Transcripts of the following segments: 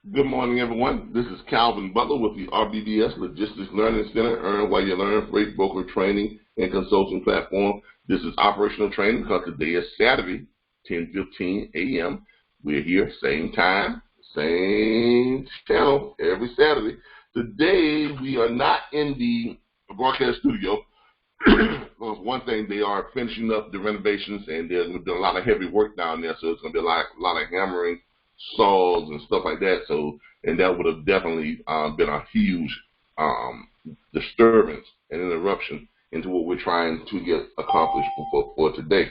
Good morning, everyone. This is Calvin Butler with the RBBS Logistics Learning Center, Earn While You Learn Freight Broker Training and Consulting Platform. This is operational training because today is Saturday, 10:15 a.m. We're here, same time, same channel, every Saturday. Today, we are not in the broadcast studio. One thing, they are finishing up the renovations, and there's been a lot of heavy work down there, so it's going to be a lot of hammering, saws, and stuff like that. So, and that would have definitely been a huge disturbance and interruption into what we're trying to get accomplished for today.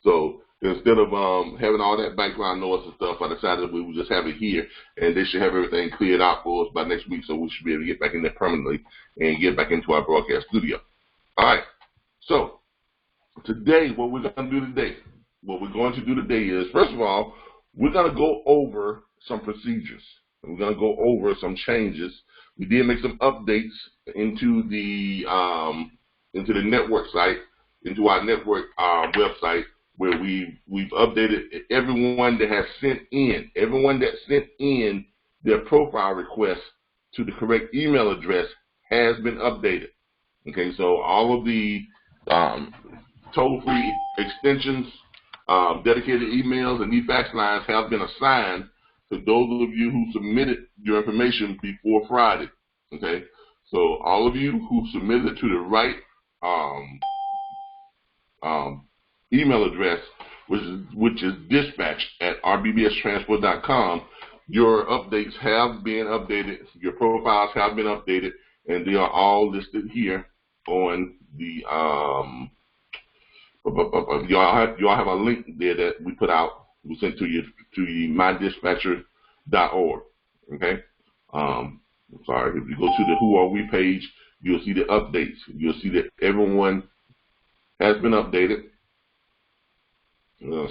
So instead of having all that background noise and stuff, I decided we would just have it here, and they should have everything cleared out for us by next week, so we should be able to get back in there permanently and get back into our broadcast studio. All right, so today, what we're going to do today is, first of all, we're going to go over some procedures. We're going to go over some changes. We did make some updates into the network site, into our network website, where we've updated everyone that has sent in their profile request to the correct email address has been updated. Okay, so all of the toll-free extensions, dedicated emails, and e-fax lines have been assigned to those of you who submitted your information before Friday. Okay, so all of you who submitted to the right email address, which is dispatch@rbbstransport.com, your updates have been updated, your profiles have been updated, and they are all listed here on the you all have a link there that we put out, we sent to you to the mydispatcher.org. Okay, sorry, if you go to the Who Are We page, you'll see the updates. You'll see that everyone has been updated.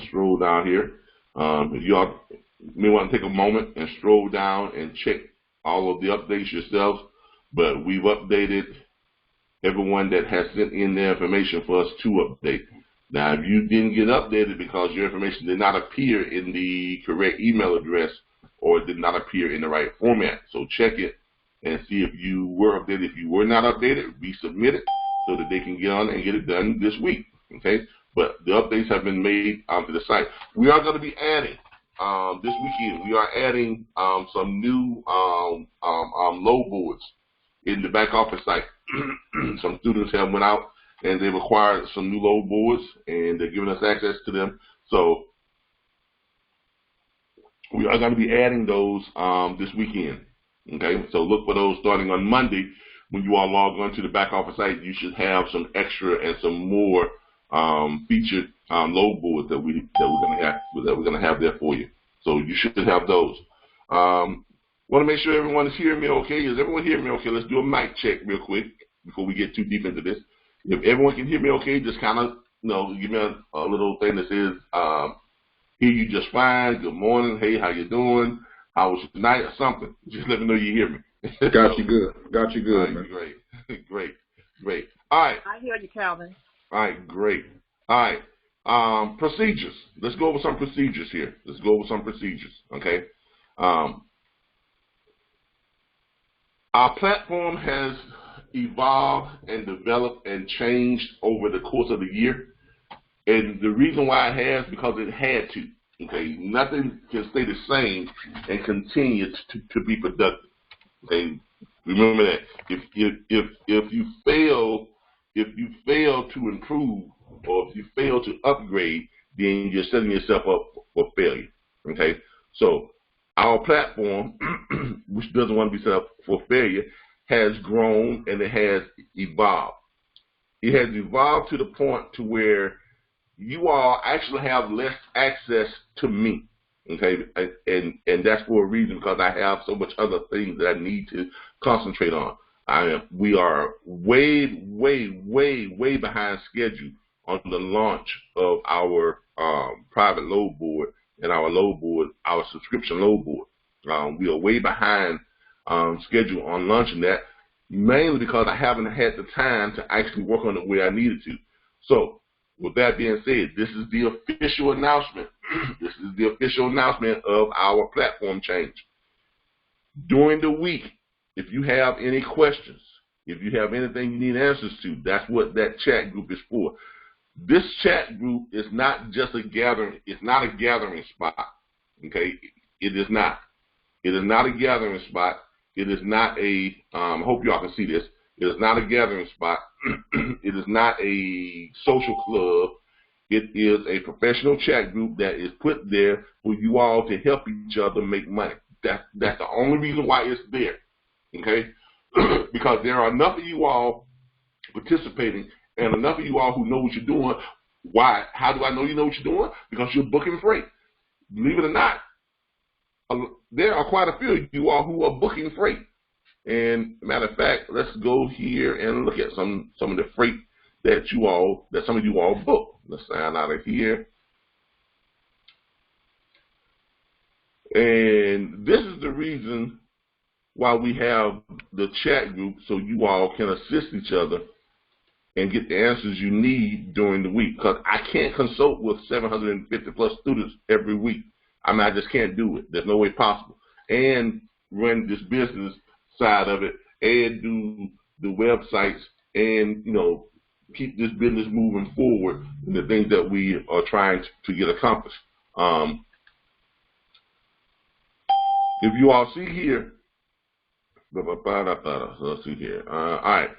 Scroll down here. If you all may want to take a moment and scroll down and check all of the updates yourselves, but we've updated everyone that has sent in their information for us to update. Now, if you didn't get updated because your information did not appear in the correct email address or did not appear in the right format, so check it and see if you were updated. If you were not updated, resubmit it so that they can get on and get it done this week. Okay, but the updates have been made to the site. We are going to be adding this weekend. We are adding some new load boards in the back office site. Some students have went out and they've acquired some new load boards, and they're giving us access to them. So we are going to be adding those this weekend. Okay, so look for those starting on Monday. When you all log on to the back office site, you should have some extra and some more featured load boards that we're going to have there for you. So you should have those. Want to make sure everyone is hearing me okay. Is everyone hearing me okay? Let's do a mic check real quick before we get too deep into this. If everyone can hear me okay, just kind of, give me a little thing that says, hear you just fine, good morning, hey, how you doing, how was your night, or something. Just let me know you hear me. Got you good. Right, great. All right. I hear you, Calvin. All right, great. All right. Procedures. Let's go over some procedures here. Okay. Our platform has evolved and developed and changed over the course of the year. And the reason why it has, because it had to. Okay, nothing can stay the same and continue to be productive. Okay, remember that. If you fail to improve, or if you fail to upgrade, then you're setting yourself up for failure. Okay, so our platform, which doesn't want to be set up for failure, has grown and it has evolved. It has evolved to the point to where you all actually have less access to me, okay? And that's for a reason, because I have so much other things that I need to concentrate on. We are way behind schedule on the launch of our private load board and our subscription load board. We are way behind schedule on launching that, mainly because I haven't had the time to actually work on it where I needed to. So, with that being said, this is the official announcement. This is the official announcement of our platform change. During the week, if you have any questions, if you have anything you need answers to, that's what that chat group is for. This chat group is not just a gathering. It's not a gathering spot. Okay, it is not. It is not a gathering spot. It is not a. I hope y'all can see this. It is not a gathering spot. It is not a social club. It is a professional chat group that is put there for you all to help each other make money. That's the only reason why it's there. Okay, because there are enough of you all participating and enough of you all who know what you're doing. Why? How do I know you know what you're doing? Because you're booking freight. Believe it or not, there are quite a few of you all who are booking freight. And matter of fact, let's go here and look at some of the freight that some of you all book. Let's sign out of here. And this is the reason why we have the chat group, so you all can assist each other and get the answers you need during the week. Because I can't consult with 750 plus students every week. I mean, I just can't do it. There's no way possible. And run this business side of it, and do the websites, and keep this business moving forward and the things that we are trying to get accomplished. If you all see here, let's see here. All right.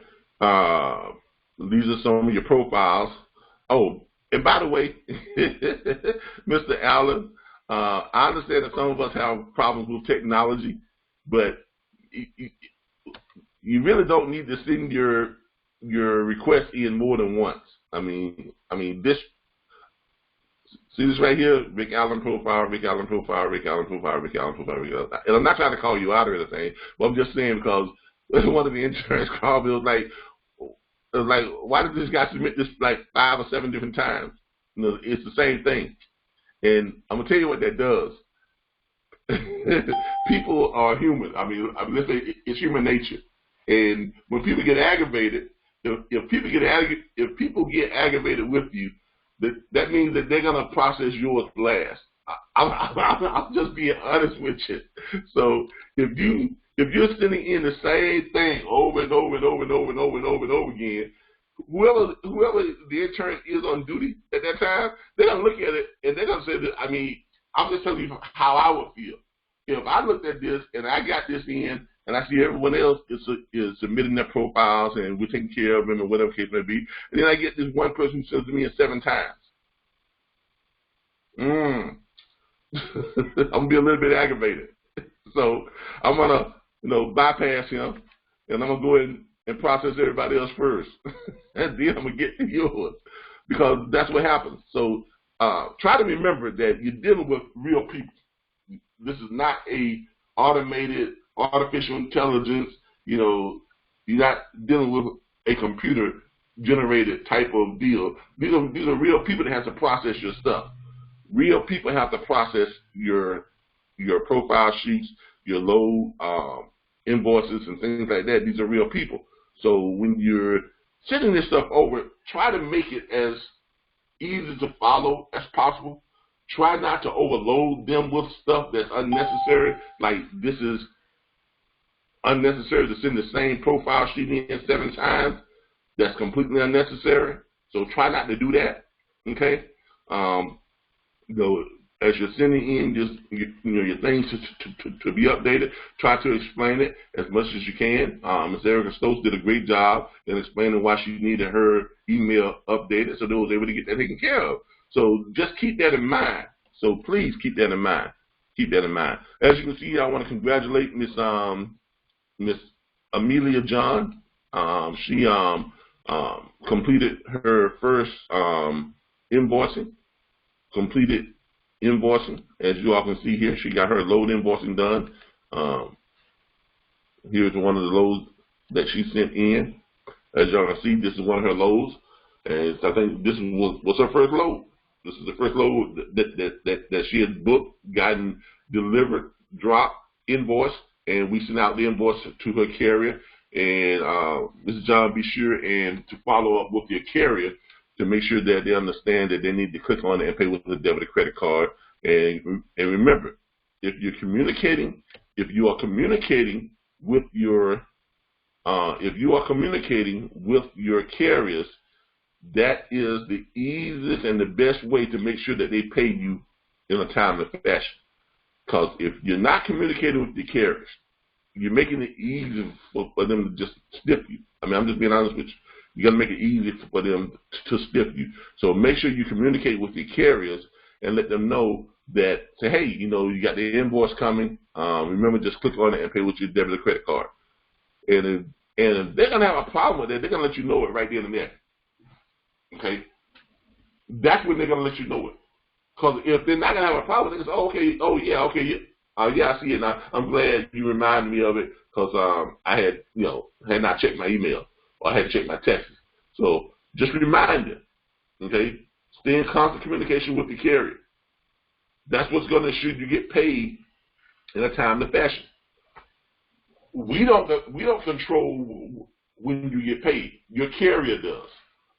These are some of your profiles. Oh, and by the way, Mr. Allen, I understand that some of us have problems with technology, but you really don't need to send your request in more than once. I mean this. See this right here, Rick Allen profile, Rick Allen profile, Rick Allen profile, Rick Allen profile, Rick Allen. And I'm not trying to call you out or anything, but I'm just saying because one of the insurance called me, it was like, why did this guy submit this like 5 or 7 different times? It's the same thing. And I'm gonna tell you what that does. People are human. I mean, let's say it's human nature. And when people get aggravated, if people get aggravated with you, that means that they're gonna process yours last. I'm just being honest with you. So if you're sending in the same thing over and over and over and over and over and over and over again, whoever the intern is on duty at that time, they're gonna look at it and they're gonna say that. I mean, I'm just telling you how I would feel if I looked at this and I got this in and I see everyone else is submitting their profiles and we're taking care of them or whatever case may be, and then I get this one person who sends me in 7 times. I'm gonna be a little bit aggravated. So I'm gonna bypass him and I'm gonna go ahead and process everybody else first. And then I'm gonna get to yours, because that's what happens. So try to remember that you're dealing with real people. This is not a automated artificial intelligence. You're not dealing with a computer generated type of deal. These are real people that have to process your stuff. Real people have to process your profile sheets, your load invoices and things like that. These are real people. So when you're sending this stuff over, try to make it as easy to follow as possible. Try not to overload them with stuff that's unnecessary. Like, this is unnecessary to send the same profile sheet in 7 times. That's completely unnecessary. So try not to do that. Okay? As you're sending in your things to be updated, try to explain it as much as you can. Ms. Erica Stokes did a great job in explaining why she needed her email updated, so they was able to get that taken care of. So just keep that in mind. So please keep that in mind. Keep that in mind. As you can see, I want to congratulate Miss Amelia John. She completed her first invoicing. Completed invoicing. As you all can see here, she got her load invoicing done. Here's one of the loads that she sent in. As y'all can see, this is one of her loads. And I think this was her first load. This is the first load that she had booked, gotten delivered, dropped, invoiced, and we sent out the invoice to her carrier. And Mrs. John, be sure and to follow up with your carrier to make sure that they understand that they need to click on it and pay with a debit or credit card. And remember, if you're communicating if you are communicating with your carriers, that is the easiest and the best way to make sure that they pay you in a timely fashion. Because if you're not communicating with the carriers, you're making it easy for them to just stiff you. I mean, I'm just being honest with you. You got to make it easy for them to stiff you. So make sure you communicate with the carriers and let them know that, say, hey, you know, you got the invoice coming. Remember, just click on it and pay with your debit or credit card. And if they're going to have a problem with it, they're going to let you know it right then and there. Okay? That's when they're going to let you know it. Because if they're not going to have a problem, they can say, oh, okay, oh, yeah, okay, yeah. Yeah, I see it now. I'm glad you reminded me of it because I had, you know, had not checked my email or I had checked my texts. So just remind them, okay? Stay in constant communication with the carrier. That's what's going to ensure you get paid in a timely fashion. We don't control when you get paid. Your carrier does.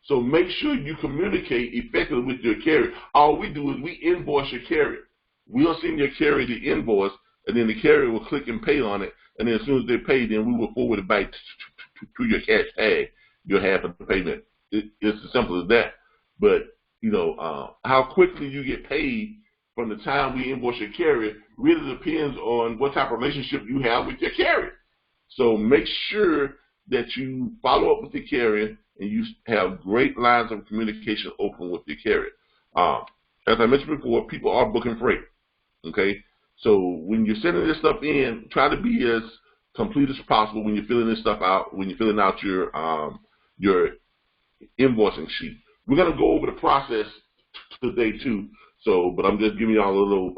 So make sure you communicate effectively with your carrier. All we do is we invoice your carrier. We'll send your carrier the invoice, and then the carrier will click and pay on it, and then as soon as they pay, then we will forward it back to your cash tag, your half of the payment. It's as simple as that. But, you know, how quickly you get paid from the time we invoice your carrier really depends on what type of relationship you have with your carrier. So make sure that you follow up with the carrier and you have great lines of communication open with your carrier. As I mentioned before, people are booking freight. Okay, so when you're sending this stuff in, try to be as complete as possible when you're filling this stuff out. When you're filling out your invoicing sheet, we're gonna go over the process today too. So, but I'm just giving y'all a little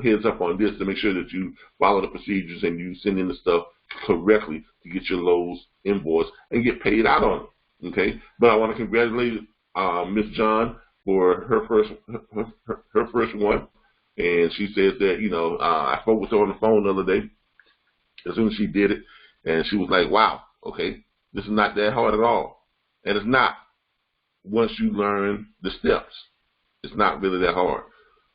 heads up on this to make sure that you follow the procedures and you send in the stuff correctly to get your loads invoiced and get paid out on it. Okay, but I want to congratulate Miss John for her first one, and she says that, you know, I spoke with her on the phone the other day as soon as she did it, and she was like, wow, okay, this is not that hard at all. And it's not once you learn the steps. It's not really that hard.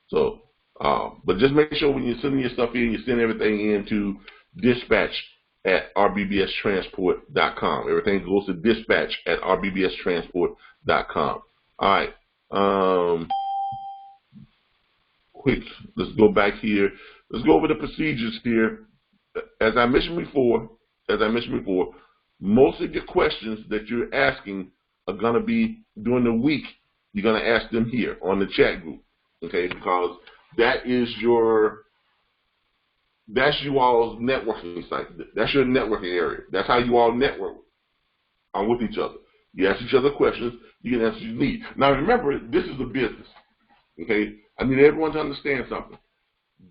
So, but just make sure when you're sending your stuff in, you send everything into dispatch at rbbstransport.com. Everything goes to dispatch at rbbstransport.com. All right. Quick, let's go back here. Let's go over the procedures here. As I mentioned before, most of your questions that you're asking are going to be during the week. You're going to ask them here on the chat group, okay? Because that's you all's networking site. That's your networking area. That's how you all network with each other. You ask each other questions, you get answers you need. Now remember, this is a business, okay? I need everyone to understand something.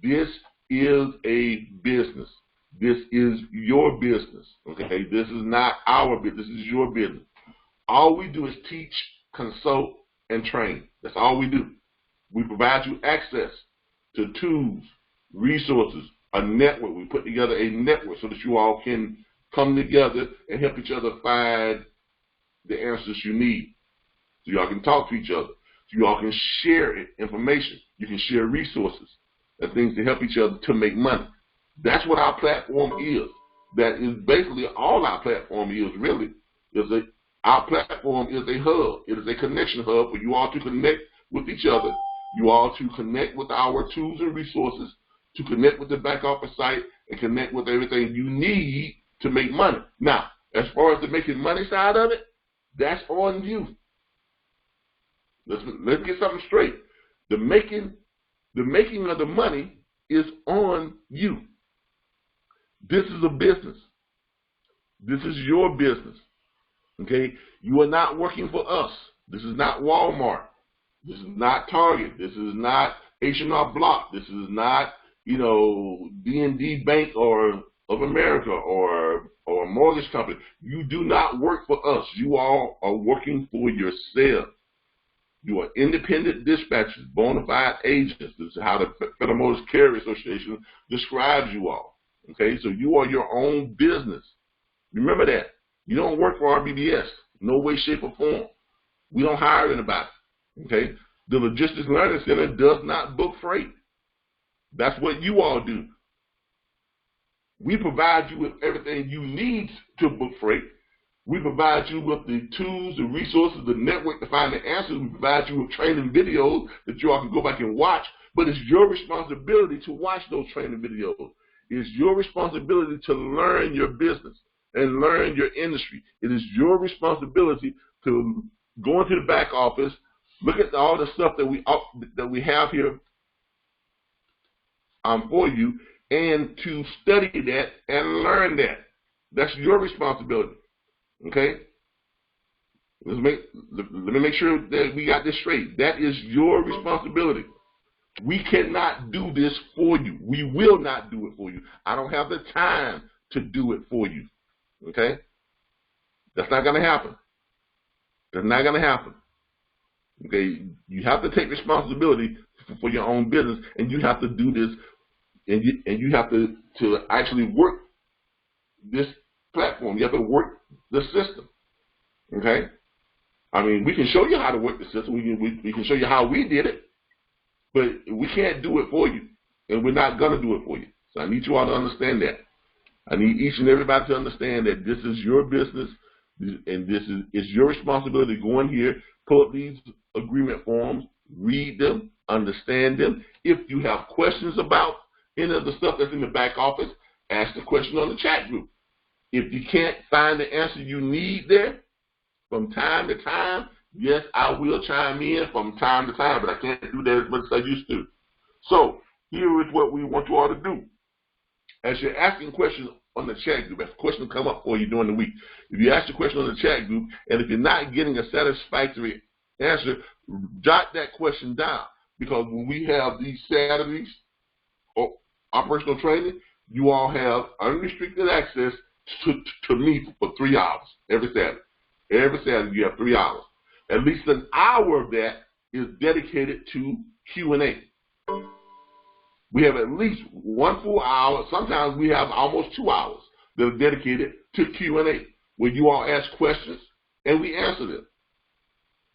This is a business. This is your business, okay? This is not our business. This is your business. All we do is teach, consult, and train. That's all we do. We provide you access to tools, resources, a network. We put together a network so that you all can come together and help each other find the answers you need. So y'all can talk to each other. So you all can share information. You can share resources and things to help each other to make money. That's what our platform is. That is basically all our platform is, really. Our platform is a hub. It is a connection hub for you all to connect with each other, you all to connect with our tools and resources, to connect with the back office site, and connect with everything you need to make money. Now, as far as the making money side of it, that's on you. Let's get something straight. The making of the money is on you. This is a business. This is your business. Okay? You are not working for us. This is not Walmart. This is not Target. This is not H&R Block. This is not, you know, D&D Bank or of America or a mortgage company. You do not work for us. You all are working for yourself. You are independent dispatchers, bona fide agents. This is how the Federal Motor Carrier Association describes you all. Okay, so you are your own business. Remember that. You don't work for RBBS, no way, shape, or form. We don't hire anybody. Okay, the Logistics Learning Center does not book freight. That's what you all do. We provide you with everything you need to book freight. We provide you with the tools, the resources, the network to find the answers. We provide you with training videos that you all can go back and watch. But it's your responsibility to watch those training videos. It's your responsibility to learn your business and learn your industry. It is your responsibility to go into the back office, look at all the stuff that we have here for you, and to study that and learn that. That's your responsibility. Okay? Let me make sure that we got this straight. That is your responsibility. We cannot do this for you. We will not do it for you. I don't have the time to do it for you. Okay? That's not going to happen. That's not going to happen. Okay? You have to take responsibility for your own business, and you have to do this, and you have to actually work this platform. You have to work the system. Okay? I mean, we can show you how to work the system. We can show you how we did it, but we can't do it for you, and we're not going to do it for you. So I need you all to understand that. I need each and everybody to understand that this is your business, and this is your responsibility to go in here, pull up these agreement forms, read them, understand them. If you have questions about any of the stuff that's in the back office, ask the question on the chat group. If you can't find the answer you need there, from time to time, yes, I will chime in from time to time, but I can't do that as much as I used to. So here is what we want you all to do. As you're asking questions on the chat group, as questions come up for you during the week, if you ask a question on the chat group, and if you're not getting a satisfactory answer, jot that question down. Because when we have these Saturdays or operational training, you all have unrestricted access to me for 3 hours every Saturday. Every Saturday you have 3 hours. At least an hour of that is dedicated to Q&A. We have at least 1 full hour. Sometimes we have almost 2 hours that are dedicated to Q&A, where you all ask questions and we answer them.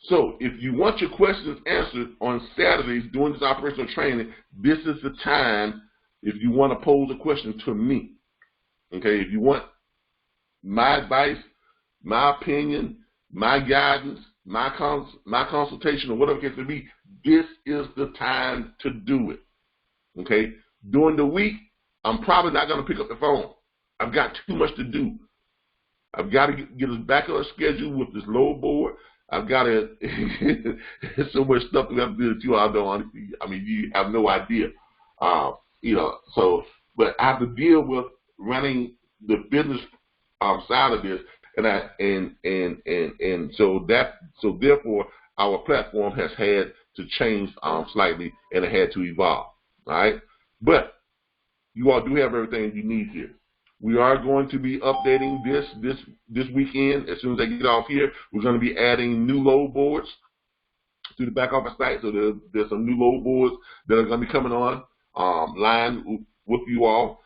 So if you want your questions answered on Saturdays during this operational training, this is the time if you want to pose a question to me. Okay, if you want my advice, my opinion, my guidance, my consultation, or whatever it gets to be, this is the time to do it. Okay? During the week, I'm probably not going to pick up the phone. I've got too much to do. I've got to get us back on our schedule with this load board. I've got to, there's so much stuff we have to do that you all don't, I mean, you have no idea. But I have to deal with running the business side of this, so therefore our platform has had to change slightly, and it had to evolve. All right, but you all do have everything you need here. We are going to be updating this weekend. As soon as I get off here, we're going to be adding new load boards to the back office site. So there's some new load boards that are going to be coming on line with you all.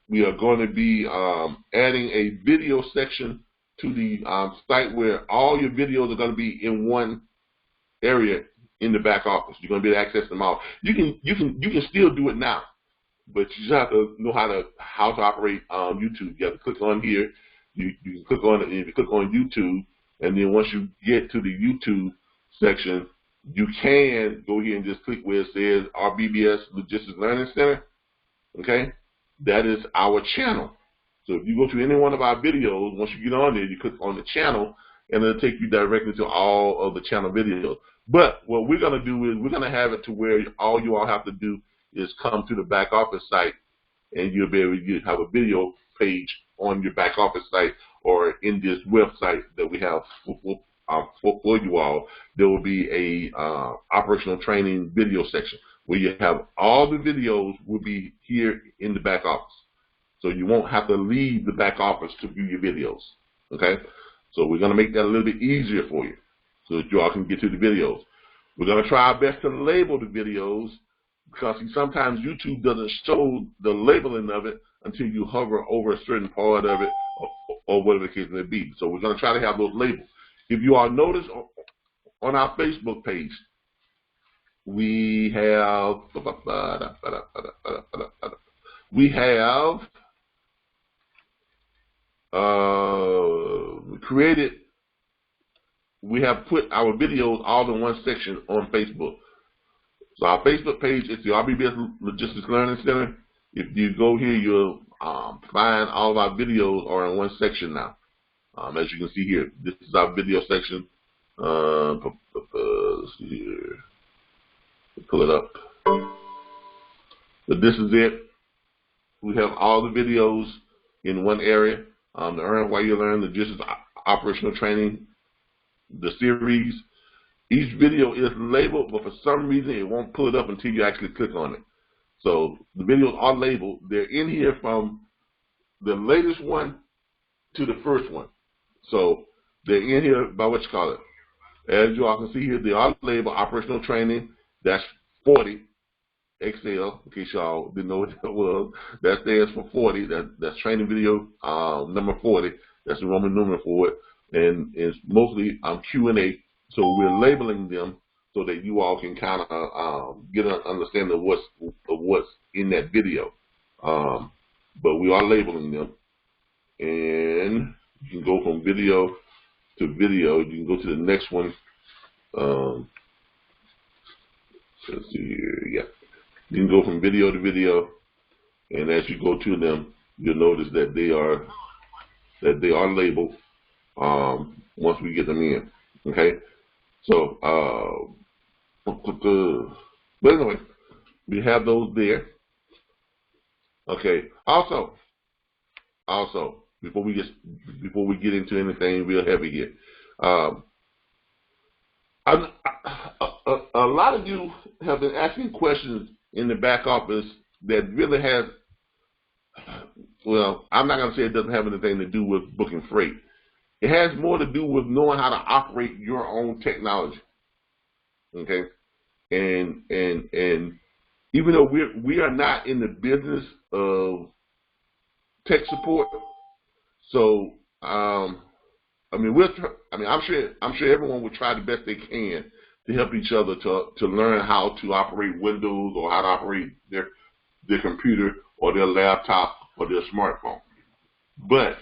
We are going to be adding a video section to the site where all your videos are going to be in one area in the back office. You're going to be able to access them all. You can still do it now, but you just have to know how to operate YouTube. You have to click on here. You can click on it, and if you click on YouTube, and then once you get to the YouTube section, you can go here and just click where it says RBBS Logistics Learning Center. Okay, that is our channel. So if you go to any one of our videos, once you get on there, you click on the channel, and it'll take you directly to all of the channel videos. But what we're going to do is we're going to have it to where all you all have to do is come to the back office site, and you'll be able to have a video page on your back office site or in this website that we have for you all. There will be a operational training video section where you have all the videos will be here in the back office. So you won't have to leave the back office to view your videos. Okay? So we're going to make that a little bit easier for you so that you all can get to the videos. We're going to try our best to label the videos because sometimes YouTube doesn't show the labeling of it until you hover over a certain part of it or whatever the case may be. So we're going to try to have those labels. If you all notice on our Facebook page, we have We have we have put our videos all in one section on Facebook. So our Facebook page is the RBBS Logistics Learning Center. If you go here, you'll find all of our videos are in one section now. As you can see here, this is our video section. Let's see here. Pull it up. But this is it. We have all the videos in one area. The Earn While You Learn Logistics Operational Training, the series. Each video is labeled, but for some reason it won't pull it up until you actually click on it. So the videos are labeled. They're in here from the latest one to the first one. So they're in here by what you call it. As you all can see here, they are labeled Operational Training. That's 40. XL, in case y'all didn't know what that was. That stands for 40. That's training video number 40. That's the Roman numeral for it. And it's mostly Q&A. So we're labeling them so that you all can kind of get an understanding of what's in that video. But we are labeling them. And you can go from video to video. You can go to the next one. Let's see here. Yeah. You can go from video to video, and as you go to them, you'll notice that they are labeled once we get them in. Okay, so but anyway, we have those there. Okay. Also, before we get into anything real heavy here, a lot of you have been asking questions in the back office that really has, well, I'm not going to say it doesn't have anything to do with booking freight. It has more to do with knowing how to operate your own technology. Okay? And even though we are not in the business of tech support, so I'm sure everyone will try the best they can to help each other to learn how to operate Windows or how to operate their computer or their laptop or their smartphone. But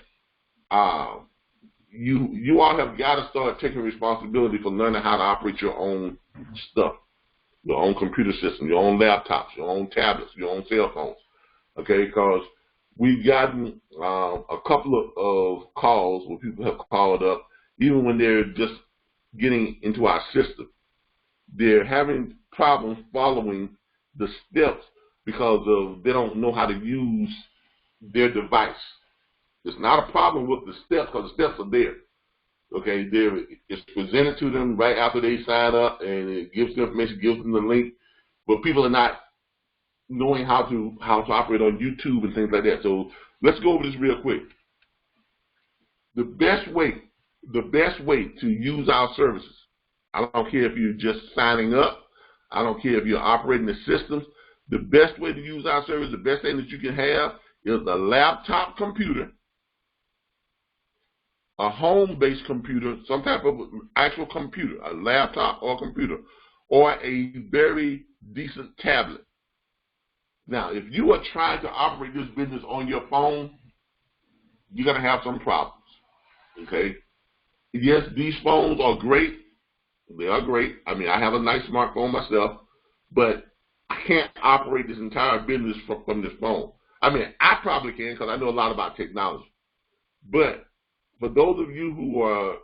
you all have got to start taking responsibility for learning how to operate your own stuff, your own computer system, your own laptops, your own tablets, your own cell phones. Okay, because we've gotten a couple of calls where people have called up, even when they're just getting into our system. They're having problems following the steps because they don't know how to use their device. It's not a problem with the steps because the steps are there. Okay, it's presented to them right after they sign up, and it gives them information, gives them the link. But people are not knowing how to operate on YouTube and things like that. So let's go over this real quick. The best way to use our services, I don't care if you're just signing up, I don't care if you're operating the systems, the best way to use our service, the best thing that you can have is a laptop computer, a home-based computer, some type of actual computer, a laptop or computer, or a very decent tablet. Now, if you are trying to operate this business on your phone, you're going to have some problems, okay? Yes, these phones are great. They are great. I mean, I have a nice smartphone myself, but I can't operate this entire business from this phone. I mean, I probably can because I know a lot about technology. But for those of you who are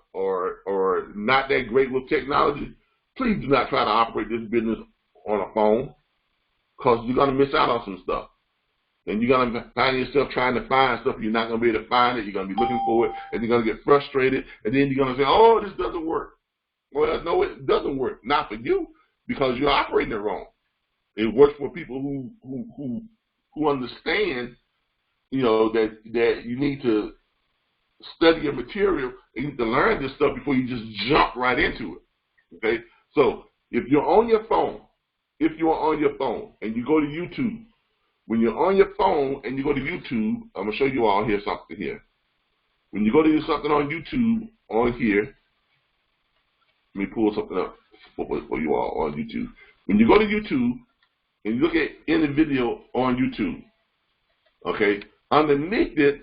not that great with technology, please do not try to operate this business on a phone because you're going to miss out on some stuff. And you're going to find yourself trying to find stuff. You're not going to be able to find it. You're going to be looking for it, and you're going to get frustrated. And then you're going to say, oh, this doesn't work. Well, no, it doesn't work. Not for you because you're operating it wrong. It works for people who understand, you know, that you need to study your material and you need to learn this stuff before you just jump right into it. Okay? So if you're on your phone, and you go to YouTube, when you're on your phone and you go to YouTube, I'm going to show you all here something here. When you go to do something on YouTube, on here, let me pull something up for you all on YouTube. When you go to YouTube and you look at any video on YouTube, Okay, underneath it,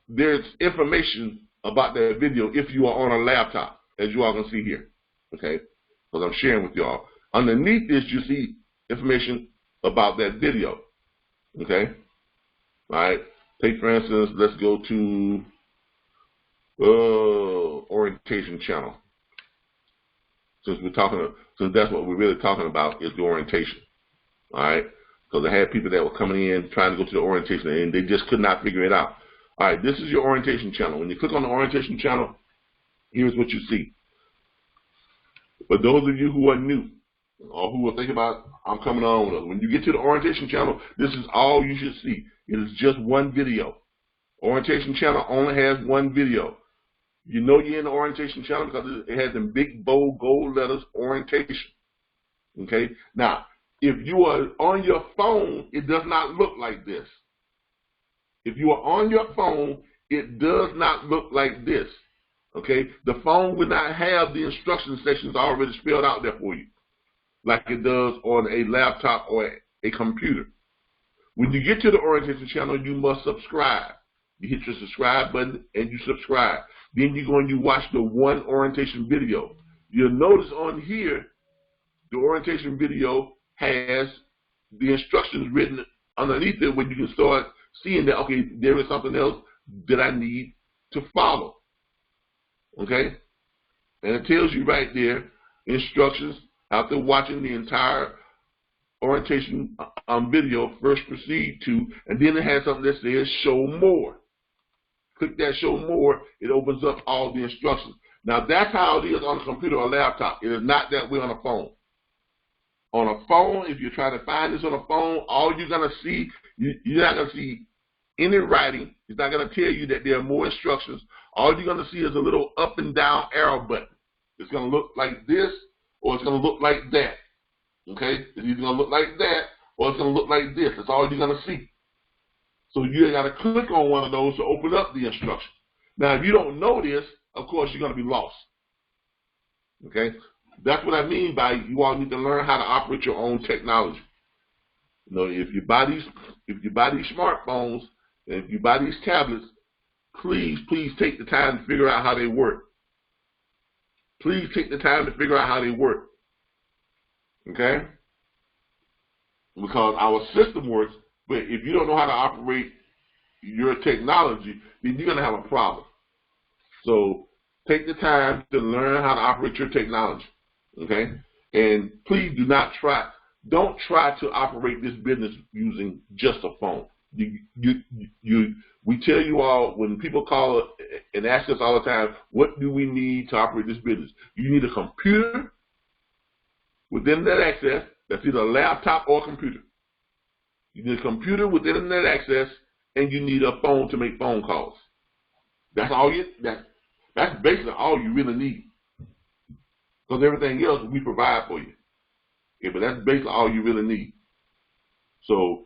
there's information about that video if you are on a laptop, as you all can see here. Okay, because I'm sharing with y'all. Underneath this, you see information about that video. Okay, all right. Take for instance, let's go to orientation channel. Since that's what we're really talking about is the orientation. All right, because I had people that were coming in trying to go to the orientation and they just could not figure it out. All right, this is your orientation channel. When you click on the orientation channel, here's what you see. For those of you who are new or who are thinking about, I'm coming on with us, when you get to the orientation channel, this is all you should see. It is just one video. Orientation channel only has one video. You know you're in the orientation channel because it has them big, bold, gold letters, orientation. Okay? Now, if you are on your phone, it does not look like this. If you are on your phone, it does not look like this. Okay? The phone will not have the instruction sections already spelled out there for you, like it does on a laptop or a computer. When you get to the orientation channel, you must subscribe. You hit your subscribe button and you subscribe. Then you go and you watch the one orientation video. You'll notice on here, the orientation video has the instructions written underneath it where you can start seeing that, okay, there is something else that I need to follow. Okay? And it tells you right there, instructions after watching the entire orientation video, first proceed to, and then it has something that says show more. Click that show more, it opens up all the instructions. Now that's how it is on a computer or laptop. It is not that way on a phone. On a phone, if you're trying to find this on a phone, all you're going to see, you're not going to see any writing. It's not going to tell you that there are more instructions. All you're going to see is a little up and down arrow button. It's going to look like this or it's going to look like that. Okay? It's either going to look like that or it's going to look like this. That's all you're going to see. So you got to click on one of those to open up the instruction. Now, if you don't know this, of course, you're going to be lost. Okay? That's what I mean by you all need to learn how to operate your own technology. You know, if you buy these smartphones and if you buy these tablets, please take the time to figure out how they work. Please take the time to figure out how they work. Okay? Because our system works, but if you don't know how to operate your technology, then you're going to have a problem. So take the time to learn how to operate your technology. Okay? And please don't try to operate this business using just a phone. We tell you all, when people call and ask us all the time, what do we need to operate this business? You need a computer with internet access. That's either a laptop or a computer. You need a computer with internet access, and you need a phone to make phone calls. That's basically all you really need. Because everything else we provide for you. Okay, but that's basically all you really need. So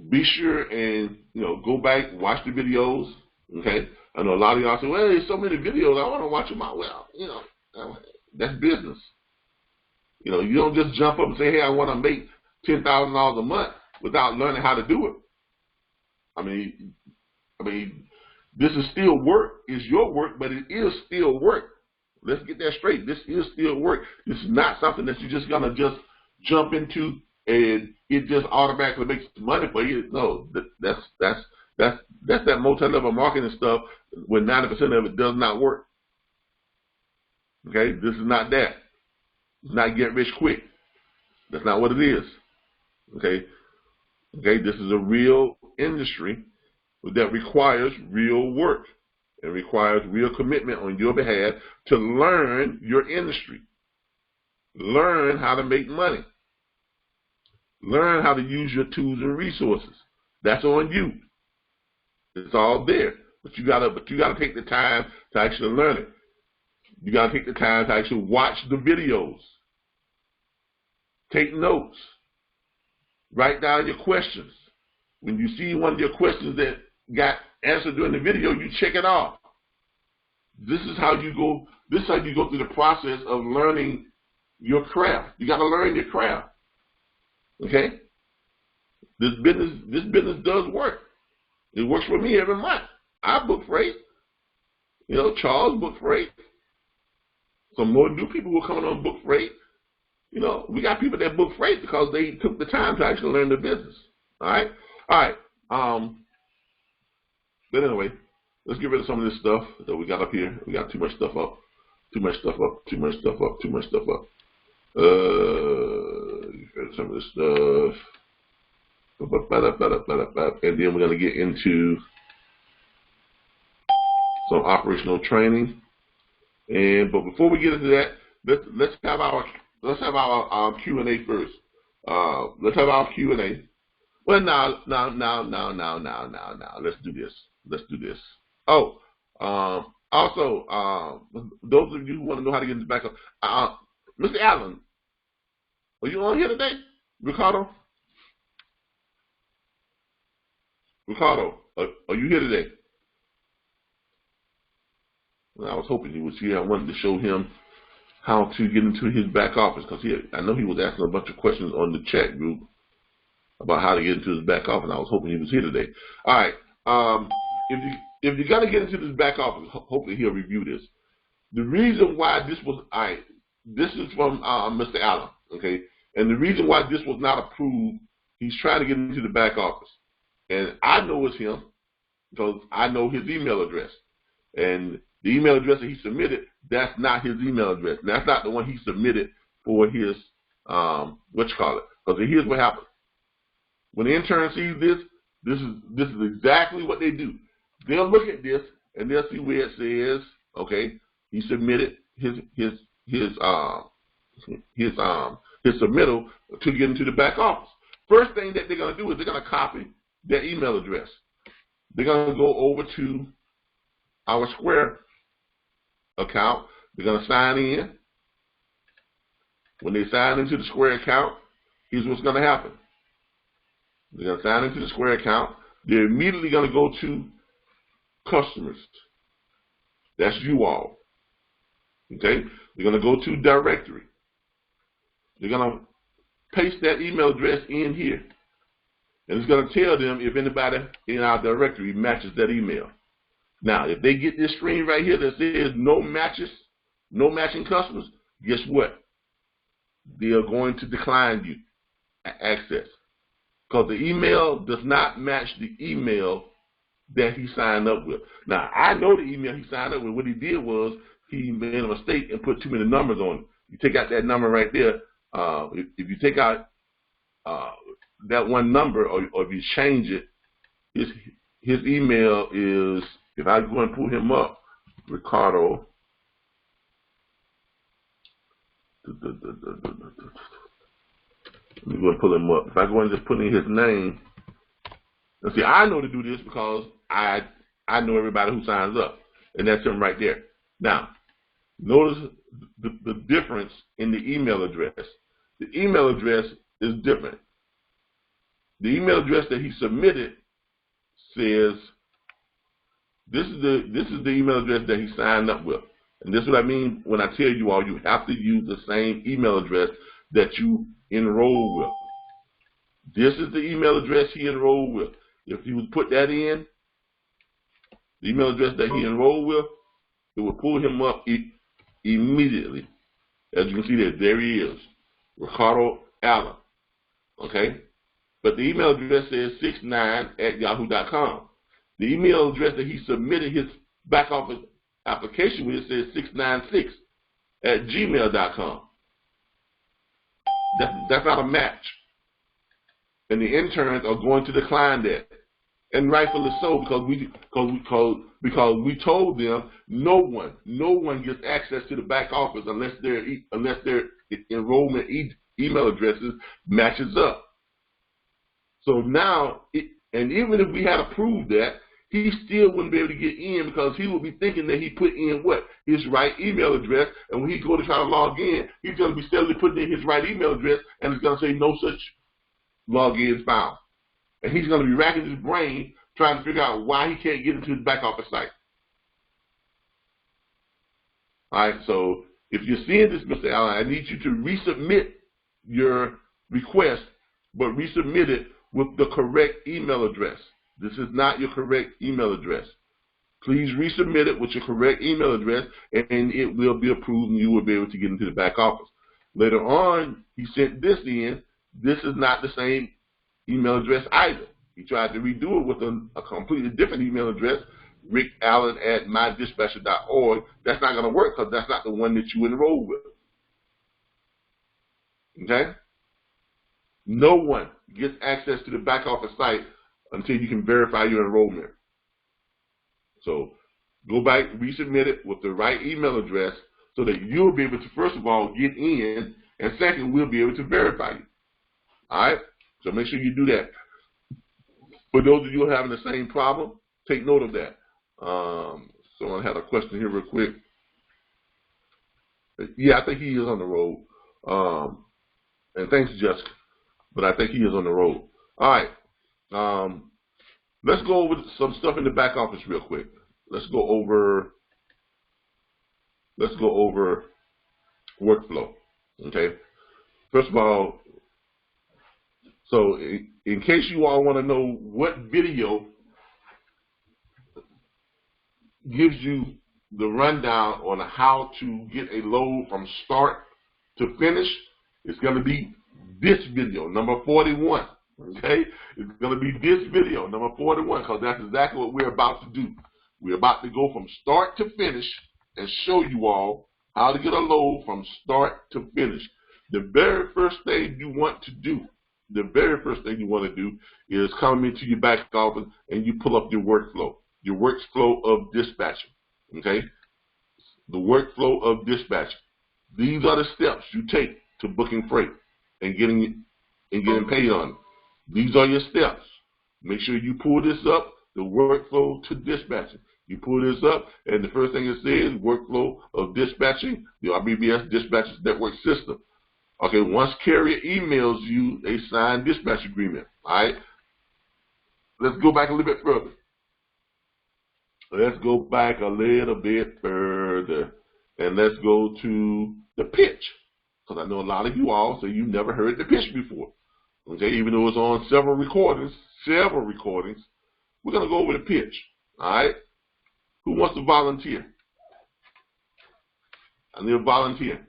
be sure and go back, watch the videos. Okay, I know a lot of y'all say, well, there's so many videos, I want to watch them out. Well, that's business. You don't just jump up and say, hey, I want to make $10,000 a month without learning how to do it. I mean, this is still work. It's your work, but it is still work. Let's get that straight. This is still work. This is not something that you're just gonna just jump into and it just automatically makes money for you. No, that's that multi-level marketing stuff when 90% of it does not work. Okay, this is not that. It's not get rich quick. That's not what it is. Okay, this is a real industry that requires real work. It requires real commitment on your behalf to learn your industry. Learn how to make money. Learn how to use your tools and resources. That's on you. It's all there. But you gotta take the time to actually learn it. You gotta take the time to actually watch the videos. Take notes. Write down your questions. When you see one of your questions that got answered during the video, you check it off. This is how you go through the process of learning your craft. You got to learn your craft. Okay? This business does work. It works for me every month. I book freight. You know, Charles book freight. Some more new people who are coming on book freight. You know, we got people that book freight because they took the time to actually learn the business. All right? All right. But anyway, let's get rid of some of this stuff that we got up here. We got too much stuff up. Too much stuff up. Too much stuff up. Too much stuff up. Get rid of some of this stuff. And then we're going to get into some operational training. But before we get into that, let's have our Q&A first. Let's have our Q&A. Well, now. Let's do this. Oh, also, those of you who want to know how to get this back up, Mr. Allen, are you on here today, Ricardo? Ricardo, are you here today? Well, I was hoping he was here. I wanted to show him how to get into his back office because I know he was asking a bunch of questions on the chat group about how to get into his back office. And I was hoping he was here today. All right. If you're gonna get into this back office, hopefully he'll review this. The reason why this was this is from Mr. Allen, okay? And the reason why this was not approved, he's trying to get into the back office. And I know it's him because I know his email address. And the email address that he submitted, that's not his email address. That's not the one he submitted for his, Because here's what happens. When the intern sees this is exactly what they do. They'll look at this and they'll see where it says, okay, he submitted his submittal to get into the back office. First thing that they're going to do is they're going to copy their email address. They're going to go over to our Square account. They're going to sign in. When they sign into the Square account, here's what's going to happen. They're going to sign into the Square account. They're immediately going to go to customers. That's you all. Okay? They're going to go to directory. They're going to paste that email address in here. And it's going to tell them if anybody in our directory matches that email. Now, if they get this screen right here that says no matches, no matching customers, guess what? They are going to decline you access. Because the email does not match the email that he signed up with. Now, I know the email he signed up with. What he did was he made a mistake and put too many numbers on it. You take out that number right there. If you take out that one number, or if you change it, his email is, if I go and pull him up, Ricardo. Let me go and pull him up. If I go and just put in his name, and see, I know to do this because I know everybody who signs up, and that's him right there. Now, notice the difference in the email address. The email address is different. The email address that he submitted says this is the email address that he signed up with. And this is what I mean when I tell you all you have to use the same email address that you enroll with. This is the email address he enrolled with. If he would put that in, the email address that he enrolled with, it will pull him up immediately. As you can see there he is, Ricardo Allen. Okay? But the email address says 69@yahoo.com. The email address that he submitted his back office application with says 696@gmail.com. That's not a match. And the interns are going to decline that. And rightfully so, because we told them no one gets access to the back office unless their enrollment email addresses matches up. So now, and even if we had approved that, he still wouldn't be able to get in because he would be thinking that he put in what? His right email address, and when he go to try to log in, he's going to be steadily putting in his right email address, and it's going to say no such login found. And he's going to be racking his brain trying to figure out why he can't get into his back office site. All right, so if you're seeing this, Mr. Allen, I need you to resubmit your request, but resubmit it with the correct email address. This is not your correct email address. Please resubmit it with your correct email address, and it will be approved, and you will be able to get into the back office. Later on, he sent this in. This is not the same email address either. He tried to redo it with a completely different email address, rickallen@mydispatcher.org. That's not going to work because that's not the one that you enrolled with. Okay? No one gets access to the back office site until you can verify your enrollment. So go back, resubmit it with the right email address so that you'll be able to, first of all, get in, and second, we'll be able to verify you. All right? So make sure you do that. For those of you who are having the same problem, take note of that. Someone had a question here real quick. Yeah, I think he is on the road. And thanks, Jessica. But I think he is on the road. All right. Let's go over some stuff in the back office real quick. Let's go over workflow. Okay. First of all, so in case you all want to know what video gives you the rundown on how to get a load from start to finish, it's going to be this video, number 41. Okay? It's going to be this video, number 41, because that's exactly what we're about to do. We're about to go from start to finish and show you all how to get a load from start to finish. The very first thing you want to do is come into your back office and you pull up your workflow of dispatching. Okay? The workflow of dispatching. These are the steps you take to booking freight and getting paid on it. These are your steps. Make sure you pull this up, the workflow to dispatching. You pull this up, and the first thing it says, workflow of dispatching, the RBBS Dispatches Network System. Okay, once carrier emails you a signed dispatch agreement, all right? Let's go back a little bit further. And let's go to the pitch, because I know a lot of you all say you've never heard the pitch before. Okay, even though it's on several recordings, we're going to go over the pitch, all right? Who wants to volunteer? I need a volunteer.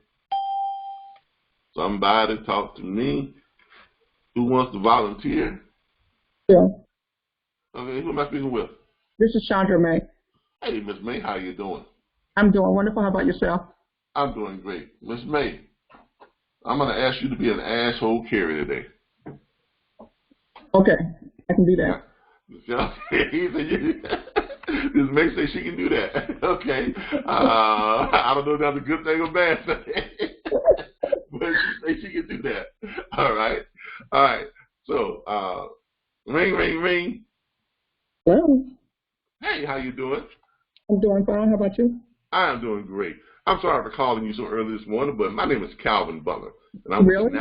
Somebody talk to me. Who wants to volunteer? Yeah. Okay, who am I speaking with? This is Chandra May. Hey, Miss May, how you doing? I'm doing wonderful. How about yourself? I'm doing great. Miss May, I'm going to ask you to be an asshole carrier today. Okay, I can do that. Miss May says she can do that. Okay. I don't know if that's a good thing or bad thing. But she says she can do that. All right. So, ring, ring, ring. Well, hey, how you doing? I'm doing fine. How about you? I am doing great. I'm sorry for calling you so early this morning, but my name is Calvin Butler. And I'm really?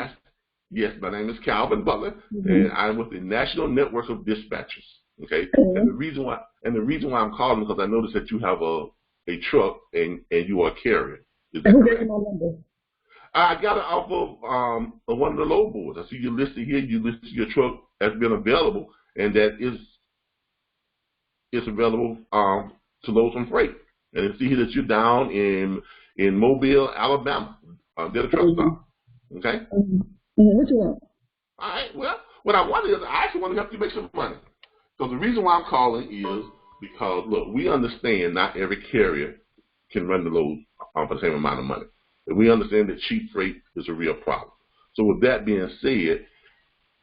Yes, my name is Calvin Butler, and I'm with the National Network of Dispatchers. Okay, and the reason why I'm calling is because I noticed that you have a truck and you are a carrier. Is that correct? My number? I got it off of one of the load boards. I see you listed here. You listed your truck as being available, and that is available to load some freight. And I see here that you're down in Mobile, Alabama. They're the truck stop. Okay. What you want? All right. Well, what I want is I actually want to help you make some money. So the reason why I'm calling is because, look, we understand not every carrier can run the load for the same amount of money. And we understand that cheap freight is a real problem. So with that being said,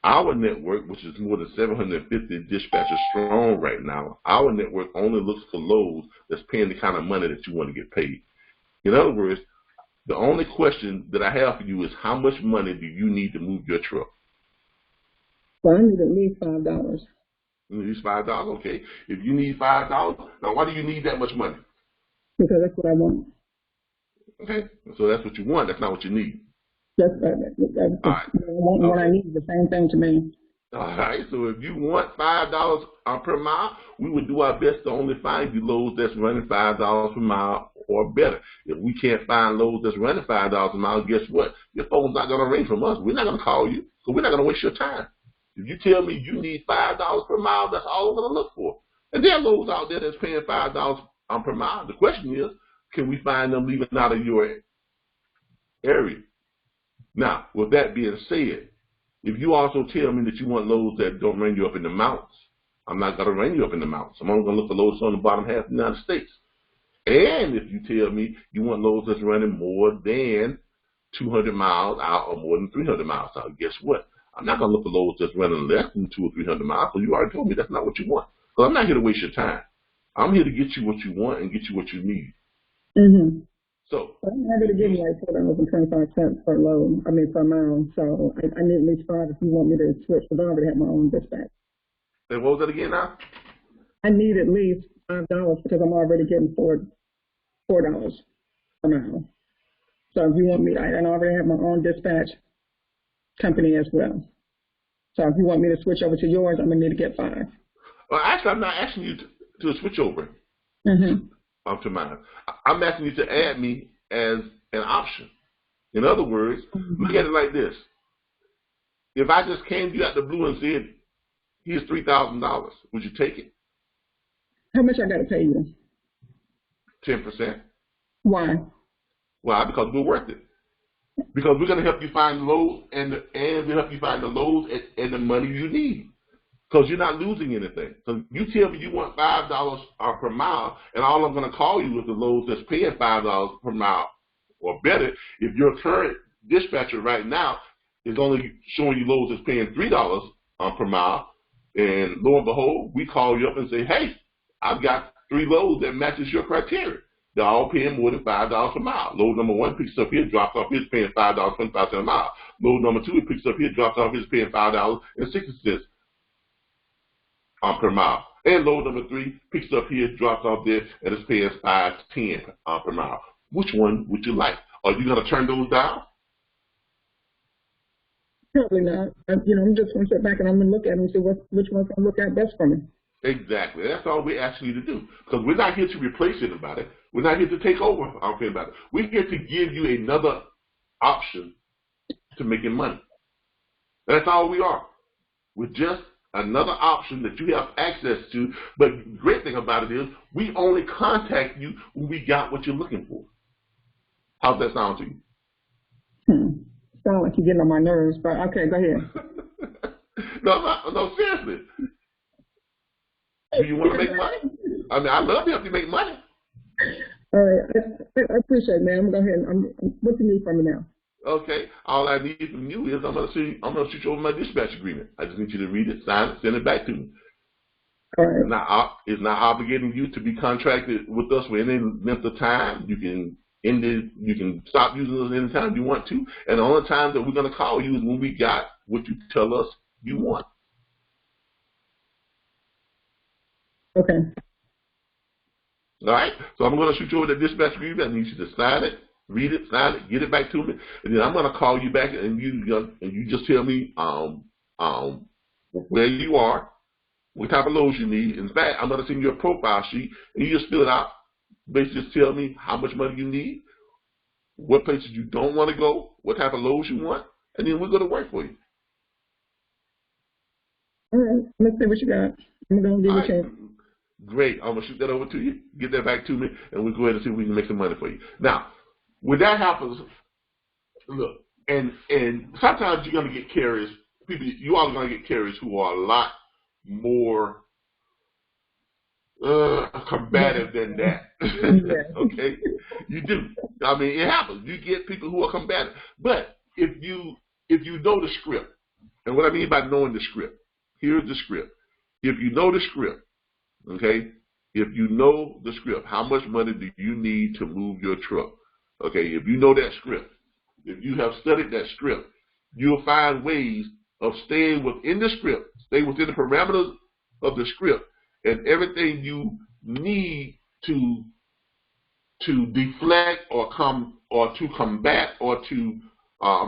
our network, which is more than 750 dispatchers strong right now, our network only looks for loads that's paying the kind of money that you want to get paid. In other words, the only question that I have for you is how much money do you need to move your truck? Well, I need at least $5. You need $5, okay. If you need $5, now why do you need that much money? Because that's what I want. Okay, so that's what you want. That's not what you need. That's all right. What I need is the same thing to me. All right, so if you want $5 per mile, we would do our best to only find you loads that's running $5 per mile or better. If we can't find loads that's running $5 a mile, guess what? Your phone's not going to ring from us. We're not going to call you, so we're not going to waste your time. If you tell me you need $5 per mile, that's all I'm going to look for. And there are those out there that's paying $5 per mile. The question is, can we find them leaving out of your area? Now, with that being said, if you also tell me that you want loads that don't run you up in the mountains, I'm not going to run you up in the mountains. I'm only going to look for loads on the bottom half of the United States. And if you tell me you want loads that's running more than 200 miles out or more than 300 miles out, guess what? I'm not going to look for loads that's running less than 200 or 300 miles, because you already told me that's not what you want. So I'm not here to waste your time. I'm here to get you what you want and get you what you need. Mm-hmm. So I'm happy to give you like $4.25 per load, per mile. So I need at least 5 if you want me to switch, because I already have my own dispatch. And what was that again now? I need at least $5 because I'm already getting $4 per mile. So if you want me, I already have my own dispatch company as well. So if you want me to switch over to yours, I'm gonna need to get 5. Well, actually, I'm not asking you to switch over to mine. I'm asking you to add me as an option. In other words, look at it like this: if I just came to you out the blue and said, "Here's $3,000," would you take it? How much I got to pay you? 10%. Why? Why? Because we're worth it. Because we're going to help you find loads, and we'll help you find the loads and the money you need. Because you're not losing anything. So you tell me you want $5 per mile, and all I'm going to call you is the loads that's paying $5 per mile or better. If your current dispatcher right now is only showing you loads that's paying $3 per mile, and lo and behold, we call you up and say, hey, I've got 3 loads that matches your criteria. They're all paying more than $5 per mile. Load number 1 picks up here, drops off here, paying $5.25 a mile. Load number 2, it picks up here, drops off here, paying $5.60 per mile. And load number 3 picks up here, drops off there, and it's paying $5.10 per mile. Which one would you like? Are you going to turn those down? Probably not. I'm just going to sit back and I'm going to look at them and see which one's going to look out best for me. Exactly. That's all we're asking you to do. Because we're not here to replace anybody. We're not here to take over anybody. We're here to give you another option to making money. That's all we are. We're just another option that you have access to. But the great thing about it is we only contact you when we got what you're looking for. How's that sound to you? Sound like you're getting on my nerves, but okay, go ahead. No, seriously. Do you want to make money? I mean, I love to help you make money. All right, I appreciate it, man. I'm going to go ahead. What do you need from me now? Okay, all I need from you is I'm gonna shoot you over my dispatch agreement. I just need you to read it, sign it, send it back to me. All right. It's not obligating you to be contracted with us for any length of time. You can end it. You can stop using us anytime you want to. And the only time that we're gonna call you is when we got what you tell us you want. Okay. All right. So I'm gonna shoot you over the dispatch agreement. I need you to sign it. Read it, sign it, get it back to me, and then I'm gonna call you back, and you just tell me where you are, what type of loads you need. In fact, I'm gonna send you a profile sheet, and you just fill it out. Basically, just tell me how much money you need, what places you don't want to go, what type of loads you want, and then we're gonna work for you. All right. Let's see what you got. I'm gonna give you a chance. Great. I'm gonna shoot that over to you. Get that back to me, and we'll go ahead and see if we can make some money for you. Now, when that happens, look, and sometimes you're going to get carriers, you are going to get carriers who are a lot more combative than that. Okay? You do. I mean, it happens. You get people who are combative. But if you know the script, and what I mean by knowing the script, here's the script. If you know the script, okay, if you know the script, how much money do you need to move your truck? Okay, if you know that script, if you have studied that script, you'll find ways of staying within the script, stay within the parameters of the script, and everything you need to deflect or to combat or to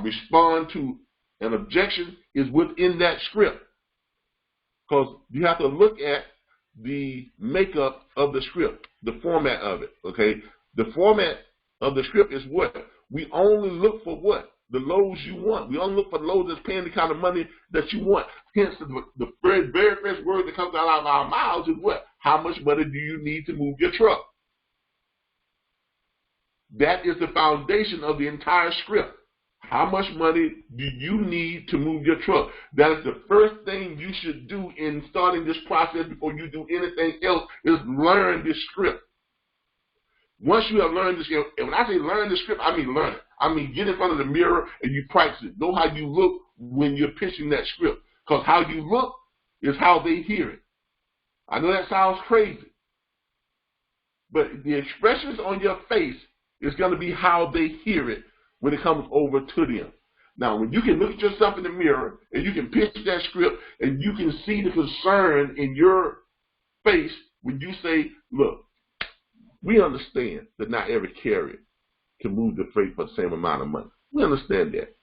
respond to an objection is within that script. Because you have to look at the makeup of the script, the format of it. Okay, the format of the script is what? We only look for what? the loads you want. We only look for loads that's paying the kind of money that you want. Hence, the very first word that comes out of our mouths is what? How much money do you need to move your truck? That is the foundation of the entire script. How much money do you need to move your truck? That is the first thing you should do in starting this process before you do anything else, is learn this script. Once you have learned this, and when I say learn the script, I mean learn it. I mean get in front of the mirror and you practice it. Know how you look when you're pitching that script. Because how you look is how they hear it. I know that sounds crazy. But the expressions on your face is going to be how they hear it when it comes over to them. Now, when you can look at yourself in the mirror and you can pitch that script and you can see the concern in your face when you say, look, we understand that not every carrier can move the freight for the same amount of money. We understand that.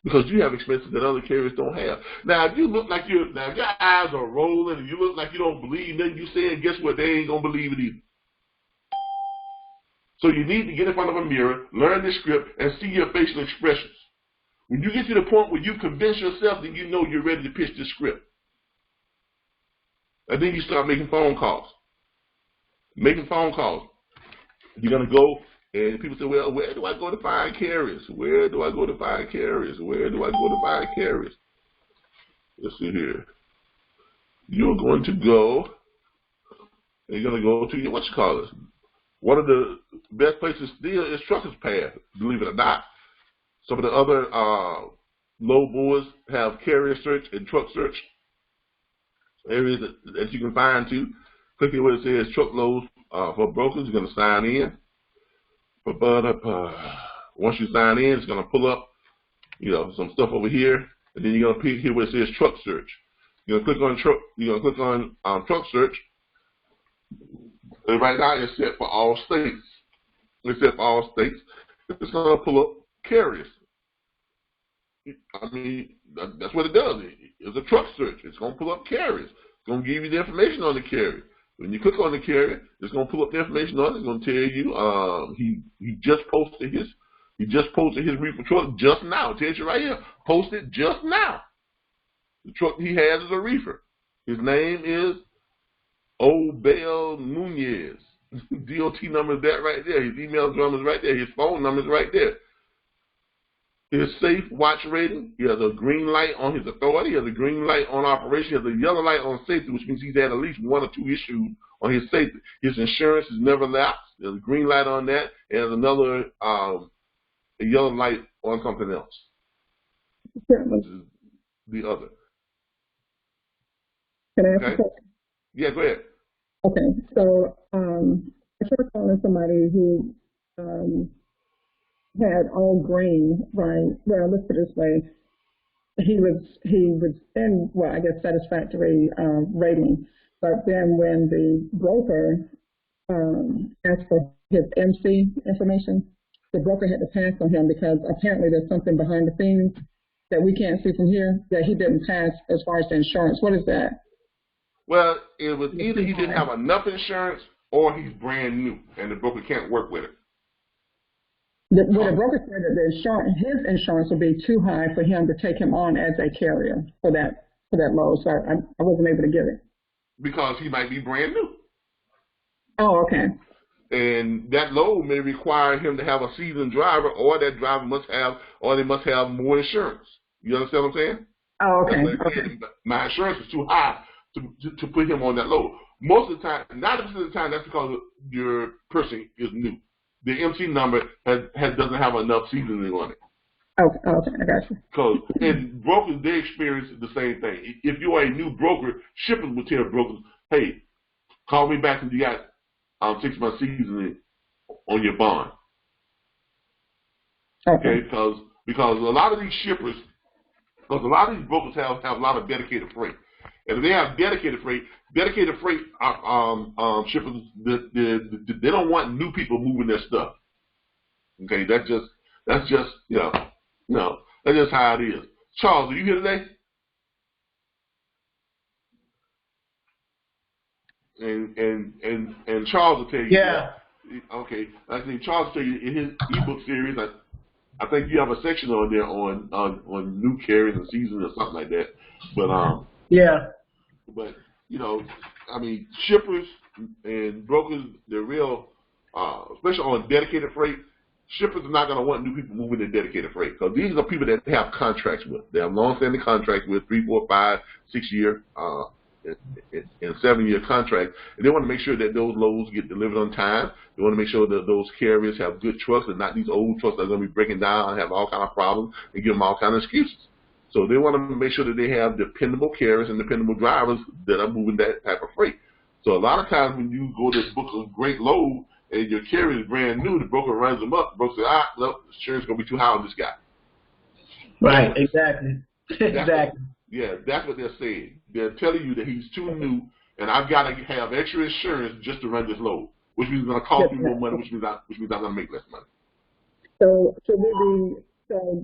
Because you have expenses that other carriers don't have. Now, if you look like now if your eyes are rolling and you look like you don't believe nothing you say, guess what? They ain't going to believe it either. So you need to get in front of a mirror, learn the script, and see your facial expressions. When you get to the point where you convince yourself, then you know you're ready to pitch the script. And then you start making phone calls. Making phone calls. You're going to go, and people say, well, where do I go to find carriers? Where do I go to find carriers? Where do I go to find carriers? Let's see here. You're going to go, and you're going to go to, what you call this? One of the best places still is Truckers Path, believe it or not. Some of the other low boards have carrier search and truck search areas that you can find too. Clicking where it says truckloads for brokers, you're going to sign in. Once you sign in, it's going to pull up, some stuff over here, and then you're going to pick here where it says truck search. You're going to click on truck. You're going to click on truck search. And right now it's set for all states. It's set for all states. It's going to pull up carriers. I mean, that's what it does. It's a truck search. It's going to pull up carriers. It's going to give you the information on the carrier. When you click on the carrier, it's going to pull up the information on it. It's going to tell you he just posted his reefer truck just now. It tells you right here, posted just now. The truck he has is a reefer. His name is Obel Nunez. DOT number is that right there. His email number is right there. His phone number is right there. His safe watch rating, he has a green light on his authority, he has a green light on operation, he has a yellow light on safety, which means he's had at least 1 or 2 issues on his safety. His insurance has never lapsed. There's a green light on that, and there's another a yellow light on something else. Which is the other. Can I ask a question? Yeah, go ahead. Okay, so if you're calling somebody who had all green, right? Well, let's put it this way: he was in, well, I guess satisfactory rating, but then when the broker asked for his MC information, the broker had to pass on him because apparently there's something behind the scenes that we can't see from here that he didn't pass as far as the insurance. What is that? Well, it was either he didn't have enough insurance or he's brand new and the broker can't work with it. The broker said that his insurance would be too high for him to take him on as a carrier for that load, so I wasn't able to get it. Because he might be brand new. Oh, okay. And that load may require him to have a seasoned driver, or that driver must have more insurance. You understand what I'm saying? Oh, okay. My insurance is too high to put him on that load. Most of the time, 90% of the time, that's because your person is new. The MC number doesn't have enough seasoning on it. Okay, I got you. Because and brokers, they experience the same thing. If you are a new broker, shippers will tell brokers, "Hey, call me back when you got 6 months seasoning on your bond." Okay, because a lot of these shippers, because a lot of these brokers have a lot of dedicated freight, and if they have dedicated freight shippers, they don't want new people moving their stuff. Okay, that's just that's just how it is. Charles, are you here today? And Charles will tell you. Yeah. Okay, I think Charles will tell you in his ebook series. I think you have a section on there on new carriers and seasons or something like that. Yeah. But you know, I mean, shippers and brokers, they're real, especially on dedicated freight. Shippers are not going to want new people moving in dedicated freight because these are people that they have contracts with. They have long-standing contracts with 3, 4, 5, 6 year, and 7-year contracts, and they want to make sure that those loads get delivered on time. They want to make sure that those carriers have good trucks and not these old trucks that are going to be breaking down and have all kind of problems and give them all kind of excuses. So they want to make sure that they have dependable carriers and dependable drivers that are moving that type of freight. So a lot of times when you go to book a great load and your carrier is brand new, the broker runs them up. The broker says, no, the insurance is going to be too high on this guy. Right, exactly. Exactly. That's what they're saying. They're telling you that he's too new and I've got to have extra insurance just to run this load, which means it's going to cost me more money, which means I'm going to make less money. So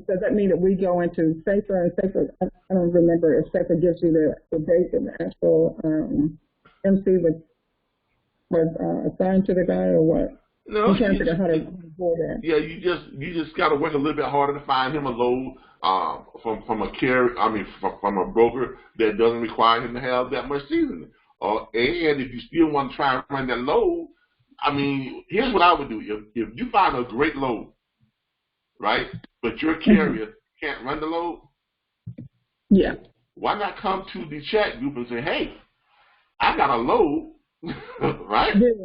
does that mean that we go into Safer and Safer? I don't remember if Safer gives you the date that the actual MC was assigned to the guy or what? No, you can't figure out how to avoid that. Yeah, you just got to work a little bit harder to find him a load from a carrier. I mean, from a broker that doesn't require him to have that much seasoning. And if you still want to try and run that load, I mean, here's what I would do: if you find a great load, right, but your carrier can't run the load, yeah, why not come to the chat group and say, hey, I got a load, right? I did.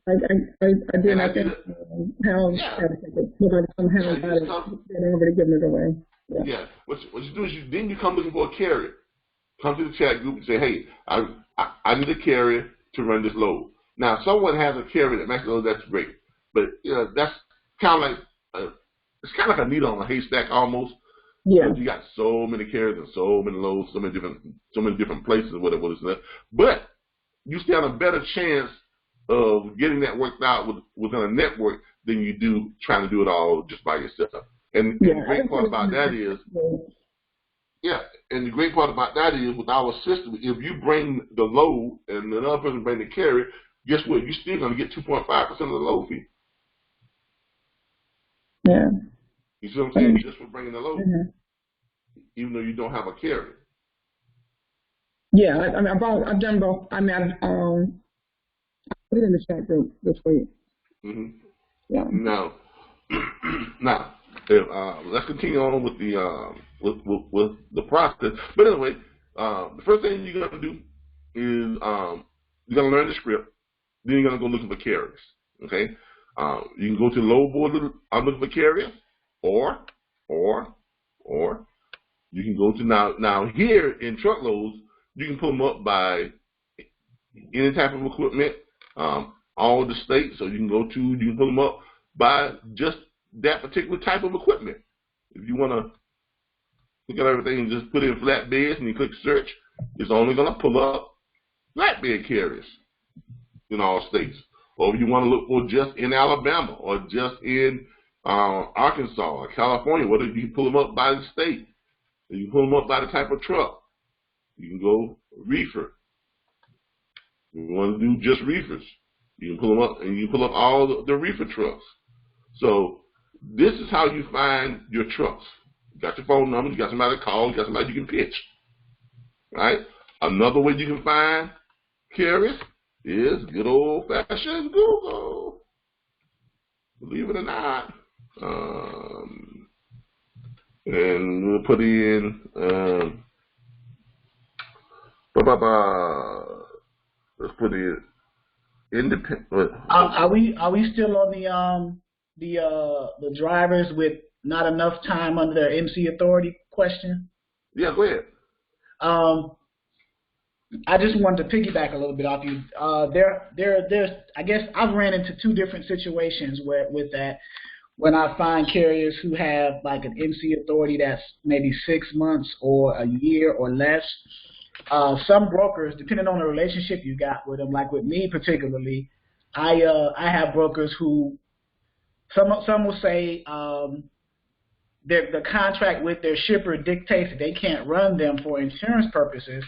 I think how somehow they're already giving it away. Yeah. What you do is you come looking for a carrier. Come to the chat group and say, hey, I need a carrier to run this load. Now, if someone has a carrier that makes the load, that's great. But that's kind of like it's kind of like a needle on a haystack almost. Yeah. You got so many carriers and so many loads, so many different places, whatever it is. But you stand a better chance of getting that worked out within a network than you do trying to do it all just by yourself. And the great part about that is, and the great part about that is with our system, if you bring the load and another person bring the carrier, guess what? You're still going to get 2.5% of the load fee. Yeah. You see what I'm saying? Just for bringing the load, even though you don't have a carrier. Yeah, I mean, I've done both. I mean, I put it in the chat group this week. Mm-hmm. Yeah. Now, let's continue on with the with the process. But anyway, the first thing you're gonna do is you're gonna learn the script. Then you're gonna go looking for carriers. Okay. You can go to load board looking for carriers, or you can go to now here in truckloads. You can pull them up by any type of equipment, all the states. So you can pull them up by just that particular type of equipment. If you want to look at everything and just put in flatbeds and you click search, it's only going to pull up flatbed carriers in all states. Or if you want to look for just in Alabama or just in Arkansas or California, whether you can pull them up by the state, you can pull them up by the type of truck. You can go reefer. If you want to do just reefers, you can pull them up, and you can pull up all the reefer trucks. So this is how you find your trucks. You got your phone number, you got somebody to call, you got somebody you can pitch. Right? Another way you can find carriers is good old-fashioned Google. Believe it or not. And we'll put in let's put it independent. Are we still on the drivers with not enough time under their MC authority question? Yeah, go ahead. I just wanted to piggyback a little bit off you. There's I guess I've ran into two different situations with that. When I find carriers who have like an MC authority that's maybe 6 months or a year or less. Some brokers, depending on the relationship you got with them, like with me particularly, I have brokers who some will say the contract with their shipper dictates that they can't run them for insurance purposes,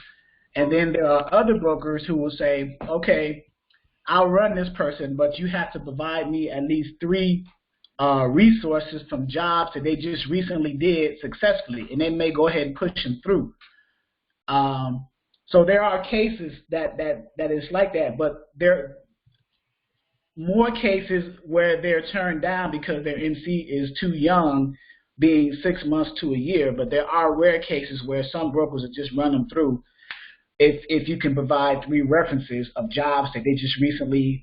and then there are other brokers who will say, okay, I'll run this person, but you have to provide me at least 3 resources from jobs that they just recently did successfully, and they may go ahead and push them through. So there are cases that is like that, but there are more cases where they're turned down because their MC is too young, being 6 months to a year. But there are rare cases where some brokers will just run them through if you can provide 3 references of jobs that they just recently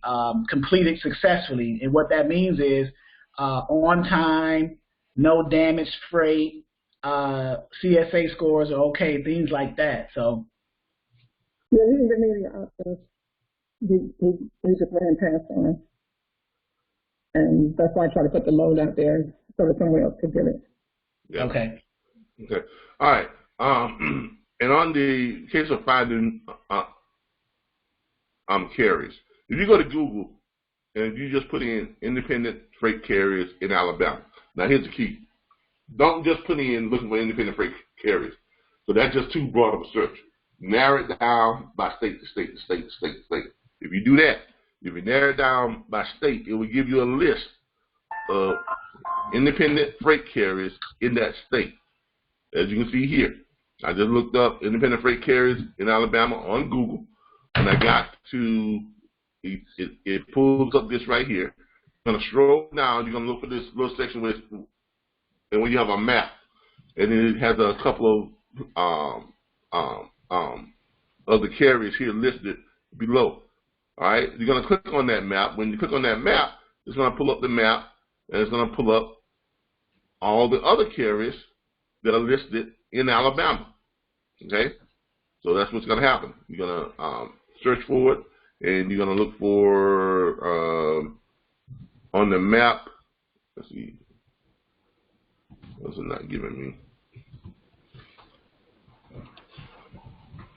completed successfully. And what that means is on time, no damaged freight, CSA scores are okay, things like that. So yeah, he didn't give me the options. He just ran past on, and that's why I try to put the load out there so that someone else could get it. Yeah. Okay. Okay. All right. And on the case of finding carriers, if you go to Google and you just put in independent freight carriers in Alabama. Now here's the key: don't just put in looking for independent freight carriers. So that's just too broad of a search. Narrow it down by state to state to state to state to state. If you do that, if you narrow it down by state, it will give you a list of independent freight carriers in that state. As you can see here, I just looked up independent freight carriers in Alabama on Google, and I got to, it pulls up this right here. You're going to scroll down, you're going to look for this little section where and when you have a map, and it has a couple of the carriers here listed below. All right, you're going to click on that map. When you click on that map, it's going to pull up the map, and it's going to pull up all the other carriers that are listed in Alabama. Okay, so that's what's going to happen. You're going to search for it, and you're going to look for on the map. Let's see, what's it not giving me?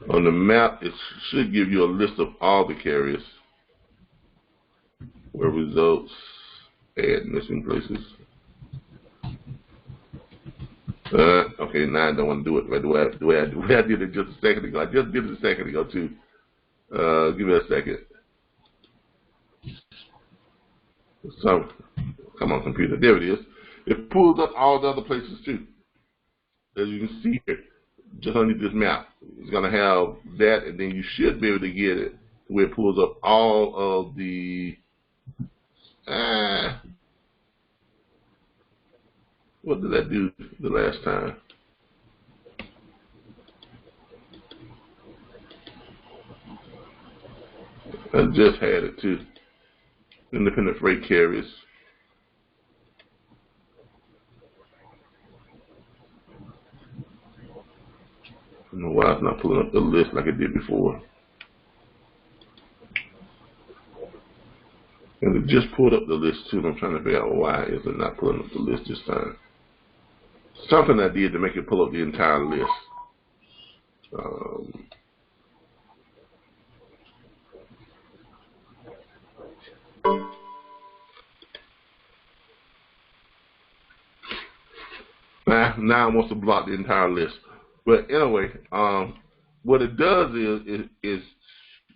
On the map, it should give you a list of all the carriers. Where results, add missing places. Okay, now I don't want to do it right the way I did it just a second ago. I just did it a second ago too. Give me a second. So, come on, computer. There it is. It pulls up all the other places too. As you can see here, just underneath this map, it's going to have that, and then you should be able to get it where it pulls up all of the. What did that do the last time? I just had it too. Independent freight carriers. I don't know why it's not pulling up the list like it did before. And it just pulled up the list too, and I'm trying to figure out why is it not pulling up the list this time. Something I did to make it pull up the entire list. Now it wants to block the entire list. But anyway, what it does is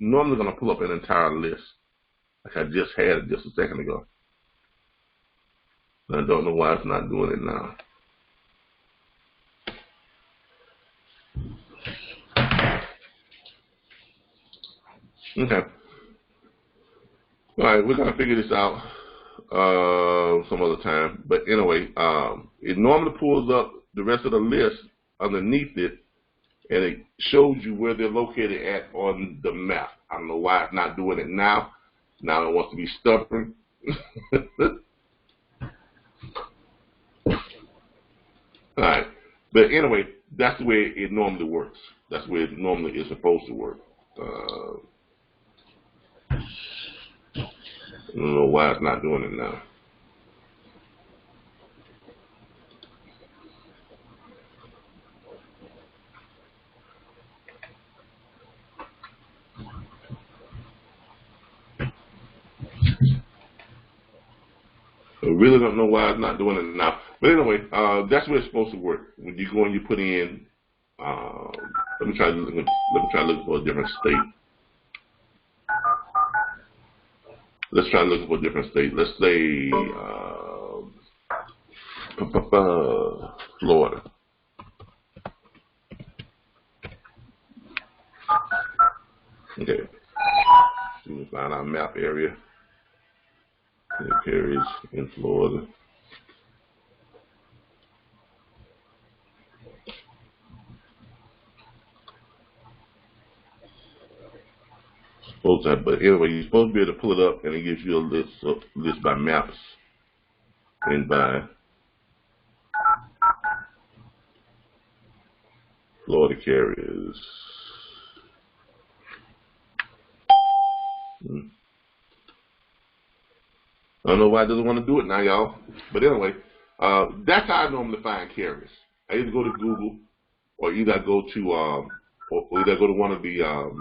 normally going to pull up an entire list. Like I just had it just a second ago. I don't know why it's not doing it now. Okay. All right, we're going to figure this out some other time. But anyway, it normally pulls up the rest of the list underneath it, and it shows you where they're located at on the map. I don't know why it's not doing it now. Now it wants to be stubborn. All right. But anyway, that's the way it normally works. That's the way it normally is supposed to work. I don't know why it's not doing it now. I really don't know why it's not doing it now. But anyway, that's where it's supposed to work. When you go and you put in, let me try to look for a different state. Let's try looking for a different state. Let's say Florida. Okay. So we find our map area. It carries in Florida. But anyway, you're supposed to be able to pull it up, and it gives you a list by maps and by Florida carriers. I don't know why it doesn't want to do it now, y'all. But anyway, that's how I normally find carriers. I either go to Google, or either I go to, or either I go to one of the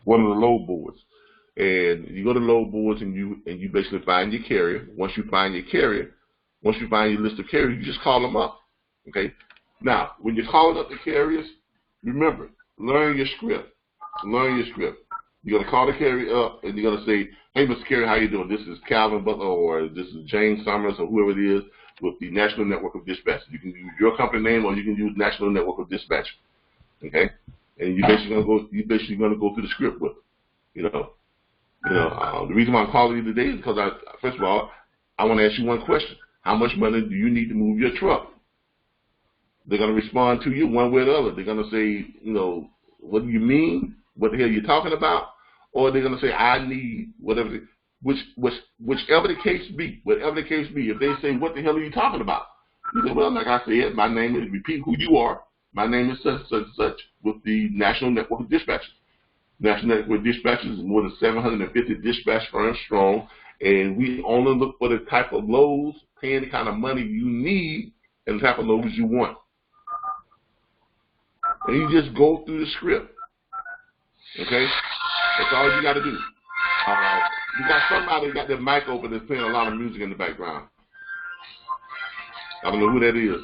load boards. And you go to load boards, and you basically find your carrier. Once you find your carrier, once you find your list of carriers, you just call them up. Okay. Now, when you're calling up the carriers, remember, learn your script. Learn your script. You're going to call the carrier up, and you're going to say, hey, Mr. Carrier, how you doing? This is Calvin Butler, or this is James Summers, or whoever it is with the National Network of Dispatch. You can use your company name, or you can use National Network of Dispatch. Okay? And you're basically going to go through the script with it. The reason why I'm calling you today is because, first of all, I want to ask you one question. How much money do you need to move your truck? They're going to respond to you one way or the other. They're going to say, what do you mean? What the hell are you talking about? Or they're going to say, I need whatever, whichever the case be, if they say, what the hell are you talking about? You say, well, like I said, my name is, repeat who you are. My name is such, such, such, with the National Network of Dispatchers. National Network of Dispatchers is more than 750 dispatch firms strong, and we only look for the type of loads, paying the kind of money you need, and the type of loads you want. And you just go through the script. Okay? That's all you got to do. You got somebody who got their mic open that's playing a lot of music in the background. I don't know who that is.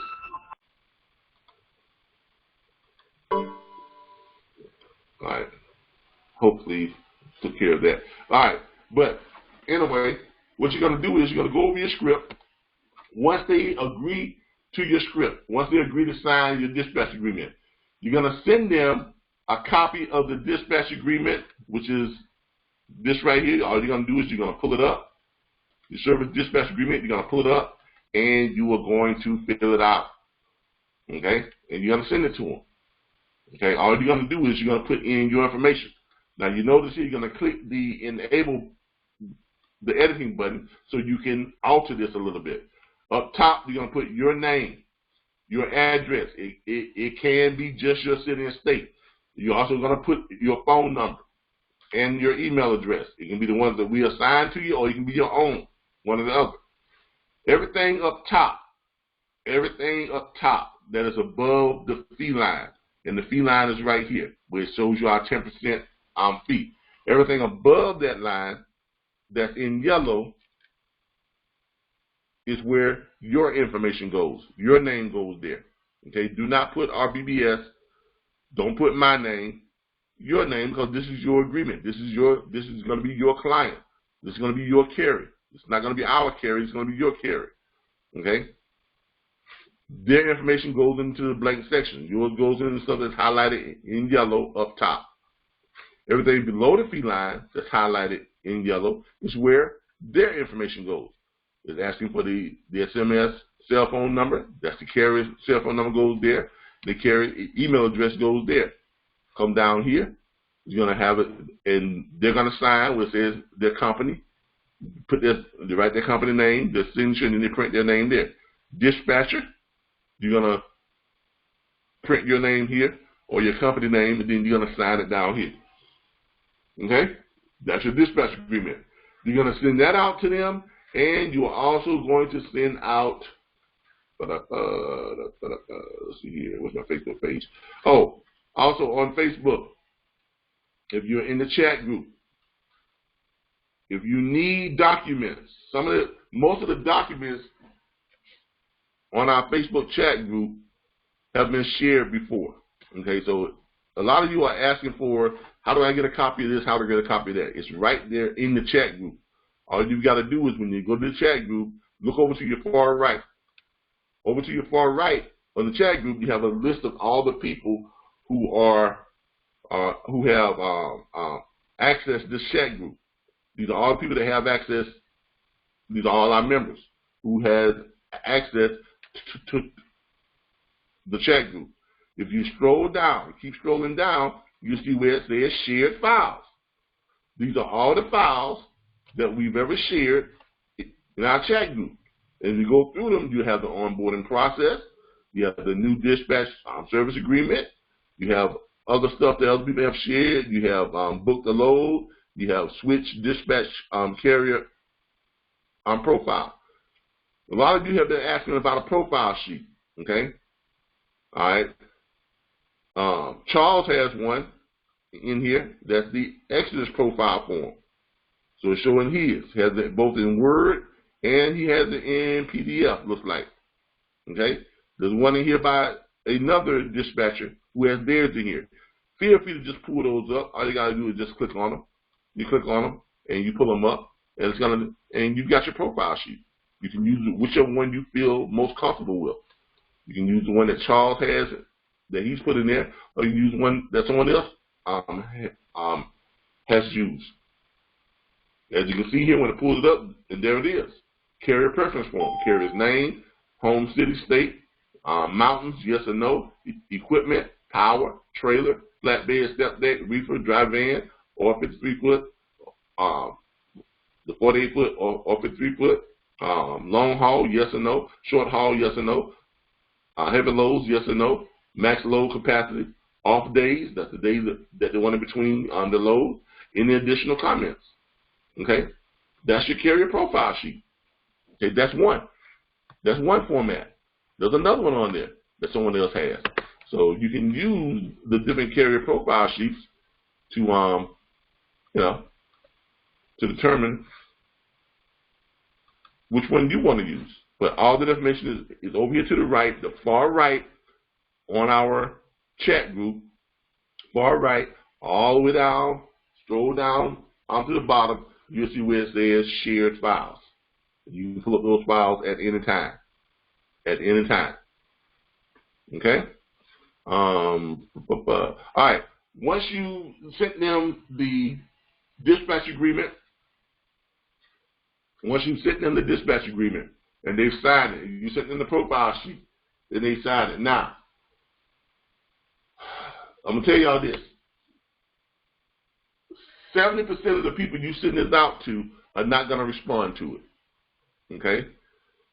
All right. Hopefully took care of that. All right. But anyway, what you're going to do is you're going to go over your script. Once they agree to your script, once they agree to sign your dispatch agreement, you're going to send them a copy of the dispatch agreement, which is this right here. All you're going to do is you're going to pull it up. Your service dispatch agreement, you're going to pull it up, and you are going to fill it out. Okay? And you're going to send it to them. Okay? All you're going to do is you're going to put in your information. Now, you notice here you're going to click the enable the editing button so you can alter this a little bit. Up top, you're going to put your name, your address. It can be just your city and state. You're also going to put your phone number and your email address. It can be the ones that we assign to you, or it can be your own, one or the other. Everything up top that is above the fee line, and the fee line is right here, where it shows you our 10% fee. Everything above that line that's in yellow is where your information goes. Your name goes there. Okay, do not put RBBS. Don't put my name, your name, because this is your agreement. This is going to be your client. This is going to be your carrier. It's not going to be our carrier. It's going to be your carrier. Okay? Their information goes into the blank section. Yours goes into stuff that's highlighted in yellow up top. Everything below the fee line that's highlighted in yellow is where their information goes. It's asking for the SMS cell phone number. That's the carrier's cell phone number goes there. The carrier email address goes there. Come down here. You're going to have it, and they're going to sign where it says their company. They write their company name, their signature, and then they print their name there. Dispatcher, you're going to print your name here or your company name, and then you're going to sign it down here. Okay? That's your dispatch agreement. You're going to send that out to them, and you are also going to send out, let's see here, what's my Facebook page? Oh, also on Facebook, if you're in the chat group, if you need documents, most of the documents on our Facebook chat group have been shared before. Okay, so a lot of you are asking for, how do I get a copy of this? How do I get a copy of that? It's right there in the chat group. All you got to do is when you go to the chat group, look over to your far right. Over to your far right on the chat group, you have a list of all the people who are who have access to this chat group. These are all the people that have access. These are all our members who has access to the chat group. If you scroll down, keep scrolling down, you see where it says shared files. These are all the files that we've ever shared in our chat group. And you go through them, you have the onboarding process, you have the new dispatch service agreement, you have other stuff that other people have shared, you have book the load, you have switch dispatch carrier profile. A lot of you have been asking about a profile sheet, okay? All right. Charles has one in here. That's the Exodus profile form. So it's showing his. He has it both in Word and he has it in PDF, looks like. Okay? There's one in here by another dispatcher who has theirs in here. Feel free to just pull those up. All you got to do is just click on them. You click on them and you pull them up, and it's gonna, and you've got your profile sheet. You can use whichever one you feel most comfortable with. You can use the one that Charles has, that he's put in there, or you can use one that someone else has used. As you can see here, when it pulls it up, and there it is. Carrier preference form. Carrier's name, home, city, state, mountains, yes or no, equipment, power, trailer, flatbed, step deck, reefer, dry van, or 53-foot, the 48-foot or 53-foot, long haul, yes or no, short haul, yes or no, heavy loads, yes or no, max load capacity, off days, that's the days that they want in between the load, any additional comments. Okay, that's your carrier profile sheet. Okay, that's one. That's one format. There's another one on there that someone else has. So you can use the different carrier profile sheets to to determine which one you want to use. But all the information is over here to the right, the far right on our chat group, far right, all the way down, scroll down onto the bottom, you'll see where it says shared files. You can pull up those files at any time. At any time. Okay? All right. Once you sent them the dispatch agreement, and they've signed it, you sent them the profile sheet, and they signed it. Now, I'm going to tell y'all this. 70% of the people you send this out to are not going to respond to it. Okay?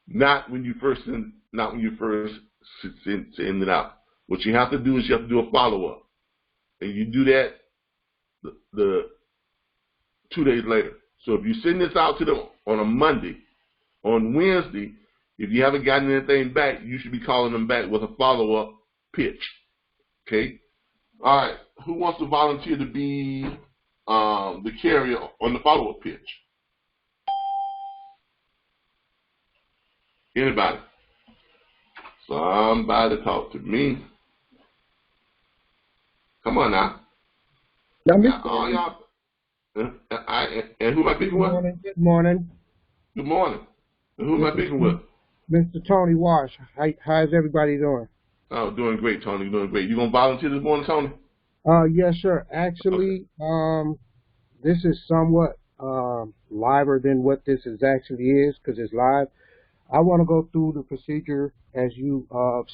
Not when you first send it out. What you have to do is you have to do a follow-up. And you do that the 2 days later. So if you send this out to them on a Monday, on Wednesday, if you haven't gotten anything back, you should be calling them back with a follow-up pitch. Okay? All right. Who wants to volunteer to be the carrier on the follow-up pitch? Anybody? Somebody talk to me. Come on now. All y'all. And who am I speaking with? Good morning. Good morning. And who am I speaking with? Mr. Tony Wash. How's everybody doing? Oh, doing great, Tony. Doing great. You gonna volunteer this morning, Tony? Yes, sir. Actually, this is somewhat liver than what this actually is, because it's live. I want to go through the procedure as you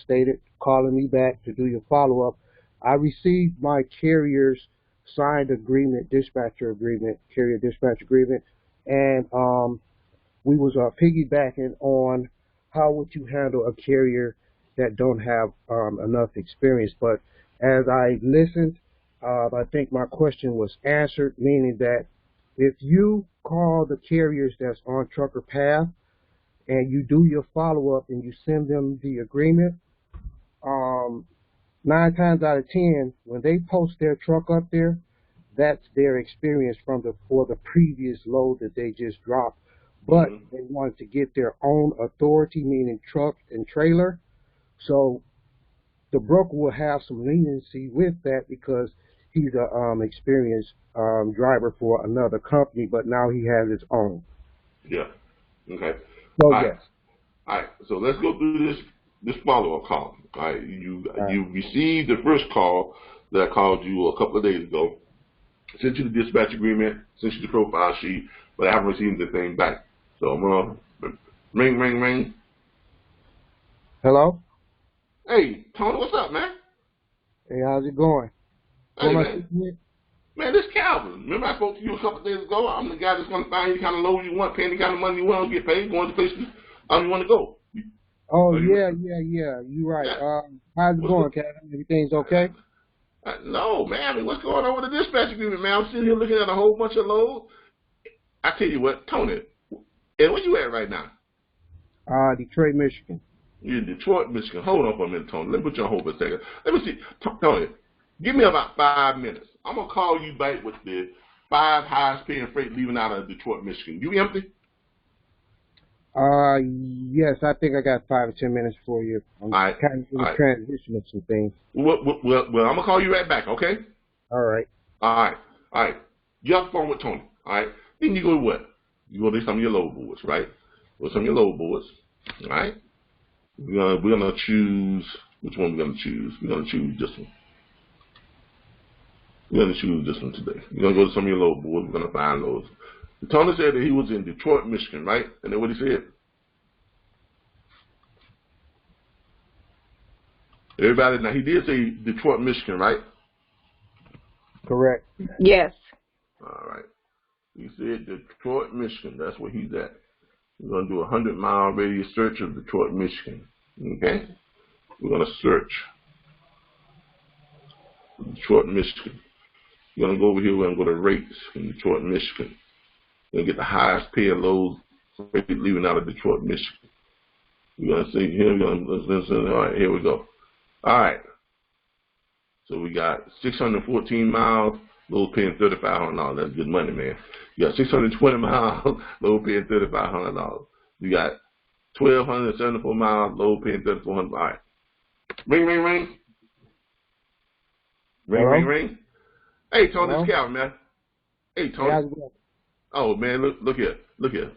stated, calling me back to do your follow-up. I received my carrier's signed agreement, carrier dispatch agreement, and we was piggybacking on how would you handle a carrier that don't have enough experience. But as I listened, I think my question was answered, meaning that if you call the carriers that's on Trucker Path and you do your follow-up and you send them the agreement, 9 times out of 10, when they post their truck up there, that's their experience for the previous load that they just dropped. But they wanted to get their own authority, meaning truck and trailer. So the broker will have some leniency with that because he's a experienced driver for another company, but now he has his own. Yeah. Okay. So All right. yes. All right. So let's go through this follow-up call. All right. All right. You received the first call that I called you a couple of days ago. Sent you the dispatch agreement, sent you the profile sheet, but I haven't received anything back. So I'm gonna ring, ring, ring. Hello. Hey, Tony, what's up, man? Hey, how's it going? Who Hey, am I man. speaking with? Man, this Calvin. Remember I spoke to you a couple of days ago? I'm the guy that's gonna find you the kind of load you want, paying the kind of money you want to get paid, going to places you want to go. Oh, You, yeah. You're right. yeah. How's it What's going, up? Kevin? Everything's okay? No, man. I mean, what's going on with the dispatch agreement, man? I'm sitting here looking at a whole bunch of loads. I tell you what, Tony, and where you at right now? Detroit, Michigan. You're in Detroit, Michigan. Hold on for a minute, Tony. Let me put you on hold for a second. Let me see. Tony, give me about 5 minutes. I'm going to call you back with the 5 highest paying freight leaving out of Detroit, Michigan. You empty? Yes, I think I got 5 or 10 minutes for you. I'm All right. kind of in All a right. transition of some things. Well, I'm going to call you right back, okay? All right. All right. All right. You have the phone with Tony. All right. Then you go to what? You go to some of your load boards, right? Go to some of your load boards. All right. We're gonna choose, which one we're gonna choose? We're gonna choose this one. We're gonna choose this one today. We're gonna go to some of your load boards. We're gonna find those. Tony said that he was in Detroit, Michigan, right? And then what he said? Everybody, now he did say Detroit, Michigan, right? Correct. Yes. All right. He said Detroit, Michigan. That's where he's at. We're gonna do a 100-mile radius search of Detroit, Michigan. Okay? We're gonna search Detroit, Michigan. We're gonna go over here. We're gonna go to rates in Detroit, Michigan. We're gonna get the highest paid loads leaving out of Detroit, Michigan. We're gonna see here. All right, here we go. All right. So we got 614 miles. Load paying $3,500. That's good money, man. You got 620 miles. Load paying $3,500. You got 1,274 miles. Load paying $3,400. All right. Ring, ring, ring. Ring, Hello? ring, ring. Hey, Tony, Hello? it's Calvin, man. Hey, Hey, Tony. how's it going? Oh, man, look here.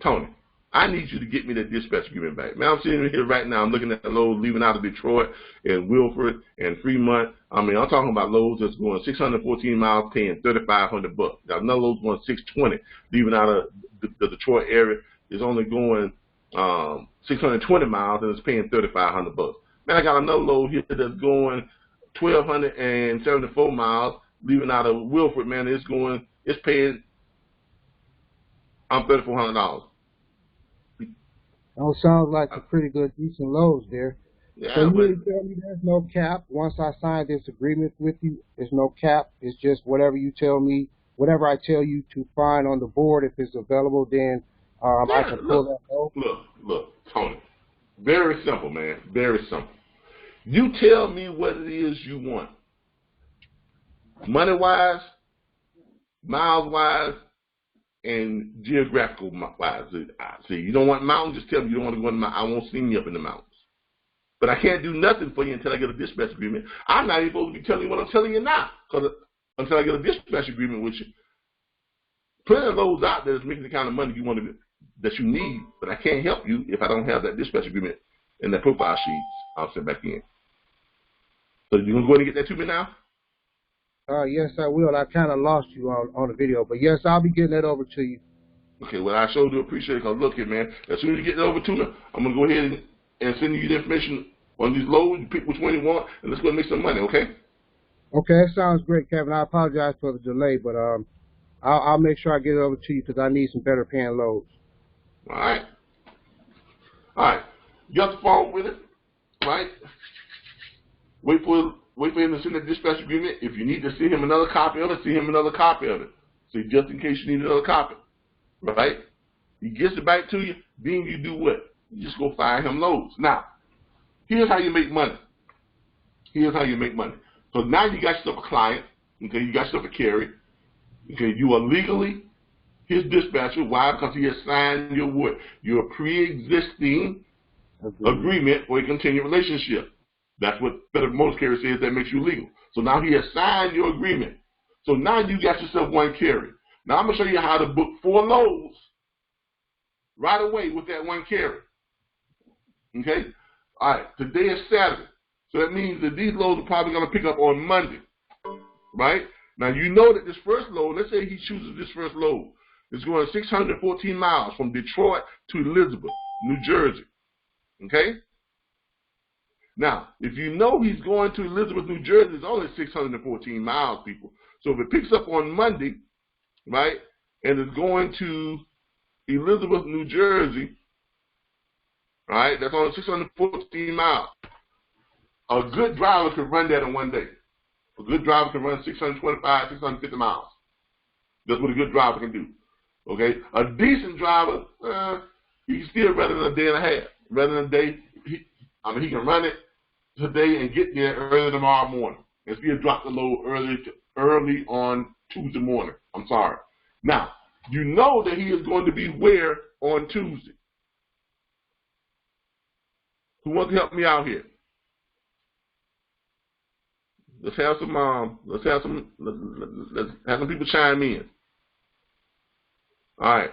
Tony, I need you to get me that dispatch agreement back. Man, I'm sitting here right now. I'm looking at the loads leaving out of Detroit and Wilford and Fremont. I mean, I'm talking about loads that's going 614 miles, paying $3,500. Got another load going 620, leaving out of the Detroit area. Is only going 620 miles and it's paying $3,500. Man, I got another load here that's going 1,274 miles, leaving out of Wilford. Man, it's paying $3,400. Oh, sounds like a pretty good, decent loads there. Yeah, So you but really tell me there's no cap? Once I sign this agreement with you, there's no cap. It's just whatever you tell me, whatever I tell you to find on the board. If it's available, then I can pull that load. look, Tony. Very simple, man. Very simple. You tell me what it is you want. Money-wise, miles-wise, and geographical wise. See, you don't want mountains, just tell me you don't want to go in the mountains. I won't send you up in the mountains. But I can't do nothing for you until I get a dispatch agreement. I'm not even supposed to be telling you what I'm telling you now, because until I get a dispatch agreement with you. Plenty of those out there that's making the kind of money you want to, that you need, but I can't help you if I don't have that dispatch agreement and that profile sheet I'll send back in. So you gonna go ahead and get that to me now? Yes, I will. I kind of lost you on the video, but yes, I'll be getting that over to you. Okay, well, I sure do appreciate it, because look here, man, as soon as you get it over to me, I'm going to go ahead and send you the information on these loads. You pick which one you want, and let's go and make some money, okay? Okay, that sounds great, Kevin. I apologize for the delay, but I'll make sure I get it over to you because I need some better paying loads. All right. All right. You got the phone with it, right? Wait for him to send the dispatch agreement. If you need to see him another copy of it, see him another copy of it. See, just in case you need another copy, right? He gets it back to you, then you do what? You just go find him loads. Now, here's how you make money. Here's how you make money. So now you got yourself a client, okay? You got yourself a carrier, okay? You are legally his dispatcher. Why? Because he has signed your pre-existing agreement for a continued relationship. That's what most carrier says that makes you legal. So now he has signed your agreement. So now you got yourself one carrier. Now I'm going to show you how to book 4 loads right away with that one carrier. Okay? All right, today is Saturday. So that means that these loads are probably going to pick up on Monday, right? Now, you know that this first load, let's say he chooses this first load. It's going 614 miles from Detroit to Elizabeth, New Jersey. Okay? Now, if you know he's going to Elizabeth, New Jersey, it's only 614 miles, people. So if it picks up on Monday, right, and it's going to Elizabeth, New Jersey, right, that's only 614 miles. A good driver can run that in one day. A good driver can run 625, 650 miles. That's what a good driver can do. Okay? A decent driver, he can still run it in a day and a half. Run in a day, he can run it today and get there early tomorrow morning. And still drop the load early on Tuesday morning. I'm sorry. Now, you know that he is going to be where on Tuesday? Who wants to help me out here? Let's have some people chime in. All right.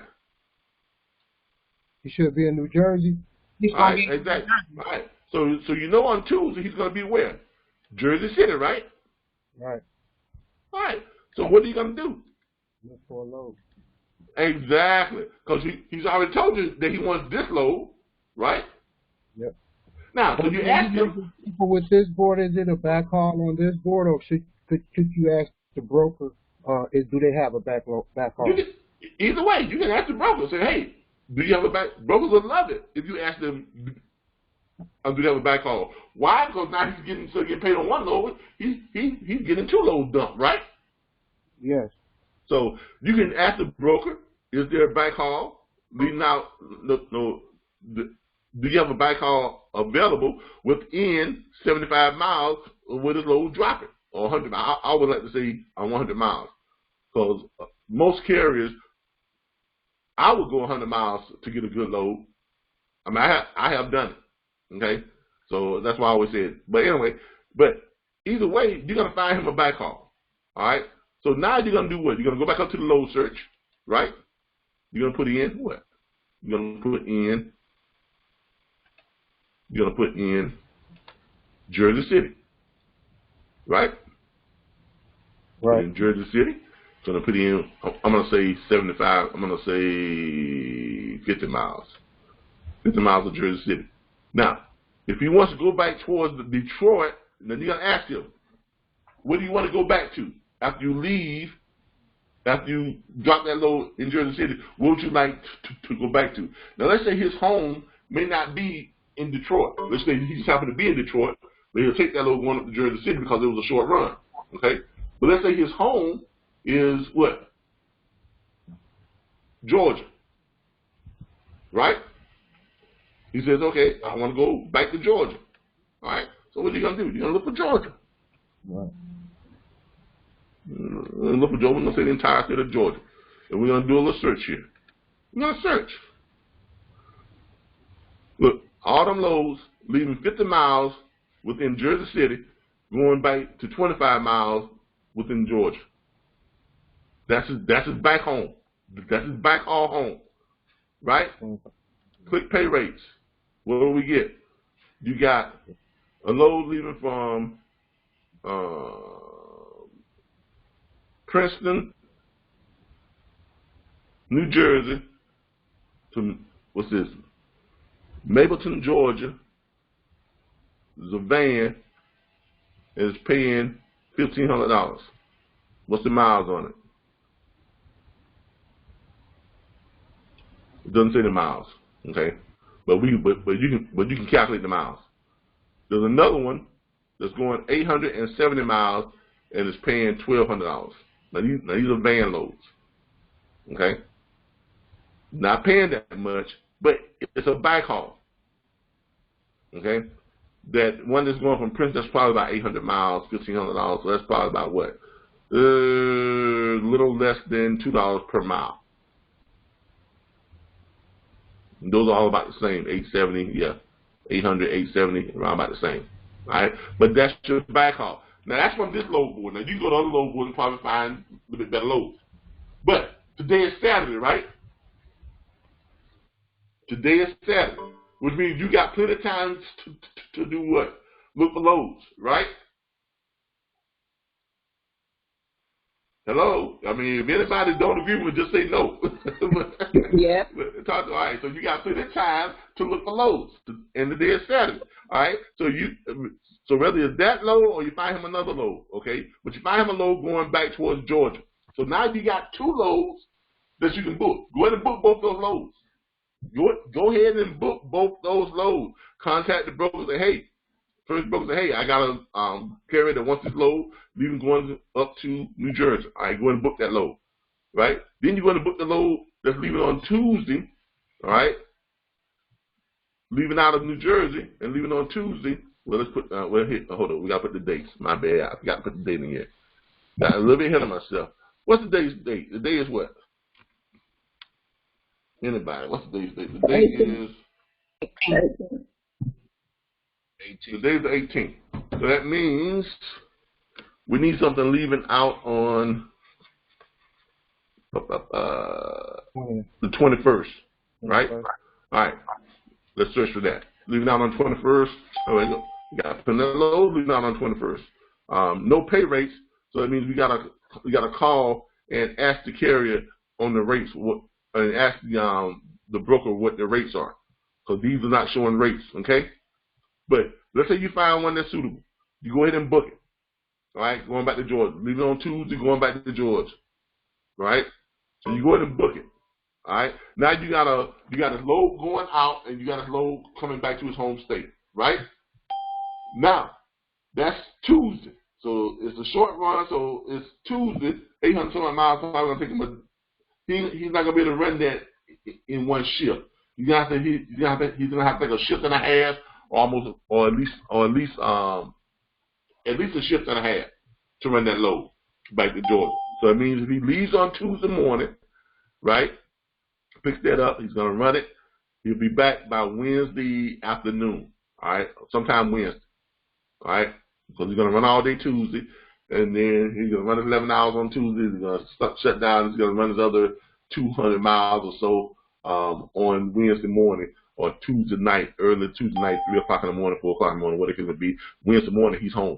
He should be in New Jersey. He's All right, gonna be exactly. All right. So you know on Tuesday he's going to be where? Jersey City, right? Right. All right. So what are you going to do? Look for a load. Exactly. Because he's already told you that he wants this load, right? Yep. Now, so you ask him. People with this board, is it a backhaul on this board, or could you ask the broker? Do they have a backhaul? Either way, you can ask the broker. Say, hey, do you have a back? Brokers would love it if you ask them, do they have a backhaul? Why? Because now he's getting paid on one load. He's getting two loads dumped, right? Yes. So you can ask the broker, is there a backhaul? Do you have a backhaul available within 75 miles of where this load dropping? Or 100 miles? I would like to say 100 miles. Because most carriers, I would go 100 miles to get a good load. I mean, I have done it. Okay? So that's why I always said. But anyway, either way, you're going to find him a backhaul. All right? So now you're going to do what? You're going to go back up to the load search, right? You're going to put in what? You're going to put in Jersey City, right? Right. In Jersey City, going to put in, I'm going to say 75, I'm going to say 50 miles. 50 miles of Jersey City. Now, if he wants to go back towards Detroit, then you're going to ask him, where do you want to go back to? After you leave, after you drop that load in Jersey City, what would you like to go back to? Now, let's say his home may not be in Detroit. Let's say he just happened to be in Detroit, but he'll take that load going up to Jersey City because it was a short run. Okay? But let's say his home is what? Georgia. Right? He says, okay, I want to go back to Georgia. All right? So what are you going to do? You're going to look for Georgia. Right. Look for Georgia. We're going to say the entire state of Georgia. And we're going to do a little search here. We're going to search. Look, all them loads leaving 50 miles within Jersey City, going back to 25 miles within Georgia. That's his back home. That's his back all home. Right? Click pay rates. What do we get? You got a load leaving from Princeton, New Jersey, to, what's this? Mapleton, Georgia. There's a van and it's paying $1,500. What's the miles on it? It doesn't say the miles, okay? But you can calculate the miles. There's another one that's going 870 miles and is paying $1,200. Now these are van loads, okay? Not paying that much, but it's a backhaul, okay? That one that's going from Princeton, that's probably about 800 miles, $1,500. So that's probably about what? A little less than $2 per mile. And those are all about the same, 870, yeah, 800, 870, around about the same. All right, but that's just backhaul. Now that's from this load board. Now you can go to other load boards and probably find a bit better loads. But today is Saturday, right? Today is Saturday, which means you got plenty of time to do what? Look for loads, right? Hello? I mean, if anybody don't agree with it, just say no. Yeah. All right, so you got plenty of time to look for loads. And the day is Saturday. All right? So whether it's that load or you find him another load, okay? But you find him a load going back towards Georgia. So now you got 2 loads that you can book. Go ahead and book both those loads. Go ahead and book both those loads. Contact the broker and say, hey, first broker say, hey, I got a carrier that wants this load, leaving going up to New Jersey. All right, go ahead and book that load, right? Then you're going to book the load that's leaving on Tuesday, all right? Leaving out of New Jersey and leaving on Tuesday. Well, let's put, hold on, we got to put the dates. My bad, I forgot to put the date in here. Got a little bit ahead of myself. What's the day's date? The day is what? Anybody? What's the day's date? The date is 18. the day is the 18th. So that means we need something leaving out on the 21st, right? All right. Let's search for that. Leaving out on 21st. Oh, wait, no. We got to put that load. Leaving out on 21st. No pay rates. So that means we gotta call and ask the carrier on the rates and ask the broker what the rates are. So these are not showing rates, okay? But let's say you find one that's suitable. You go ahead and book it. All right, going back to Georgia. Leaving on Tuesday, going back to Georgia. All right? So you go ahead and book it. All right? Now you got a load going out and you got a load coming back to his home state, right? Now, that's Tuesday. So it's a short run, so it's Tuesday, 800 miles. Probably gonna take him he's not gonna be able to run that in one shift. He's gonna have to take a shift and a half, or at least a shift and a half to run that load back to Georgia. So it means if he leaves on Tuesday morning, right, picks that up, he's gonna run it. He'll be back by Wednesday afternoon. All right, sometime Wednesday. All right. So he's going to run all day Tuesday, and then he's going to run 11 hours on Tuesday. He's going to shut down. He's going to run his other 200 miles or so on Wednesday morning or Tuesday night, early Tuesday night, 3 o'clock in the morning, 4 o'clock in the morning, whatever it could be. Wednesday morning, he's home.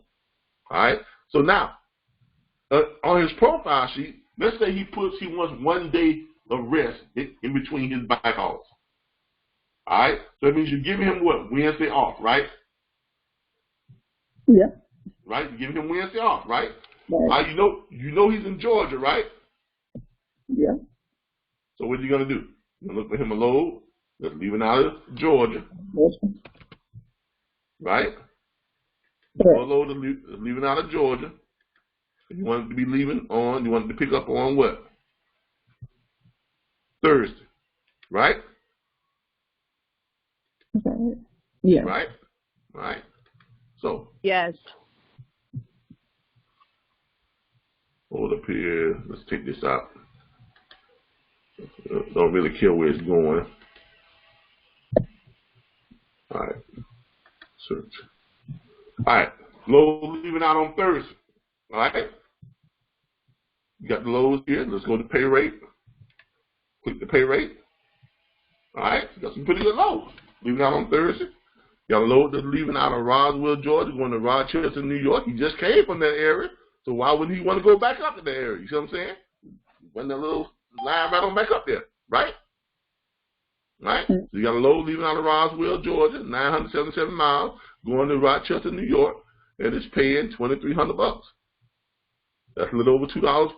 All right? So now, on his profile sheet, let's say he wants 1 day of rest in between his bike hauls. All right? So that means you're giving him what? Wednesday off, right? Yeah. Right? You're giving him Wednesday off, right? Right. You know he's in Georgia, right? Yeah. So what are you going to do? You're going to look for him a load that's leaving out of Georgia, right? A load that's leaving out of Georgia. And you want it to be you want it to pick up on what? Thursday, right? Okay. Yeah. Right? Right. So. Yes. Hold up here. Let's take this out. Don't really care where it's going. All right. Search. All right. Load leaving out on Thursday. All right. You got the loads here. Let's go to pay rate. Click the pay rate. All right. You got some pretty good loads. Leaving out on Thursday. You got a load that's leaving out of Roswell, Georgia, going to Rochester, New York. He just came from that area. So why wouldn't he want to go back up to that area? You see what I'm saying? Run that little line right on back up there, right? Right? So you got a load leaving out of Roswell, Georgia, 977 miles, going to Rochester, New York, and it's paying $2,300. That's a little over $2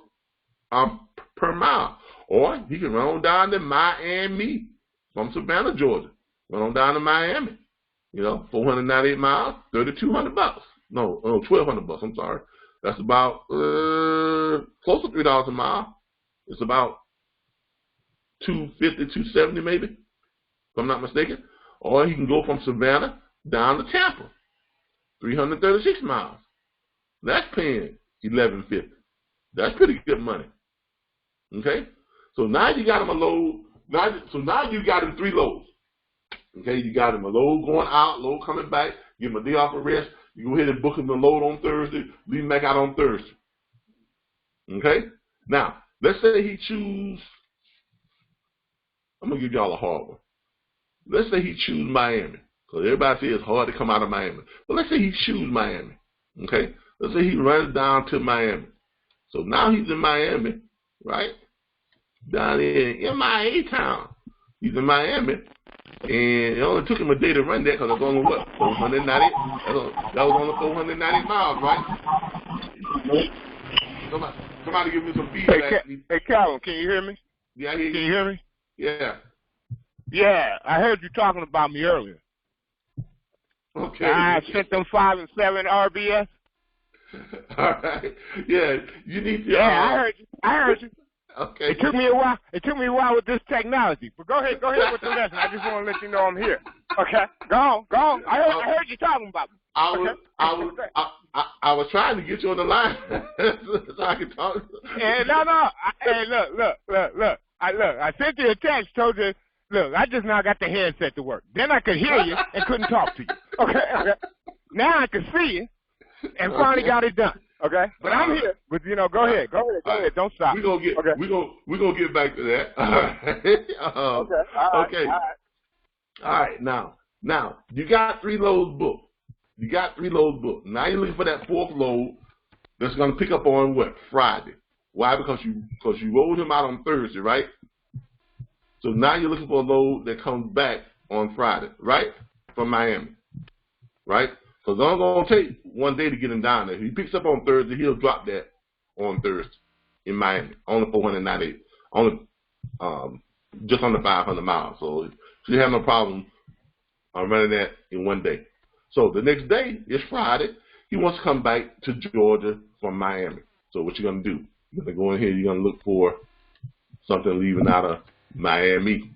per mile. Or he can run on down to Miami from Savannah, Georgia. Run on down to Miami. 498 miles, $3,200. No, $1,200. I'm sorry. That's about close to $3 a mile. It's about $250, $270 maybe, if I'm not mistaken. Or he can go from Savannah down to Tampa, 336 miles. That's paying $1,150. That's pretty good money. Okay, so now you got him a load. So now you got him 3 loads. Okay, you got him a load going out, load coming back. Give him a day off of rest. You go ahead and book him the load on Thursday. Leave him back out on Thursday. Okay? Now, let's say he choose. I'm going to give y'all a hard one. let's say he chooses Miami, because everybody says it's hard to come out of Miami. But let's say he chooses Miami, okay? Let's say he runs down to Miami. So now he's in Miami, right? Down in MIA town. He's in Miami, and it only took him a day to run that because it was only, what, 490? That was only 490 miles, right? Somebody give me some feedback. Hey, Calvin, can you hear me? Yeah, I hear you. Can you hear me? Yeah. Yeah, I heard you talking about me earlier. Okay. I sent them 5 and 7 RBS. All right. Yeah, you need to. Yeah, I heard you. Okay. It took me a while with this technology. But go ahead with the lesson. I just want to let you know I'm here. Okay, go on. I heard you talking about me. I was trying to get you on the line so I could talk. No. Hey, look. I sent you a text, told you, look, I just now got the headset to work. Then I could hear you and couldn't talk to you. Okay. Now I can see you and finally got it done. Okay, but I'm here. But go ahead. Don't stop. We're gonna get back to that. All right. Okay. All right. Now you got 3 loads booked. Now you're looking for that 4th load that's gonna pick up on what? Friday. Why? Because you rolled him out on Thursday, right? So now you're looking for a load that comes back on Friday, right? From Miami, right? Because it's only going to take 1 day to get him down there. If he picks up on Thursday, he'll drop that on Thursday in Miami. Only 498. Only just under 500 miles. So you have no problem running that in 1 day. So the next day is Friday. He wants to come back to Georgia from Miami. So what you're going to do? You're going to go in here. You're going to look for something leaving out of Miami.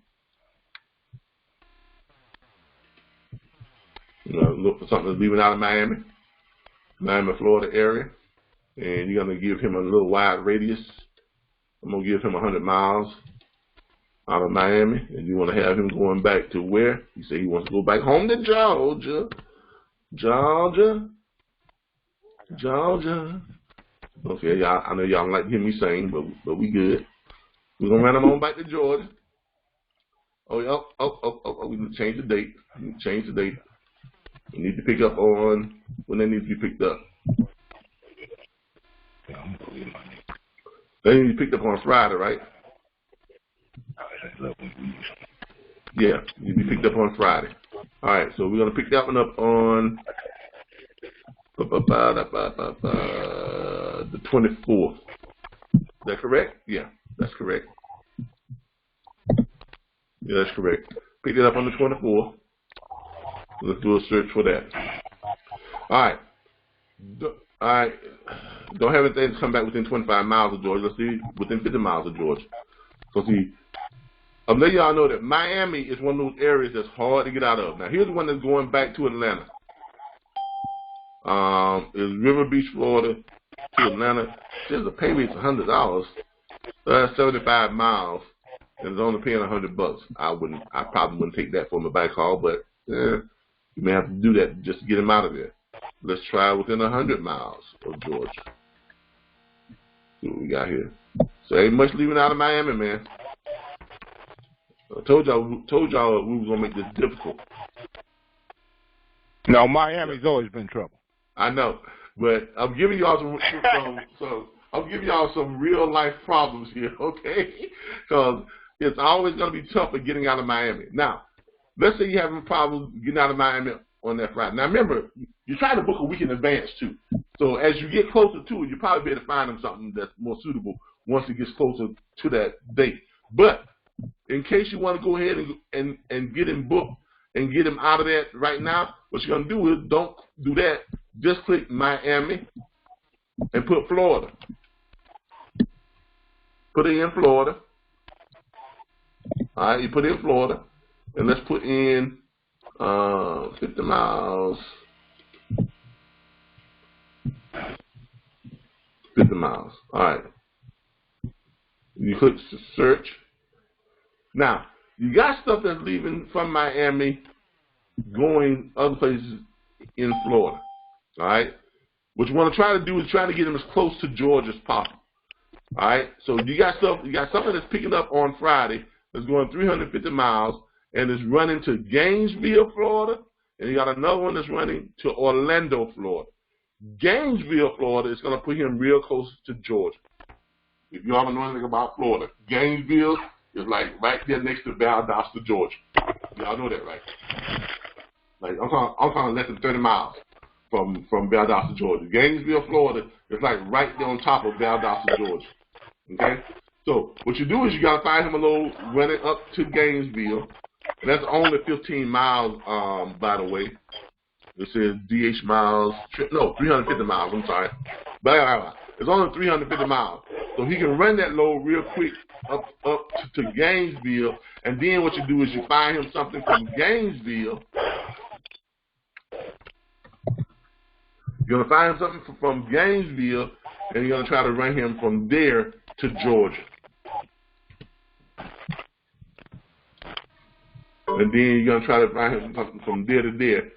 You're going to look for something leaving out of Miami, Florida area, and you're going to give him a little wide radius. I'm going to give him 100 miles out of Miami, and you want to have him going back to where? He said he wants to go back home to Georgia. Okay, y'all, I know y'all don't like to hear me sing, but we good. We're going to run him on back to Georgia. We need to change the date. We need to pick up on when they need to be picked up. They need to be picked up on Friday, right? Yeah, need to be picked up on Friday. All right, so we're going to pick that one up on the 24th. Is that correct? Yeah, that's correct. Yeah, that's correct. Pick it up on the 24th. Let's do a search for that. All right. Don't have anything to come back within 25 miles of Georgia. Let's see within 50 miles of Georgia. So see, I'm letting y'all know that Miami is one of those areas that's hard to get out of. Now here's the one that's going back to Atlanta. Is River Beach, Florida to Atlanta. There's a pay rate of $100. That's 75 miles, and it's only paying $100. I probably wouldn't take that for my back haul, but you may have to do that just to get him out of there. Let's try within 100 miles of Georgia. See what we got here. So ain't much leaving out of Miami, man. I told y'all we was gonna make this difficult. No, Miami's always been trouble. I know, but I'm giving y'all some real life problems here, okay? Because it's always gonna be tougher getting out of Miami. Now, let's say you're having problems getting out of Miami on that Friday. Now remember, you're trying to book a week in advance too. So as you get closer to it, you'll probably be able to find them something that's more suitable once it gets closer to that date. But in case you want to go ahead and get him booked and get him out of that right now, what you're going to do is don't do that. Just click Miami and put Florida. Put it in Florida. All right, you put it in Florida. And let's put in 50 miles. 50 miles. All right. You click search. Now, you got stuff that's leaving from Miami going other places in Florida. All right. What you want to try to do is try to get them as close to Georgia as possible. All right. So you got something that's picking up on Friday that's going 350 miles, and it's running to Gainesville, Florida, and you got another one that's running to Orlando, Florida. Gainesville, Florida is going to put him real close to Georgia. If you all know anything about Florida, Gainesville is like right there next to Valdosta, Georgia. Y'all know that, right? Like I'm talking less than 30 miles from Valdosta, Georgia. Gainesville, Florida is like right there on top of Valdosta, Georgia. Okay? So what you do is you gotta find him a load running up to Gainesville. That's only 15 miles, by the way. It says DH miles, no, 350 miles, I'm sorry. But it's only 350 miles. So he can run that load real quick up to Gainesville, and then what you do is you find him something from Gainesville. You're going to find him something from Gainesville, and you're going to try to run him from there to Georgia. And then you're going to try to find him something from there to there,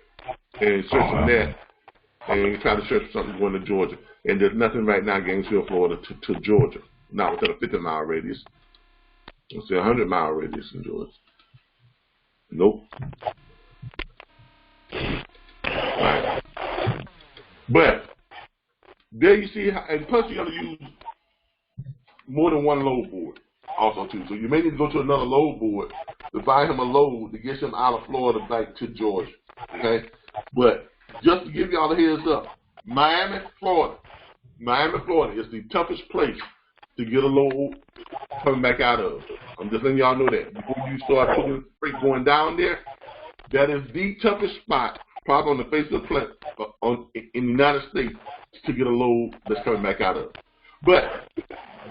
and search from that, and try to search for something going to Georgia. And there's nothing right now, Gainesville, Florida, to Georgia. Not within a 50-mile radius. Let's say a 100-mile radius in Georgia. Nope. Right. But there you see, and plus you got to use more than one load board also too. So you may need to go to another load board to buy him a load to get him out of Florida back to Georgia. Okay? But just to give y'all a heads up, Miami, Florida is the toughest place to get a load coming back out of. I'm just letting y'all know that. Before you start putting freight going down there, that is the toughest spot probably on the face of the planet in the United States to get a load that's coming back out of. But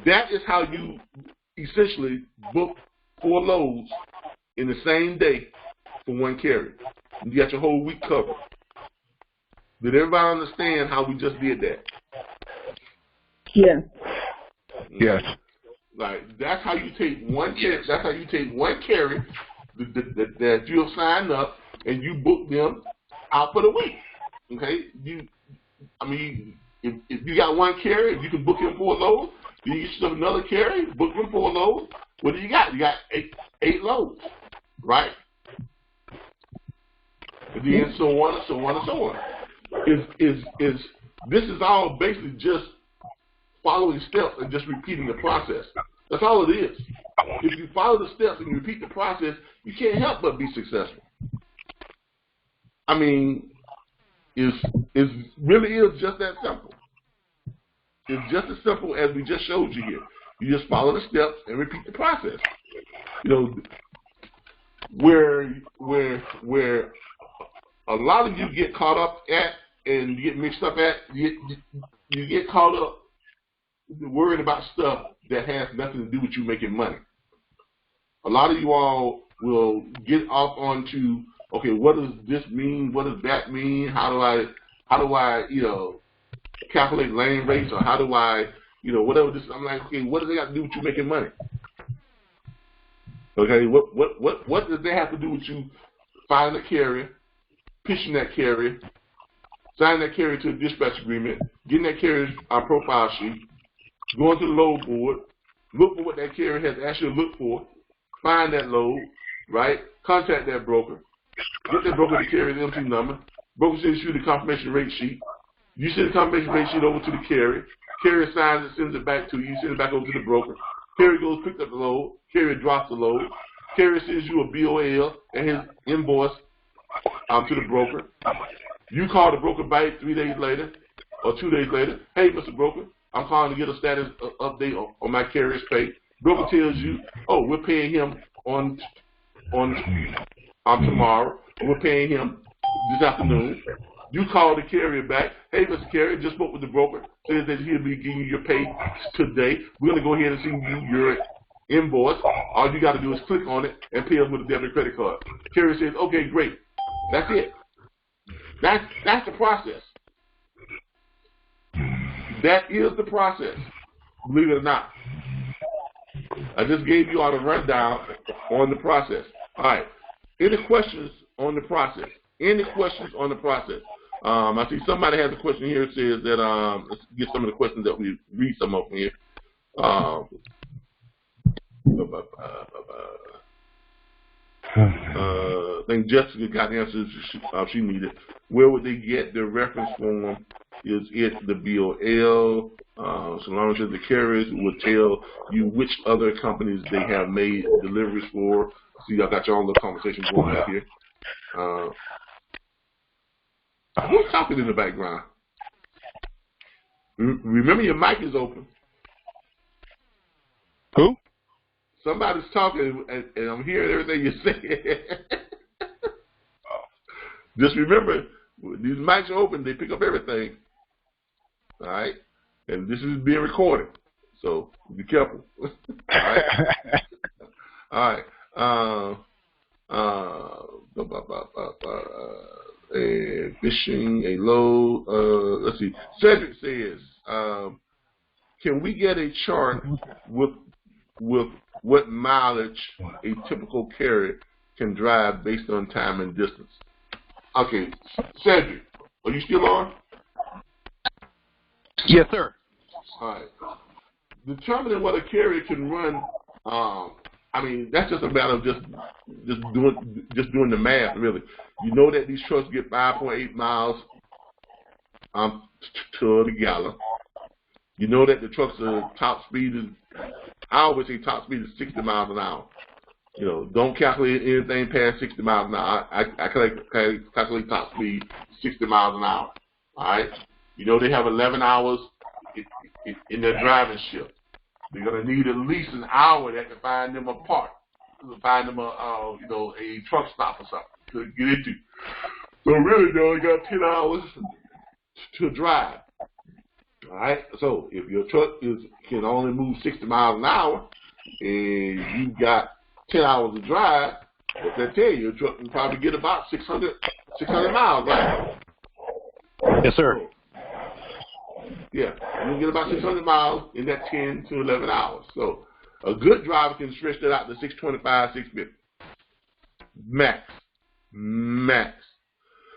that is how you essentially book 4 loads in the same day for one carrier. You got your whole week covered. Did everybody understand how we just did that? Yeah. Yes. Like that's how you take one carrier. That's how you take one carrier that you have signed up and you book them out for the week. Okay. If you got one carrier, you can book him for a load. Then you get another carrier, book him for a load. What do you got? You got eight loads, right? And then so on and so on and so on. This is all basically just following steps and just repeating the process. That's all it is. If you follow the steps and you repeat the process, you can't help but be successful. I mean, it really is just that simple. It's just as simple as we just showed you here. You just follow the steps and repeat the process. You know, where a lot of you get caught up at and you get mixed up at, you get caught up worrying about stuff that has nothing to do with you making money. A lot of you all will get off onto, okay, what does this mean? What does that mean? How do I calculate lane rates, or how do I, whatever this? I'm like, okay, what does it got to do with you making money? Okay, what does that have to do with you finding a carrier, pitching that carrier, signing that carrier to a dispatch agreement, getting that carrier's profile sheet, going to the load board, look for what that carrier has asked you to look for, find that load, right? Contact that broker, get that broker to carry the MC number. Broker sends you the confirmation rate sheet. You send the confirmation rate sheet over to the carrier. Carrier signs it, sends it back to you. Send it back over to the broker. Carrier goes, picks up the load. Carrier drops the load. Carrier sends you a BOL and his invoice to the broker. You call the broker back 3 days later or 2 days later. Hey, Mr. Broker, I'm calling to get a status update on my carrier's pay. Broker tells you, oh, we're paying him on tomorrow. We're paying him this afternoon. You call the carrier back. Hey, Mr. Carrier, just spoke with the broker. Says that he'll be giving you your pay today. We're going to go ahead and send you your invoice. All you got to do is click on it and pay us with a debit credit card. Carrier says, okay, great. That's it. That's the process. That is the process, believe it or not. I just gave you all the rundown on the process. All right. Any questions on the process? Any questions on the process? I see somebody has a question here. It says that, let's get some of the questions that we read some of them here. I think Jessica got the answers she needed. Where would they get their reference form? Is it the BOL? So long as the carriers will tell you which other companies they have made deliveries for. See, y'all got your own little conversation going up here. Who's talking in the background? Remember, your mic is open. Who? Somebody's talking, and I'm hearing everything you're saying. Just remember, when these mics are open, they pick up everything. All right? And this is being recorded, so be careful. All right? All right. Fishing, a load. Let's see. Cedric says, can we get a chart with what mileage a typical carrier can drive based on time and distance? Okay, Cedric, are you still on? Yes, sir. All right. Determining what a carrier can run, I mean, that's just a matter of just doing the math, really. You know that these trucks get 5.8 miles to the gallon. You know that the trucks are top speed is, I always say top speed is 60 miles an hour. You know, don't calculate anything past 60 miles an hour. I calculate top speed 60 miles an hour. All right. You know they have 11 hours in their driving shift. They're gonna need at least an hour that to find them a park, to find them a truck stop or something to get into. So really, they only got 10 hours to drive. All right. So if your truck can only move 60 miles an hour, and you got 10 hours to drive, what that tell you, your truck can probably get about 600 miles, right? Yes, sir. Yeah, you can get about 600 miles in that 10 to 11 hours. So a good driver can stretch that out to 625, 650. Max.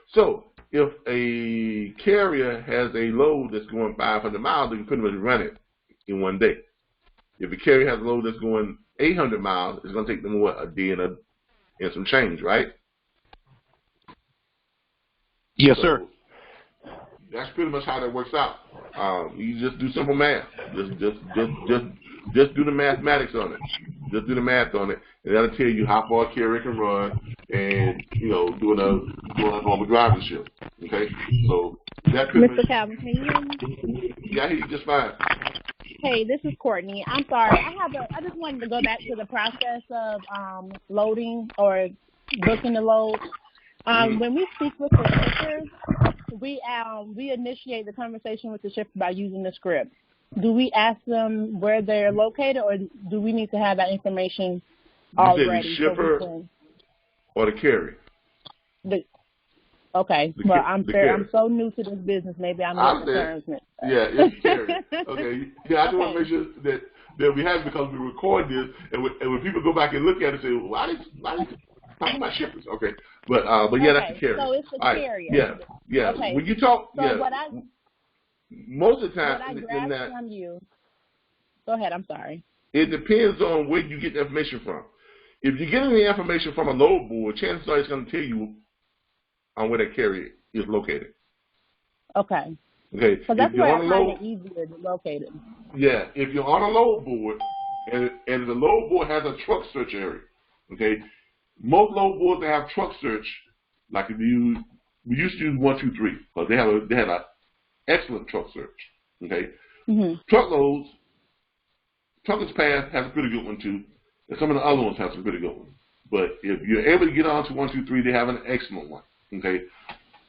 So if a carrier has a load that's going 500 miles, they can pretty much run it in one day. If a carrier has a load that's going 800 miles, it's going to take them, what, a day and some change, right? Yes, sir. That's pretty much how that works out. You just do simple math. Just do the mathematics on it. Just do the math on it, and that'll tell you how far a carrier can run, and doing a normal driving shift. Okay, so that pretty Mr. Calvin, can you hear me? Yeah, I hear you just fine. Hey, this is Courtney. I'm sorry. I just wanted to go back to the process of loading or booking the load. When we speak with the shippers, we initiate the conversation with the shipper by using the script. Do we ask them where they're located, or do we need to have that information already? You said the shipper or the carrier? Okay. Well, I'm so new to this business. Maybe I'm not concerned. Yeah, it's the carrier. Okay. Yeah, I just want to make sure that we have it because we record this, and when people go back and look at it, say, well, why they talking about shippers? Okay. But yeah, that's the carrier. So it's the carrier. Right. Yeah. Okay. When you talk, So most of the time, what I grasp from you. Go ahead. I'm sorry. It depends on where you get the information from. If you're getting the information from a load board, chances are it's going to tell you on where that carrier is located. Okay. Okay. So that's where I find it easier to locate it. Yeah. If you're on a load board and the load board has a truck search area, okay. Most load boards that have truck search, like we used to use 123 because they had an excellent truck search. Okay. Mm-hmm. Truckloads, Truckers Pass has a pretty good one too, and some of the other ones have some pretty good ones. But if you're able to get on to 123, they have an excellent one. Okay.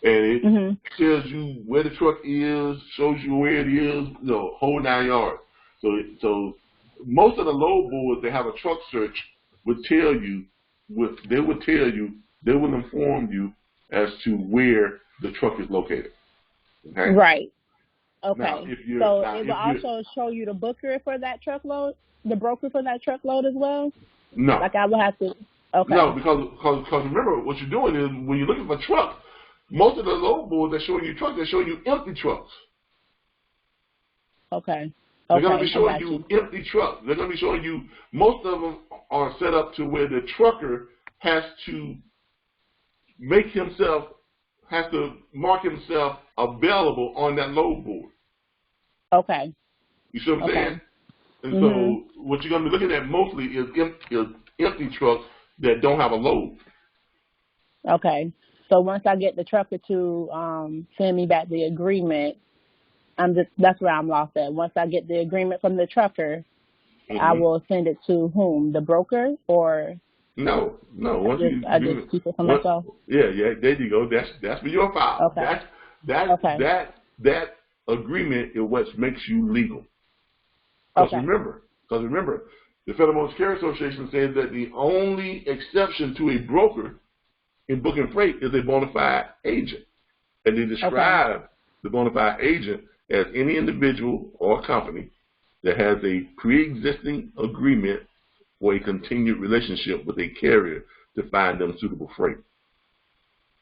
And it tells you where the truck is, shows you where it is, whole 9 yards. So most of the load boards that have a truck search would tell you. They will inform you as to where the truck is located. Okay? Right. Okay. Now, it will also show you the booker for that truckload, the broker for that truckload as well? No. Like I will have to. Okay. No, because remember what you're doing is when you're looking for trucks, most of the load boards that show you trucks, they're showing you empty trucks. Okay. They're going to be showing you empty trucks. They're going to be showing you, most of them are set up to where the trucker has to make himself, has to mark himself available on that load board. Okay. You see what I'm saying? And so what you're going to be looking at mostly is empty trucks that don't have a load. Okay. So once I get the trucker to send me back the agreement, that's where I'm lost at. Once I get the agreement from the trucker, I will send it to whom? The broker or? No. Once I just keep it for myself. Yeah. There you go. That's for your file. Okay. That agreement is what makes you legal. Because remember, the Federal Motor Carrier Association says that the only exception to a broker in booking freight is a bona fide agent, and they describe the bona fide agent as any individual or company that has a pre-existing agreement or a continued relationship with a carrier to find them suitable freight.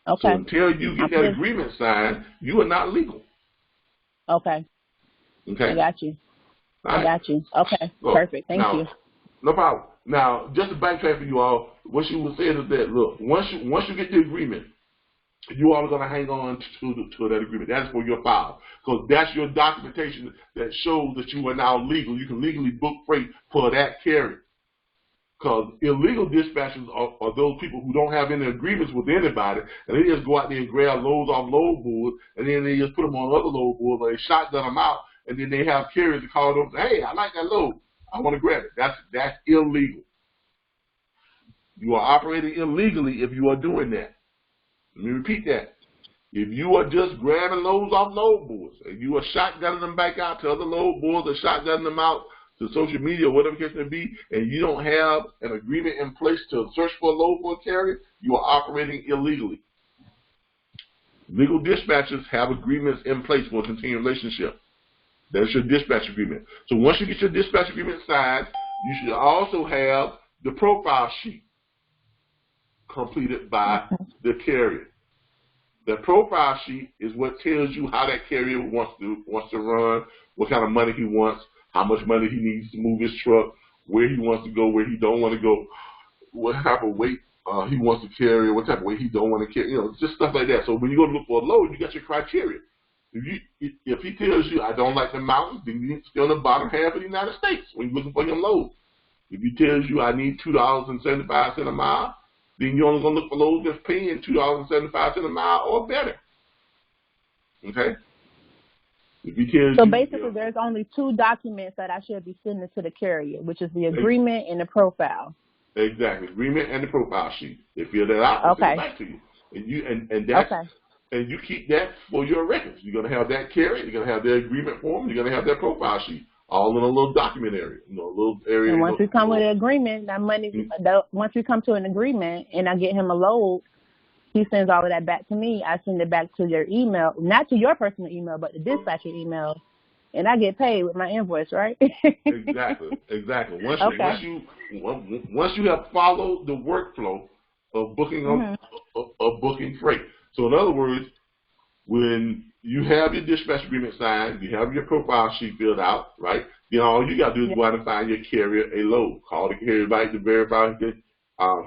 Okay. So until you get that agreement signed, you are not legal. Okay. Okay. I got you. All right. I got you. Okay. Look, perfect. Thank you. No problem. Now, just to backtrack for you all, what she was saying is that, look, once you get the agreement, you all are going to hang on to that agreement. That is for your file, because that's your documentation that shows that you are now legal. You can legally book freight for that carrier. Because illegal dispatchers are those people who don't have any agreements with anybody, and they just go out there and grab loads off load boards, and then they just put them on other load boards, or they shotgun them out, and then they have carriers to call them, hey, I like that load. I want to grab it. That's illegal. You are operating illegally if you are doing that. Let me repeat that. If you are just grabbing loads off load boards, and you are shotgunning them back out to other load boards, or shotgunning them out to social media, or whatever the case may be, and you don't have an agreement in place to search for a load board carrier, you are operating illegally. Legal dispatchers have agreements in place for a continuing relationship. That's your dispatch agreement. So once you get your dispatch agreement signed, you should also have the profile sheet completed by the carrier. The profile sheet is what tells you how that carrier wants to run, what kind of money he wants, how much money he needs to move his truck, where he wants to go, where he don't want to go, what type of weight he wants to carry, what type of weight he don't want to carry, just stuff like that. So when you go to look for a load, you got your criteria. If he tells you, I don't like the mountains, then you need to stay on the bottom half of the United States when you're looking for your load. If he tells you, I need $2.75 a mile, then you're only going to look for loads that's paying $2.75 a mile or better. Okay? If he tells so you, basically, there's only two documents that I should be sending to the carrier, which is the agreement and the profile. Exactly, agreement and the profile sheet. They fill that out, they send it back to you, and that's and you keep that for your records. You're gonna have that carrier, you're gonna have their agreement form, you're gonna have their profile sheet, all in a little document area, a little area. And once we come with an agreement, that money. Once we come to an agreement, and I get him a load, he sends all of that back to me. I send it back to your email, not to your personal email, but the dispatcher email, and I get paid with my invoice, right? Exactly. Once you have followed the workflow of booking of booking freight. So in other words, when you have your dispatch agreement signed, you have your profile sheet filled out, right? Then all you got to do is go out and find your carrier a load. Call the carrier back to verify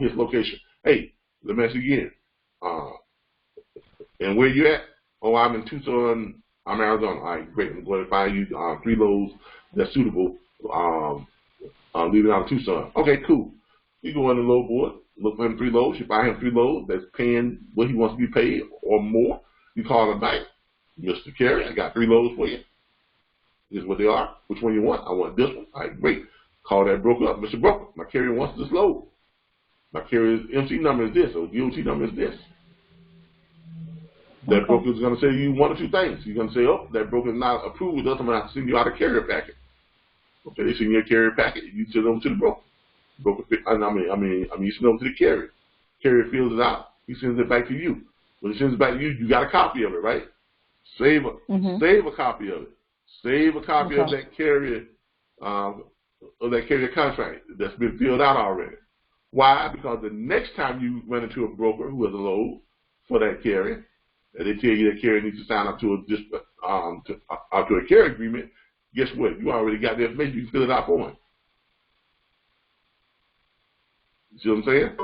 his location. Hey, let me ask you again. And where you at? Oh, I'm in Tucson. I'm Arizona. All right, great. I'm going to find you 3 loads that's suitable. Leaving out of Tucson. Okay, cool. You go on the load board, look for him 3 loads. You find him 3 loads that's paying what he wants to be paid or more. You call him back, Mr. Carrier. I got 3 loads for you. This is what they are. Which one you want? I want this one. All right, great. Call that broker up, Mr. Broker. My carrier wants this load. My carrier's MC number is this, or DOT number is this. That broker is going to say to you 1 or 2 things. You're going to say, oh, that broker is not approved with us. I'm going to have to send you out a carrier packet. Okay, they send you a carrier packet. You send them to the broker. You send them to the carrier. Carrier fills it out. He sends it back to you. When he sends it back to you, you got a copy of it, right? Save a copy of it. Save a copy of that carrier contract that's been filled out already. Why? Because the next time you run into a broker who has a load for that carrier, and they tell you that carrier needs to sign up to a carrier agreement, guess what? You already got the information. You can fill it out for him. You see what I'm saying?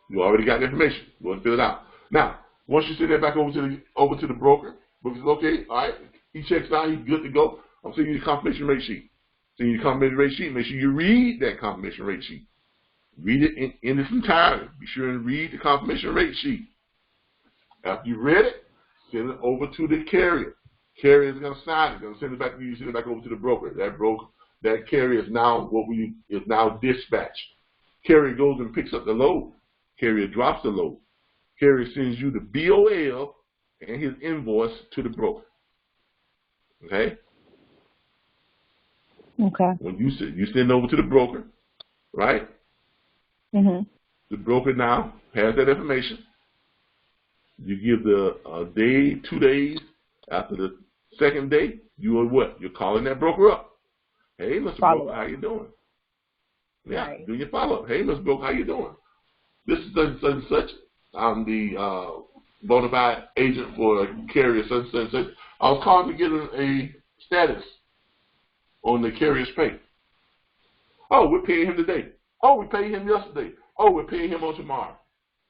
You already got the information. Go and fill it out. Now, once you send that back over to the broker, broker says, okay, all right, he checks out, he's good to go. I'm sending you the confirmation rate sheet. Send you the confirmation rate sheet. Make sure you read that confirmation rate sheet. Read it in its entirety. Be sure and read the confirmation rate sheet. After you read it, send it over to the carrier. Carrier is going to sign it. Going to send it back to you. Send it back over to the broker. That carrier is now dispatched. Carrier goes and picks up the load. Carrier drops the load. Carrier sends you the BOL and his invoice to the broker. Okay. Okay. When you send over to the broker, right? Mm-hmm. The broker now has that information. You give the day, 2 days after the second day. You are what? You're calling that broker up. Hey, Mr. Broker, how you doing? Yeah, right. do your follow up. Hey, Mr. Broker, how you doing? This is such and such. I'm the bona fide agent for carrier such and such. I was calling to get a status on the carrier's pay. Oh, we're paying him today. Oh, we paid him yesterday. Oh, we're paying him on tomorrow.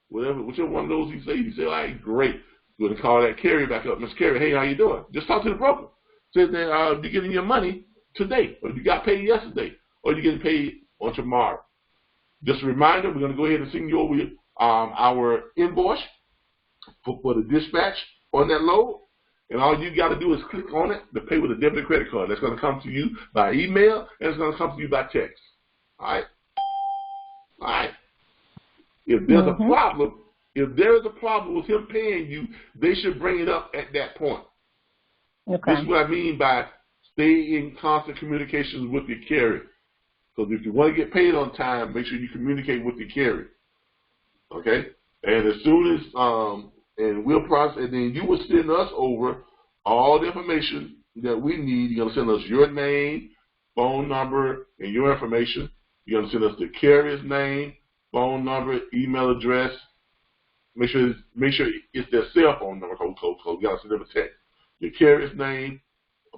Whichever one of those you say, all right, great. You're going to call that carrier back up. Mr. Carrier, hey, how you doing? Just talk to the broker. Say that you're getting your money today, or you got paid yesterday, or you're getting paid on tomorrow. Just a reminder, we're going to go ahead and send you over our invoice for the dispatch on that load. And all you got to do is click on it to pay with a debit or credit card. That's going to come to you by email, and it's going to come to you by text. All right? All right? If there's a problem, with him paying you, they should bring it up at that point. Okay. This is what I mean by stay in constant communications with your carrier. Because if you want to get paid on time, make sure you communicate with your carrier. Okay? And as soon as, and we'll process, and then you will send us over all the information that we need. You're going to send us your name, phone number, and your information. You're going to send us the carrier's name, phone number, email address. Make sure it's their cell phone number, because we got to send them a text. Your carrier's name,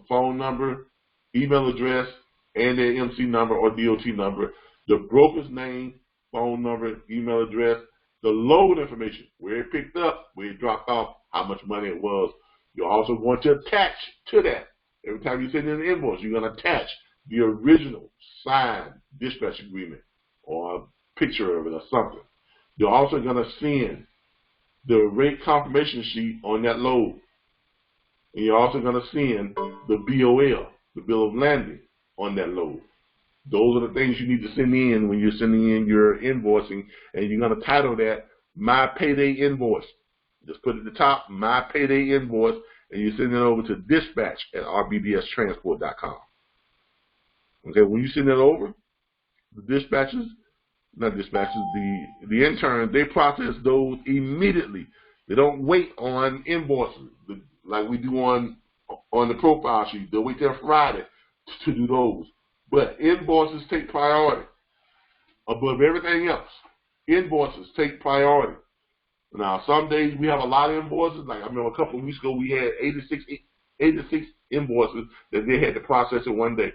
phone number, email address, and their MC number or DOT number. The broker's name, phone number, email address. The load information, where it picked up, where it dropped off, how much money it was. You're also going to attach to that. Every time you send in an invoice, you're going to attach the original signed dispatch agreement or a picture of it or something. You're also going to send the rate confirmation sheet on that load. And you're also going to send the BOL, the bill of landing, on that load. Those are the things you need to send in when you're sending in your invoicing, and you're going to title that My Payday Invoice. Just put at the top, My Payday Invoice, and you send it over to dispatch at rbbstransport.com. Okay, when you send it over, the interns, they process those immediately. They don't wait on invoices like we do on the profile sheet. They'll wait till Friday to do those. But invoices take priority above everything else. Invoices take priority. Now, some days we have a lot of invoices. Like I remember a couple of weeks ago, we had 86 invoices that they had to process in one day.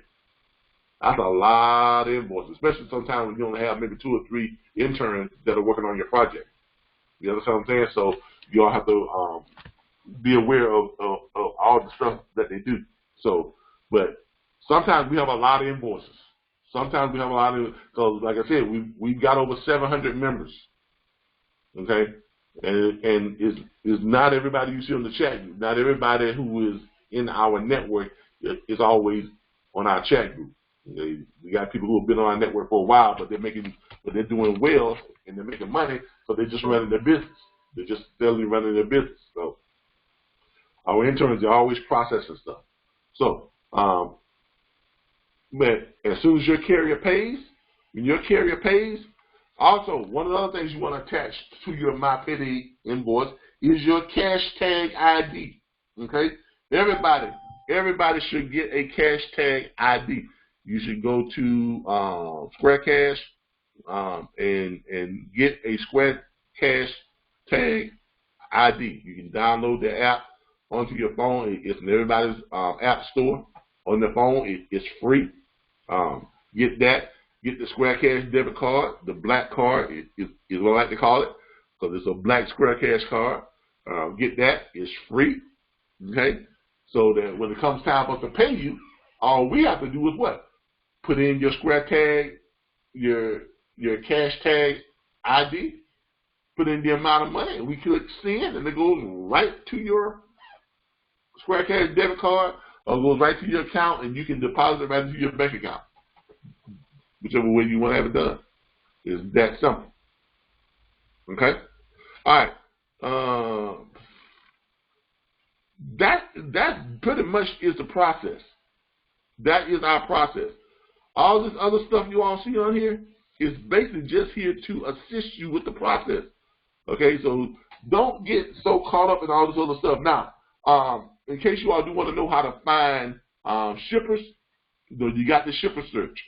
That's a lot of invoices, especially sometimes when you only have maybe 2 or 3 interns that are working on your project. You understand what I'm saying? So you all have to be aware of all the stuff that they do. So, but sometimes we have a lot of invoices. Sometimes we have a lot of, because like I said, we've got over 700 members. Okay? And is not everybody you see on the chat group. Not everybody who is in our network is always on our chat group. We got people who have been on our network for a while, but they're doing well and they're making money, so they're just running their business. They're just steadily running their business. So our interns are always processing stuff. So, but as soon as your carrier pays, when your carrier pays, also one of the other things you want to attach to your My Payday invoice is your cash tag ID. Okay, everybody should get a cash tag ID. You should go to Square Cash and get a Square Cash tag ID. You can download the app onto your phone. It's in everybody's app store on their phone. It's free. Get that, Get the Square Cash debit card, the black card is what I like to call it, because it's a black Square Cash card. Get that. It's free. Okay? So that when it comes time for us to pay you, all we have to do is what? Put in your Square tag, your cash tag ID, put in the amount of money, and we click send, and it goes right to your Square Cash debit card, or goes right to your account, and you can deposit it right into your bank account. Whichever way you want to have it done. It's that simple. Okay? All right. That pretty much is the process. That is our process. All this other stuff you all see on here is basically just here to assist you with the process. Okay, so don't get so caught up in all this other stuff. Now, in case you all do want to know how to find shippers, you got the shipper search.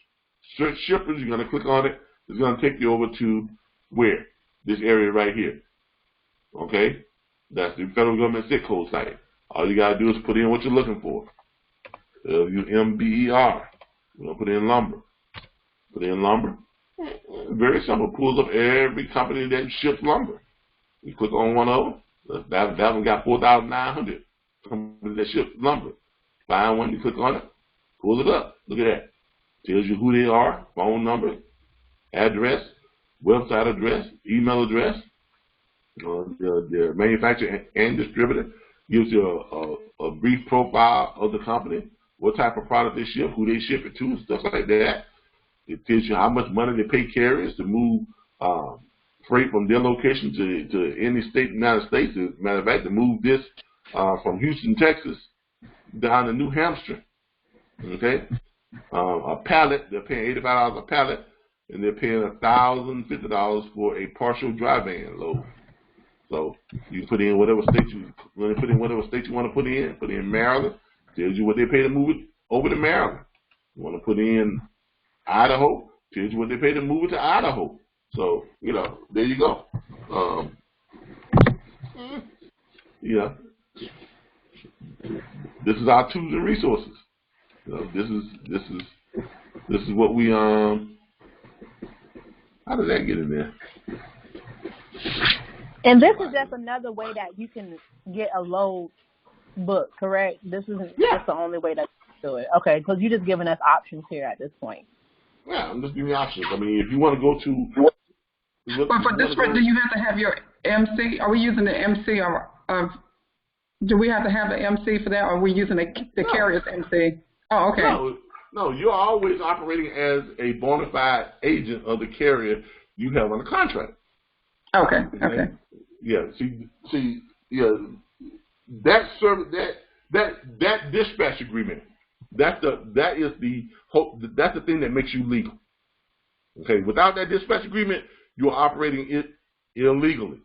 Search shippers, you're going to click on it. It's going to take you over to where? This area right here. Okay? That's the federal government zip code site. All you got to do is put in what you're looking for. LUMBER. We're going to put in lumber. Put in lumber. Very simple. Pulls up every company that ships lumber. You click on one of them. That one got 4,900 companies that ship lumber. Find one, you click on it, pulls it up. Look at that. Tells you who they are, phone number, address, website address, email address, their manufacturer and distributor. Gives you a brief profile of the company, what type of product they ship, who they ship it to, stuff like that. It tells you how much money they pay carriers to move freight from their location to any state in the United States. As a matter of fact, to move this from Houston, Texas, down to New Hampshire. Okay? A pallet, they're paying $85 a pallet, and they're paying $1,050 for a partial dry van load. So you put in whatever state you want to put in. Put in Maryland, tells you what they pay to move it over to Maryland. You want to put in Idaho, tells you what they pay to move it to Idaho. So, there you go. This is our tools and resources. This is what we how did that get in there? And this is just another way that you can get a load book, correct? This isn't just the only way that you do it. Okay, because you're just giving us options here at this point. Yeah, I'm just giving you options. I mean, if you want to go to... But for this one, do you have to have your MC? Are we using the MC or do we have to have the MC for that, or are we using the carrier's MC? Oh, okay. No, you're always operating as a bona fide agent of the carrier you have on the contract. Okay. Yeah. See. Yeah. That service, that dispatch agreement. That's the thing that makes you legal. Okay. Without that dispatch agreement, you are operating it illegally.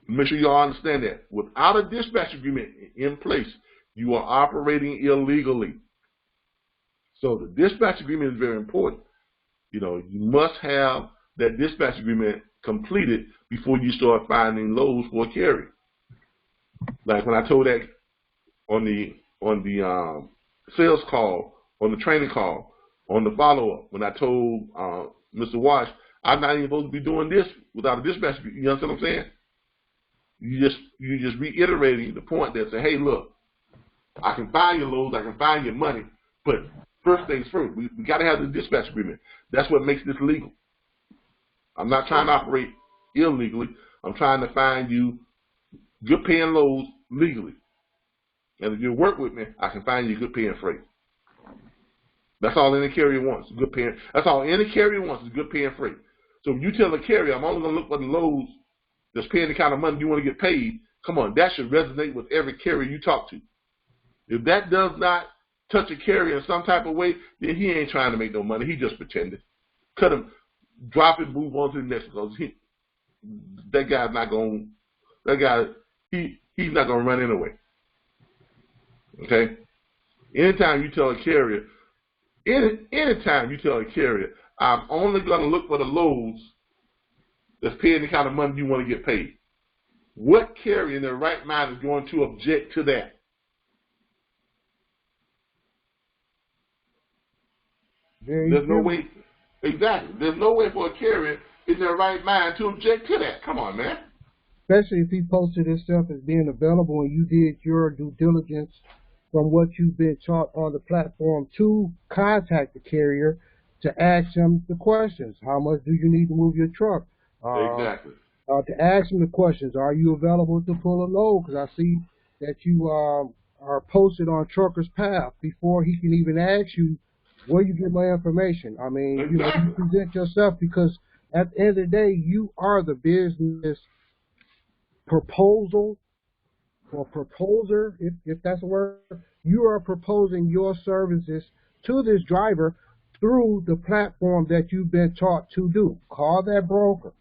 Make sure you all understand that. Without a dispatch agreement in place, you are operating illegally. So the dispatch agreement is very important. You must have that dispatch agreement completed before you start finding loads for a carrier. Like when I told that on the sales call, on the training call, on the follow-up, when I told Mr. Wash, I'm not even supposed to be doing this without a dispatch agreement. You understand what I'm saying? You just reiterating the point that say, hey, look, I can find your loads, I can find your money, but first things first, we got to have the dispatch agreement. That's what makes this legal. I'm not trying to operate illegally. I'm trying to find you good paying loads legally. And if you work with me, I can find you good paying freight. That's all any carrier wants, good paying. That's all any carrier wants is good paying freight. So if you tell the carrier, I'm only going to look for the loads that's paying the kind of money you want to get paid, come on, that should resonate with every carrier you talk to. If that does not touch a carrier in some type of way, then he ain't trying to make no money. He just pretending. Cut him, drop it, move on to the next, because that guy's not going. That guy, he's not going to run anyway. Okay. Anytime you tell a carrier, I'm only going to look for the loads that's paying the kind of money you want to get paid. What carrier in their right mind is going to object to that? There's no way. Exactly. There's no way for a carrier in their right mind to object to that. Come on, man. Especially if he posted himself as being available and you did your due diligence from what you've been taught on the platform to contact the carrier to ask him the questions. How much do you need to move your truck? Exactly. To ask him the questions. Are you available to pull a load? Because I see that you are posted on Trucker's Path before he can even ask you where you get my information. I mean, exactly. You present yourself because at the end of the day, you are the business proposal or proposer, if that's a word. You are proposing your services to this driver through the platform that you've been taught to do. Call that broker,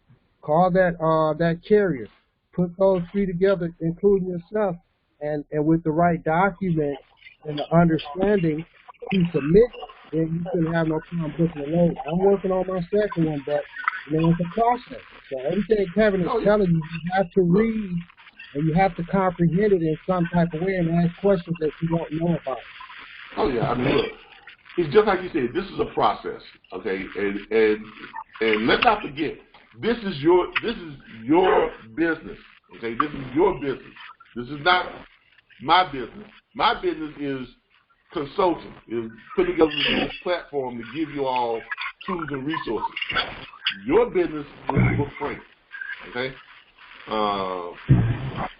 call that carrier, put those three together, including yourself, and with the right document and the understanding to submit, then you shouldn't have no problem booking a load. I'm working on my second one, but it's a process. So everything Kevin is telling you, you have to read and you have to comprehend it in some type of way and ask questions that you don't know about. Oh yeah, I mean, look, it's just like you said. This is a process, okay? And let's not forget, this is your business, okay? This is your business. This is not my business. My business is consulting, is putting together this platform to give you all tools and resources. Your business is book freight, okay?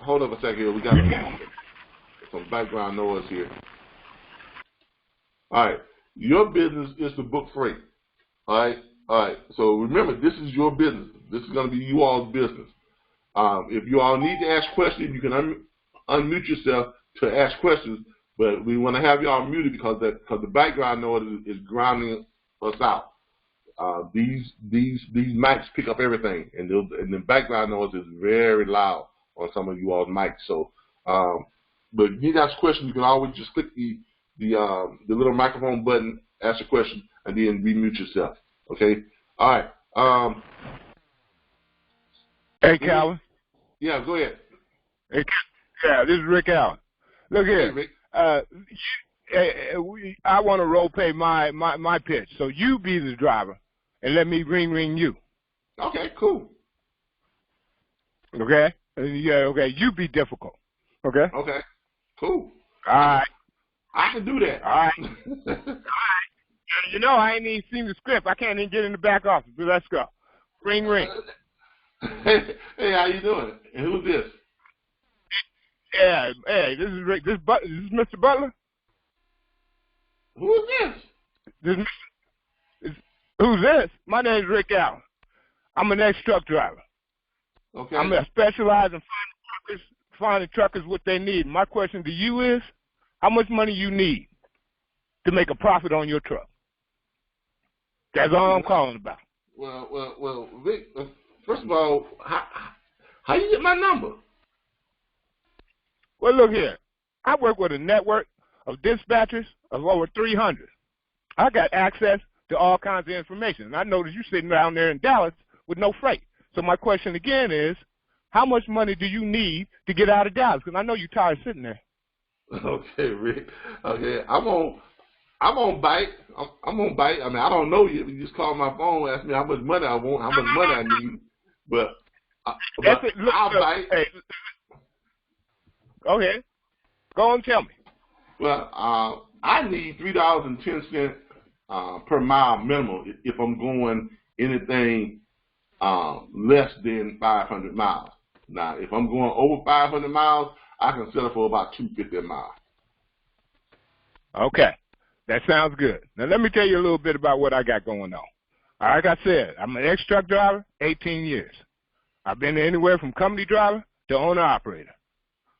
Hold up a second here. We got some background noise here. All right. Your business is to book freight. All right. All right. So remember, this is your business. This is going to be you all's business. If you all need to ask questions, you can unmute yourself to ask questions. But we want to have y'all muted because the background noise is grounding us out. These mics pick up everything, and the background noise is very loud on some of you all's mics. So, but if you ask questions, you can always just click the little microphone button, ask a question, and then remute yourself. Okay. All right. Hey, Calvin. Yeah, go ahead. Hey, yeah, this is Rick Allen. Look here. Hey, Rick. I want to role play my pitch. So you be the driver, and let me ring you. Okay, cool. Okay. Yeah. Okay. You be difficult. Okay. Okay. Cool. All right. I can do that. All right. All right. You know, I ain't even seen the script. I can't even get in the back office. But let's go. Ring. Hey, how you doing? And who's this? Yeah. Hey, this is Rick. This is Mr. Butler. Who is this? Who's this? My name is Rick Allen. I'm an ex-truck driver. Okay. I'm specialized in finding truckers what they need. My question to you is, how much money you need to make a profit on your truck? That's all I'm calling about. Well, Rick, first of all, how you get my number? Well, look here. I work with a network of dispatchers of over 300. I got access to all kinds of information. And I noticed you're sitting down there in Dallas with no freight. So my question again is, how much money do you need to get out of Dallas? Because I know you're tired of sitting there. Okay, Rick. Okay, I'm on bite. I'm on bite. I mean, I don't know you. You just call my phone, ask me how much money I want, how much money I need. But I'll bite. Hey, go ahead. Go and tell me. Well, I need $3.10 per mile minimum if I'm going anything less than 500 miles. Now, if I'm going over 500 miles, I can settle for about $2.50 a mile. Okay. That sounds good. Now, let me tell you a little bit about what I got going on. Like I said, I'm an ex-truck driver, 18 years. I've been anywhere from company driver to owner-operator.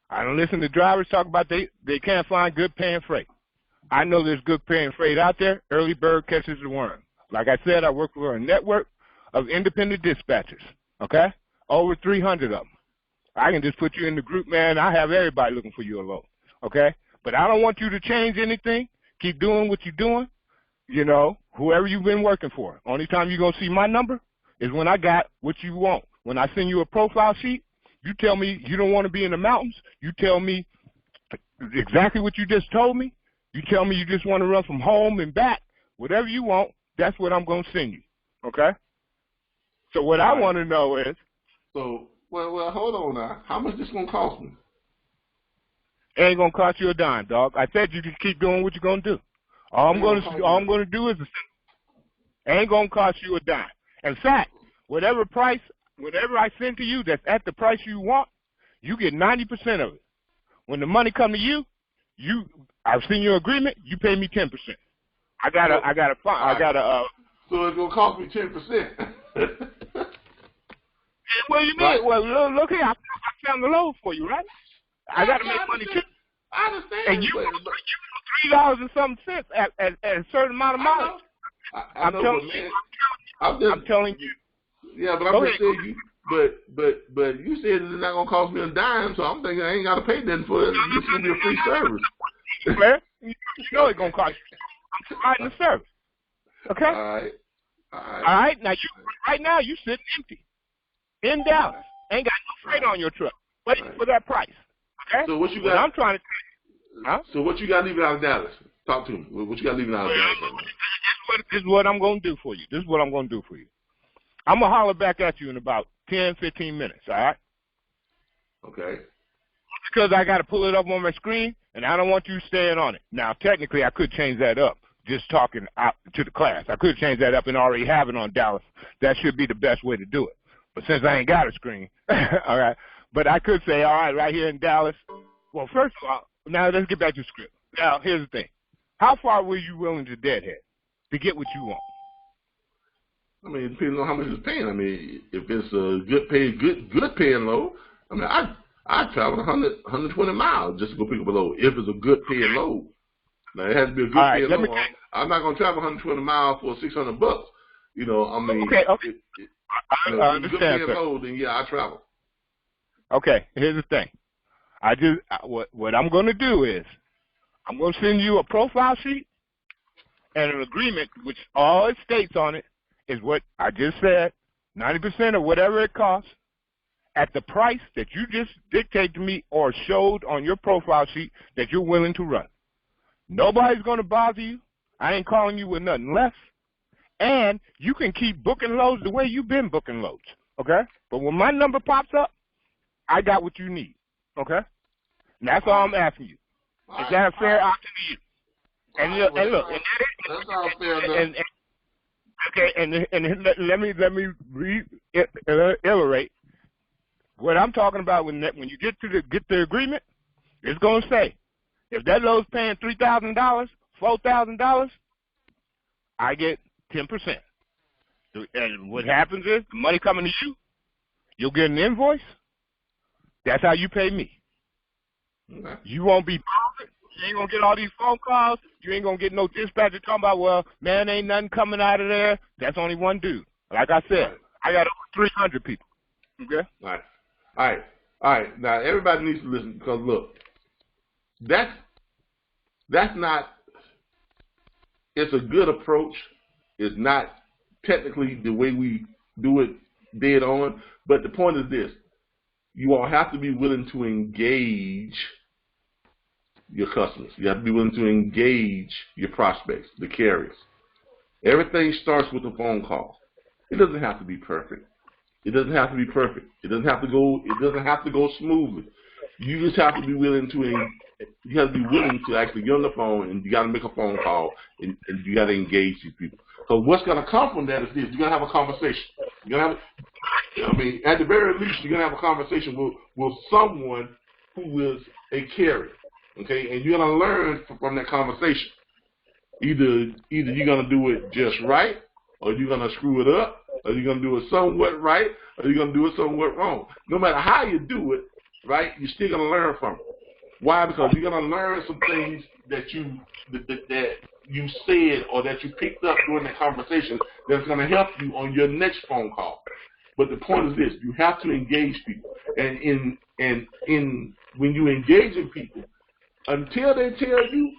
I don't listen to drivers talk about they can't find good paying freight. I know there's good paying freight out there. Early bird catches the worm. Like I said, I work for a network of independent dispatchers, okay? Over 300 of them. I can just put you in the group, man. I have everybody looking for you a load, okay? But I don't want you to change anything. Keep doing what you're doing. You know, whoever you've been working for. Only time you're going to see my number is when I got what you want. When I send you a profile sheet, you tell me you don't want to be in the mountains. You tell me exactly what you just told me. You tell me you just want to run from home and back. whatever you want, that's what I'm going to send you. Okay? So what I want to know is. So, well, hold on now. How much this going to cost me? It ain't going to cost you a dime, dog. I said you just keep doing what you're going to do. All I'm going to do is it ain't going to cost you a dime. In fact, whatever I send to you that's at the price you want, you get 90% of it. When the money come to you, I've seen your agreement, you pay me 10%. So it's gonna cost me 10%. What do you mean? Right. Well, look here, I found the load for you, right? I gotta make money too. I understand. And you $3 and something cents at a certain amount of mileage. I'm telling you. Yeah, but I'm just saying you. But you said it's not gonna cost me a dime, so I'm thinking I ain't gotta pay nothing for it. It's gonna be a free service. Well, you know it's gonna cost you. I'm providing the service. Okay. All right. Now you sit empty in Dallas. Ain't got no freight on your truck. Waiting for that price. Okay. So what you got? I'm trying to. Huh? So what you got leaving out of Dallas? Talk to me. What you got leaving out of Dallas? This is what I'm gonna do for you. I'm gonna holler back at you in about 10, 15 minutes. All right. Okay. Because I got to pull it up on my screen, and I don't want you staying on it. Now, technically, I could change that up, just talking out to the class. I could change that up and already have it on Dallas. That should be the best way to do it. But since I ain't got a screen, all right. But I could say, all right here in Dallas. Well, first of all, now let's get back to the script. Now, here's the thing. How far were you willing to deadhead to get what you want? I mean, it depends on how much it's paying. I mean, if it's a good paying load, I mean, I travel 120 miles just to go pick up a load. If it's a good paying load, now it has to be a good paying load. I'm not gonna travel 120 miles for $600. You know, I mean, okay. If it's a good paying load, then yeah, I travel. Okay, here's the thing. What I'm gonna do is I'm gonna send you a profile sheet and an agreement, which all it states on it is what I just said, 90% of whatever it costs at the price that you just dictated to me or showed on your profile sheet that you're willing to run. Nobody's going to bother you. I ain't calling you with nothing less. And you can keep booking loads the way you've been booking loads, okay? But when my number pops up, I got what you need, okay? And that's all I'm asking you. Is that a fair option to you? And look, that's all fair enough. Okay, and let me reiterate what I'm talking about. When you get the agreement, it's going to say if that load's paying $3,000, $4,000, I get 10%. And what happens is the money coming to you, you'll get an invoice. That's how you pay me. Okay. You won't be bothered. You ain't going to get all these phone calls. You ain't going to get no dispatcher talking about, well, man, ain't nothing coming out of there. That's only one dude. Like I said, I got over 300 people. Okay? All right. Now, everybody needs to listen because, look, that's not – it's a good approach. It's not technically the way we do it dead on. But the point is this. You all have to be willing to engage your customers. You have to be willing to engage your prospects, the carriers. Everything starts with a phone call. It doesn't have to be perfect. It doesn't have to be perfect. It doesn't have to go smoothly. You just have to be willing to actually get on the phone, and you got to make a phone call, and you got to engage these people. So what's going to come from that is this: you're going to have a conversation. At the very least, you're going to have a conversation with someone who is a carrier. Okay, and you're going to learn from that conversation. Either you're going to do it just right, or you're going to screw it up, or you're going to do it somewhat right, or you're going to do it somewhat wrong. No matter how you do it, right, you're still going to learn from it. Why? Because you're going to learn some things that you said or that you picked up during that conversation that's going to help you on your next phone call. But the point is this: you have to engage people, and when you engage in people, until they tell you,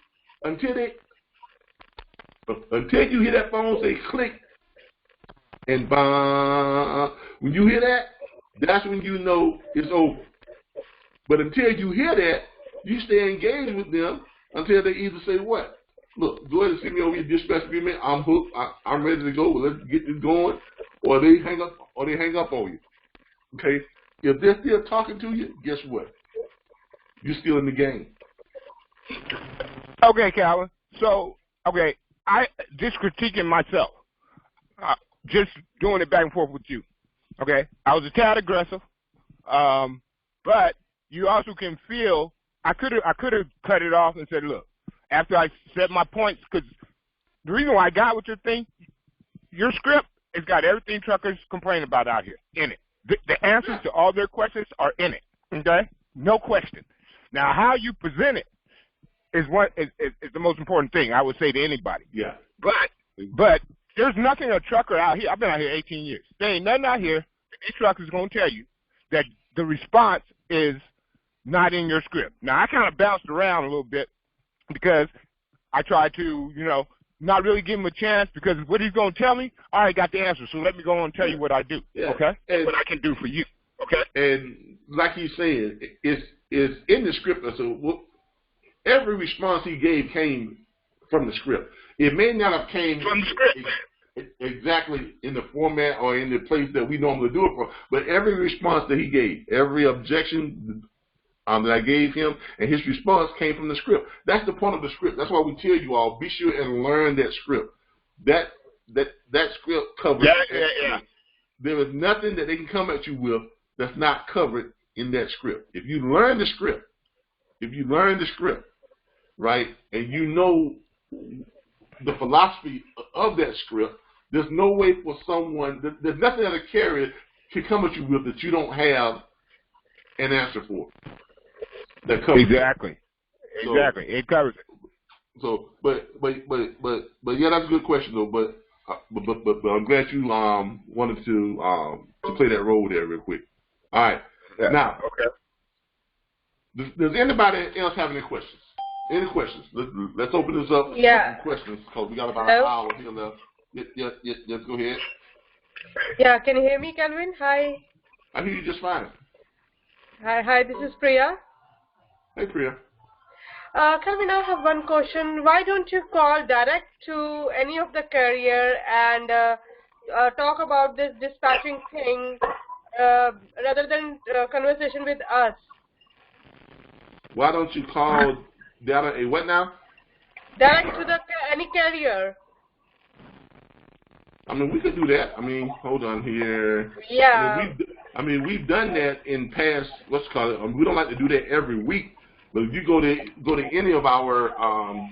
until you hear that phone say click, and bang, when you hear that, that's when you know it's over. But until you hear that, you stay engaged with them until they either say what? look, go ahead and send me over your dispatch agreement. I'm hooked. I'm ready to go. Let's get this going. Or they hang up on you. Okay? If they're still talking to you, guess what? You're still in the game. Okay, Calvin. So, okay, I just critiquing myself. Just doing it back and forth with you. Okay? I was a tad aggressive. But you also can feel I could have cut it off and said, look, after I said my points, because the reason why I got with your thing, your script has got everything truckers complain about out here in it. The answers to all their questions are in it. Okay? No question. Now, how you present it is the most important thing, I would say to anybody. Yeah. But there's nothing a trucker out here, I've been out here 18 years. There ain't nothing out here that these truckers are going to tell you that the response is not in your script. Now, I kind of bounced around a little bit because I tried to, not really give him a chance because what he's going to tell me, I already got the answer, so let me go on and tell you what I do, okay? And what I can do for you, okay? And like you said, it's in the script. So every response he gave came from the script. It may not have came from the script exactly in the format or in the place that we normally do it for, but every response that he gave, every objection that I gave him, and his response came from the script. That's the point of the script. That's why we tell you all, be sure and learn that script. That script covers everything. There is nothing that they can come at you with that's not covered in that script. If you learn the script, right, and you know the philosophy of that script, there's no way for someone, there's nothing that a carrier can come at you with that you don't have an answer for. That covers exactly. It covers it. So, but yeah, that's a good question though. But I'm glad you wanted to play that role there real quick. All right. Yeah. Now, okay. Does anybody else have any questions? Any questions? Let's open this up. Yeah. Questions because we got about an hour here left. Yes, go ahead. Yeah. Can you hear me, Calvin? Hi. I hear you just fine. Hi. This is Priya. Hey, Priya. Calvin, I have one question. Why don't you call direct to any of the carrier and talk about this dispatching thing rather than conversation with us? Why don't you call what now? Direct to any carrier. I mean, we could do that. I mean, hold on here. Yeah. We've done that in past. Let's call it. We don't like to do that every week. But if you go to any of our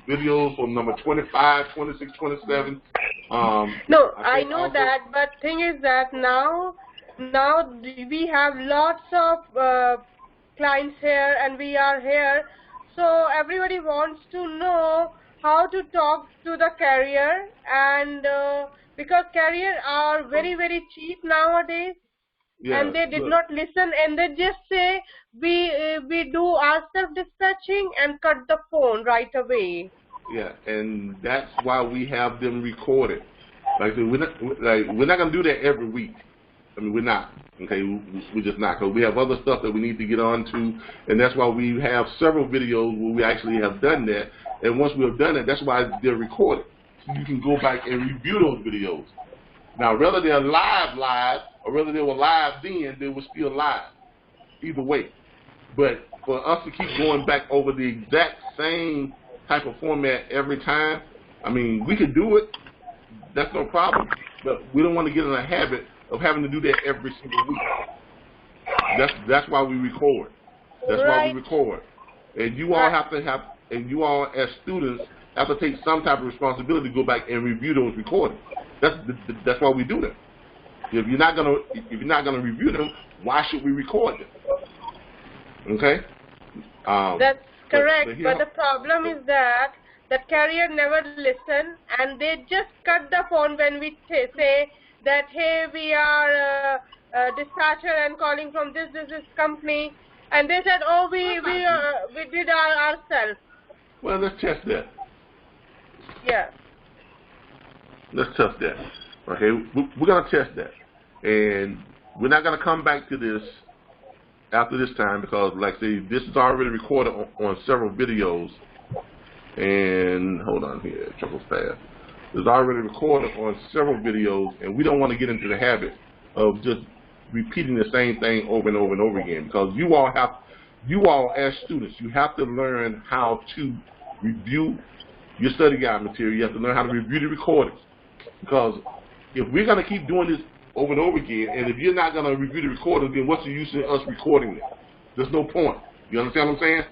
videos from number 25, 26, 27. No, I know also, that, but thing is that now we have lots of clients here, and we are here, so everybody wants to know how to talk to the carrier, and because carriers are very, very cheap nowadays. Yeah, and they did not listen, and they just say we do our self-dispatching and cut the phone right away. Yeah, and that's why we have them recorded. Like we're not gonna do that every week. I mean, we're not. Okay, we're just not, because we have other stuff that we need to get on to, and that's why we have several videos where we actually have done that. And once we have done it, that's why they're recorded. So you can go back and review those videos. Now, whether they're live, or whether they were live then, they were still live. Either way. But for us to keep going back over the exact same type of format every time, I mean, we could do it. That's no problem. But we don't want to get in a habit of having to do that every single week. That's why we record. That's why we record. And you all have to have, and you all as students have to take some type of responsibility to go back and review those recordings. That's why we do that. If you're not gonna review them, why should we record them? Okay. That's correct. But the problem is that the carrier never listen, and they just cut the phone when we say that, hey, we are dispatcher and calling from this company, and they said, oh, we did ourselves. Well, let's test that. Yeah. Let's test that. Okay, we're gonna test that, and we're not gonna come back to this after this time because, like I say, this is already recorded on several videos, and hold on here, triple pass. It's already recorded on several videos, and we don't want to get into the habit of just repeating the same thing over and over and over again, because you all as students, you have to learn how to review your study guide material. You have to learn how to review the recordings, because if we're going to keep doing this over and over again, and if you're not going to review the recordings, then what's the use of us recording it? There's no point. You understand what I'm saying?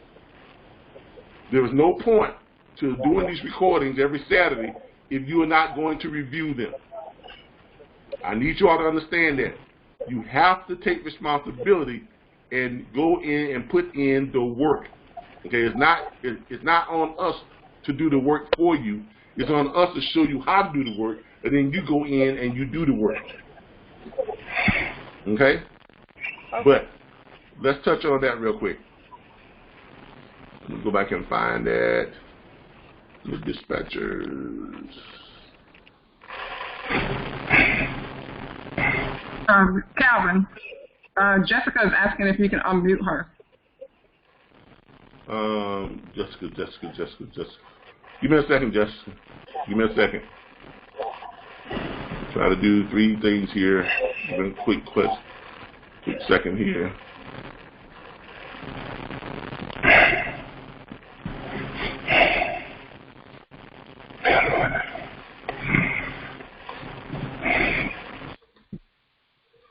There is no point to doing these recordings every Saturday if you are not going to review them. I need you all to understand that. You have to take responsibility and go in and put in the work. Okay, it's not on us to do the work for you. It's on us to show you how to do the work, and then you go in and you do the work. Okay? But let's touch on that real quick. Let me go back and find that. The dispatchers. Calvin, Jessica is asking if you can unmute her. Jessica. Give me a second, Jessica. Give me a second. Try to do 3 things here. Quick second here.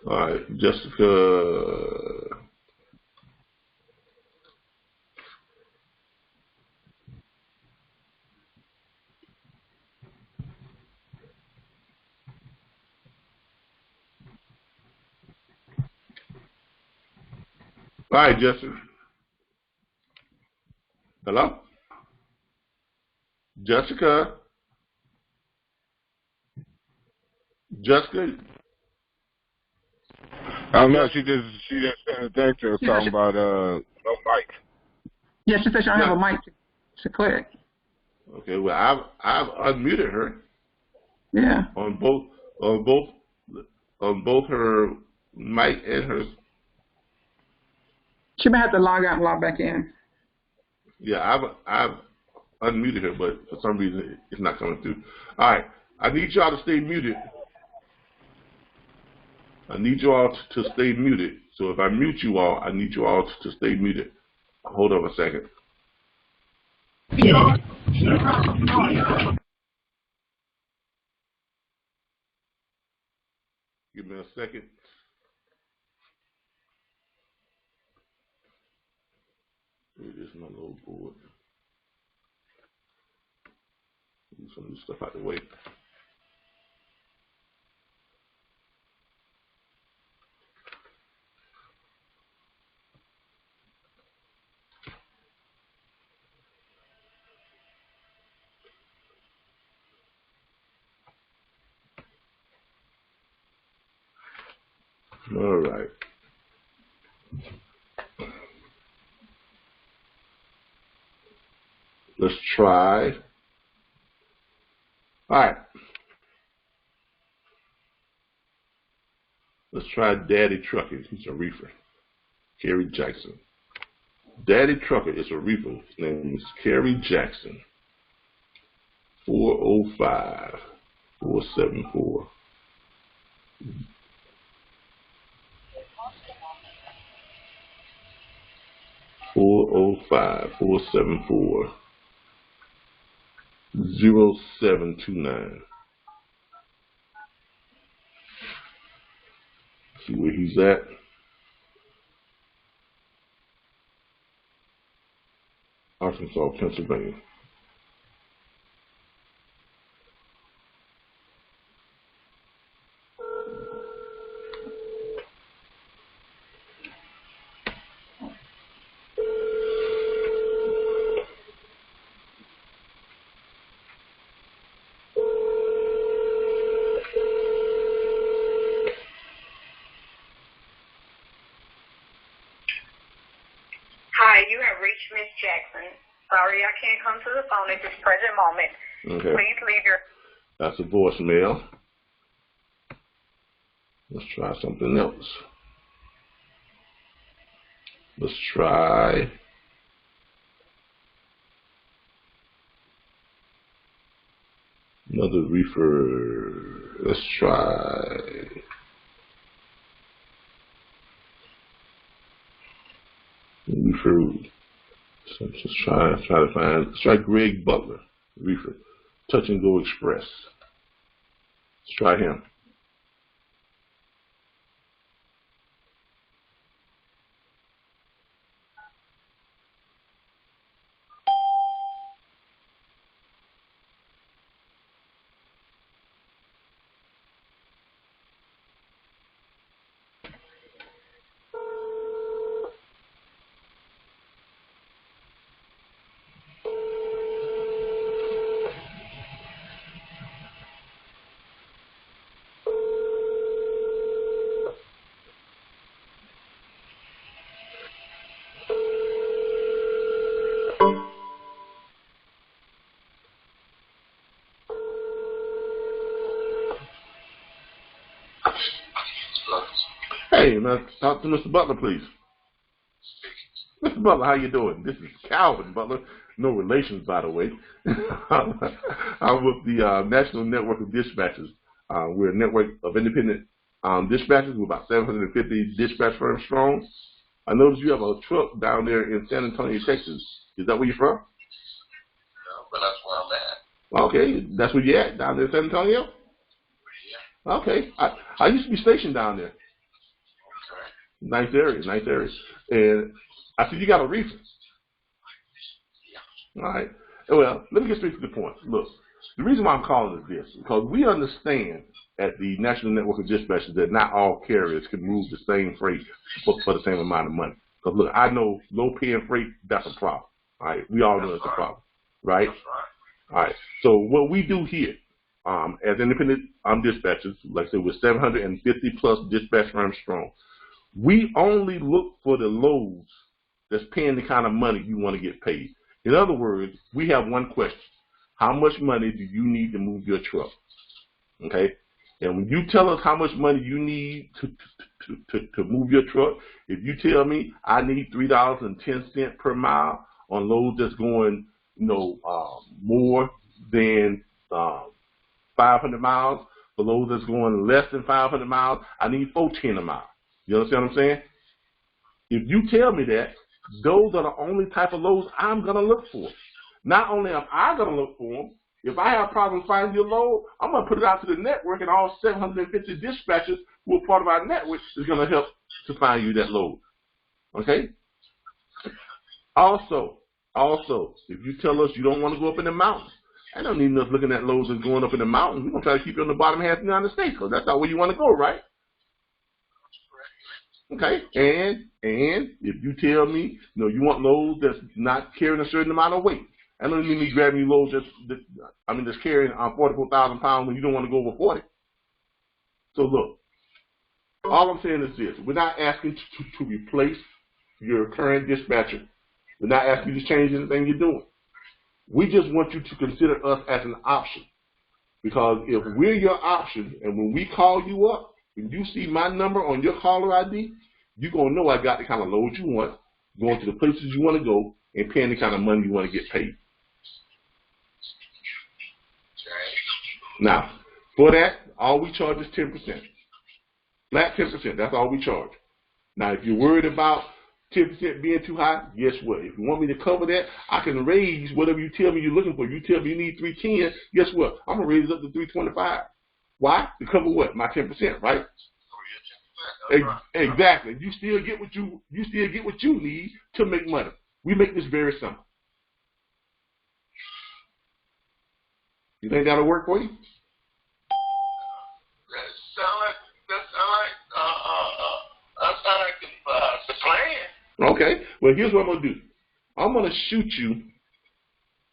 All right, Jessica. All right, Jessica. Hello? Jessica? I don't know. She just sent a thing to us talking about no mic. Yeah, she said she don't have a mic to click. Okay, well I've unmuted her. Yeah. On both her mic and her. She may have to log out and log back in. Yeah, I've unmuted her, but for some reason it's not coming through. All right, I need y'all to stay muted. I need you all to stay muted. So if I mute you all, I need you all to stay muted. Hold on a second. Give me a second. This is my little board. Move some of this stuff out of the way. All right. Let's try. All right. Let's try Daddy Trucker. He's a reefer. Kerry Jackson. Daddy Trucker is a reefer. His name is Kerry Jackson. 405-474. (405-474) 0729. See where he's at. Arkansas, Pennsylvania. Hi, you have reached Miss Jackson. Sorry I can't come to the phone at this present moment. Okay. Please leave your... That's a voicemail. Let's try something else. Let's try Another reefer. Let's try. Reefer. So let's try to find. Let's try Greg Butler. Reefer. Touch and Go Express. Let's try him. Hey, man, talk to Mr. Butler, please. Mr. Butler, how you doing? This is Calvin Butler. No relations, by the way. I'm with the National Network of Dispatchers. We're a network of independent dispatchers. We're about 750 dispatch firms strong. I noticed you have a truck down there in San Antonio, Texas. Is that where you're from? No, but that's where I'm at. Okay, that's where you're at, down there in San Antonio? Yeah. Okay. I used to be stationed down there. Nice area, nice area. And I said, you got a reefer. All right. Well, let me get straight to the point. Look, the reason why I'm calling is this, because we understand at the National Network of Dispatchers that not all carriers can move the same freight for the same amount of money. Because, look, I know low-paying freight, that's a problem. All right. We all know it's a problem. Right? All right. So what we do here, as independent dispatchers, like I said, we're 750-plus dispatch firms strong. We only look for the loads that's paying the kind of money you want to get paid. In other words, we have one question. How much money do you need to move your truck? Okay? And when you tell us how much money you need to move your truck, if you tell me I need $3.10 per mile on loads that's going, more than 500 miles, for loads that's going less than 500 miles, I need $4.10 a mile. You understand what I'm saying? If you tell me that, those are the only type of loads I'm going to look for. Not only am I going to look for them, if I have problems finding your load, I'm going to put it out to the network, and all 750 dispatchers who are part of our network is going to help to find you that load. Okay? Also, if you tell us you don't want to go up in the mountains, I don't need us looking at loads that's going up in the mountains. We're going to try to keep you on the bottom half of the United States, because that's not where you want to go, right? Okay, and if you tell me, you want loads that's not carrying a certain amount of weight, I don't need me grabbing you loads that's carrying 44,000 pounds when you don't want to go over 40. So look, all I'm saying is this: we're not asking to replace your current dispatcher. We're not asking you to change anything you're doing. We just want you to consider us as an option, because if we're your option, and when we call you up, when you see my number on your caller ID, you're going to know I got the kind of load you want, going to the places you want to go, and paying the kind of money you want to get paid. Now, for that, all we charge is 10%. Flat 10%, that's all we charge. Now, if you're worried about 10% being too high, guess what? If you want me to cover that, I can raise whatever you tell me you're looking for. You tell me you need 310, guess what? I'm going to raise it up to 325. Why? To cover what? My 10%, right? Exactly. You still get what you need to make money. We make this very simple. You think that'll work for you? The plan. Okay. Well, here's what I'm gonna do. I'm gonna shoot you.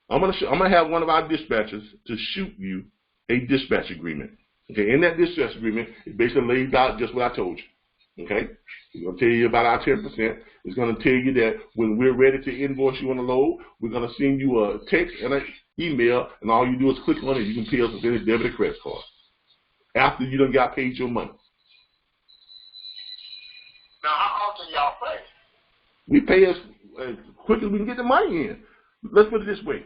I'm gonna have one of our dispatchers to shoot you a dispatch agreement. Okay. In that dispatch agreement, it basically lays out just what I told you. Okay. It's gonna tell you about our 10%. It's gonna tell you that when we're ready to invoice you on the load, we're gonna send you a text and an email, and all you do is click on it. You can pay us with any debit or credit card after you done got paid your money. Now, how often y'all pay? We pay as quick as we can get the money in. Let's put it this way.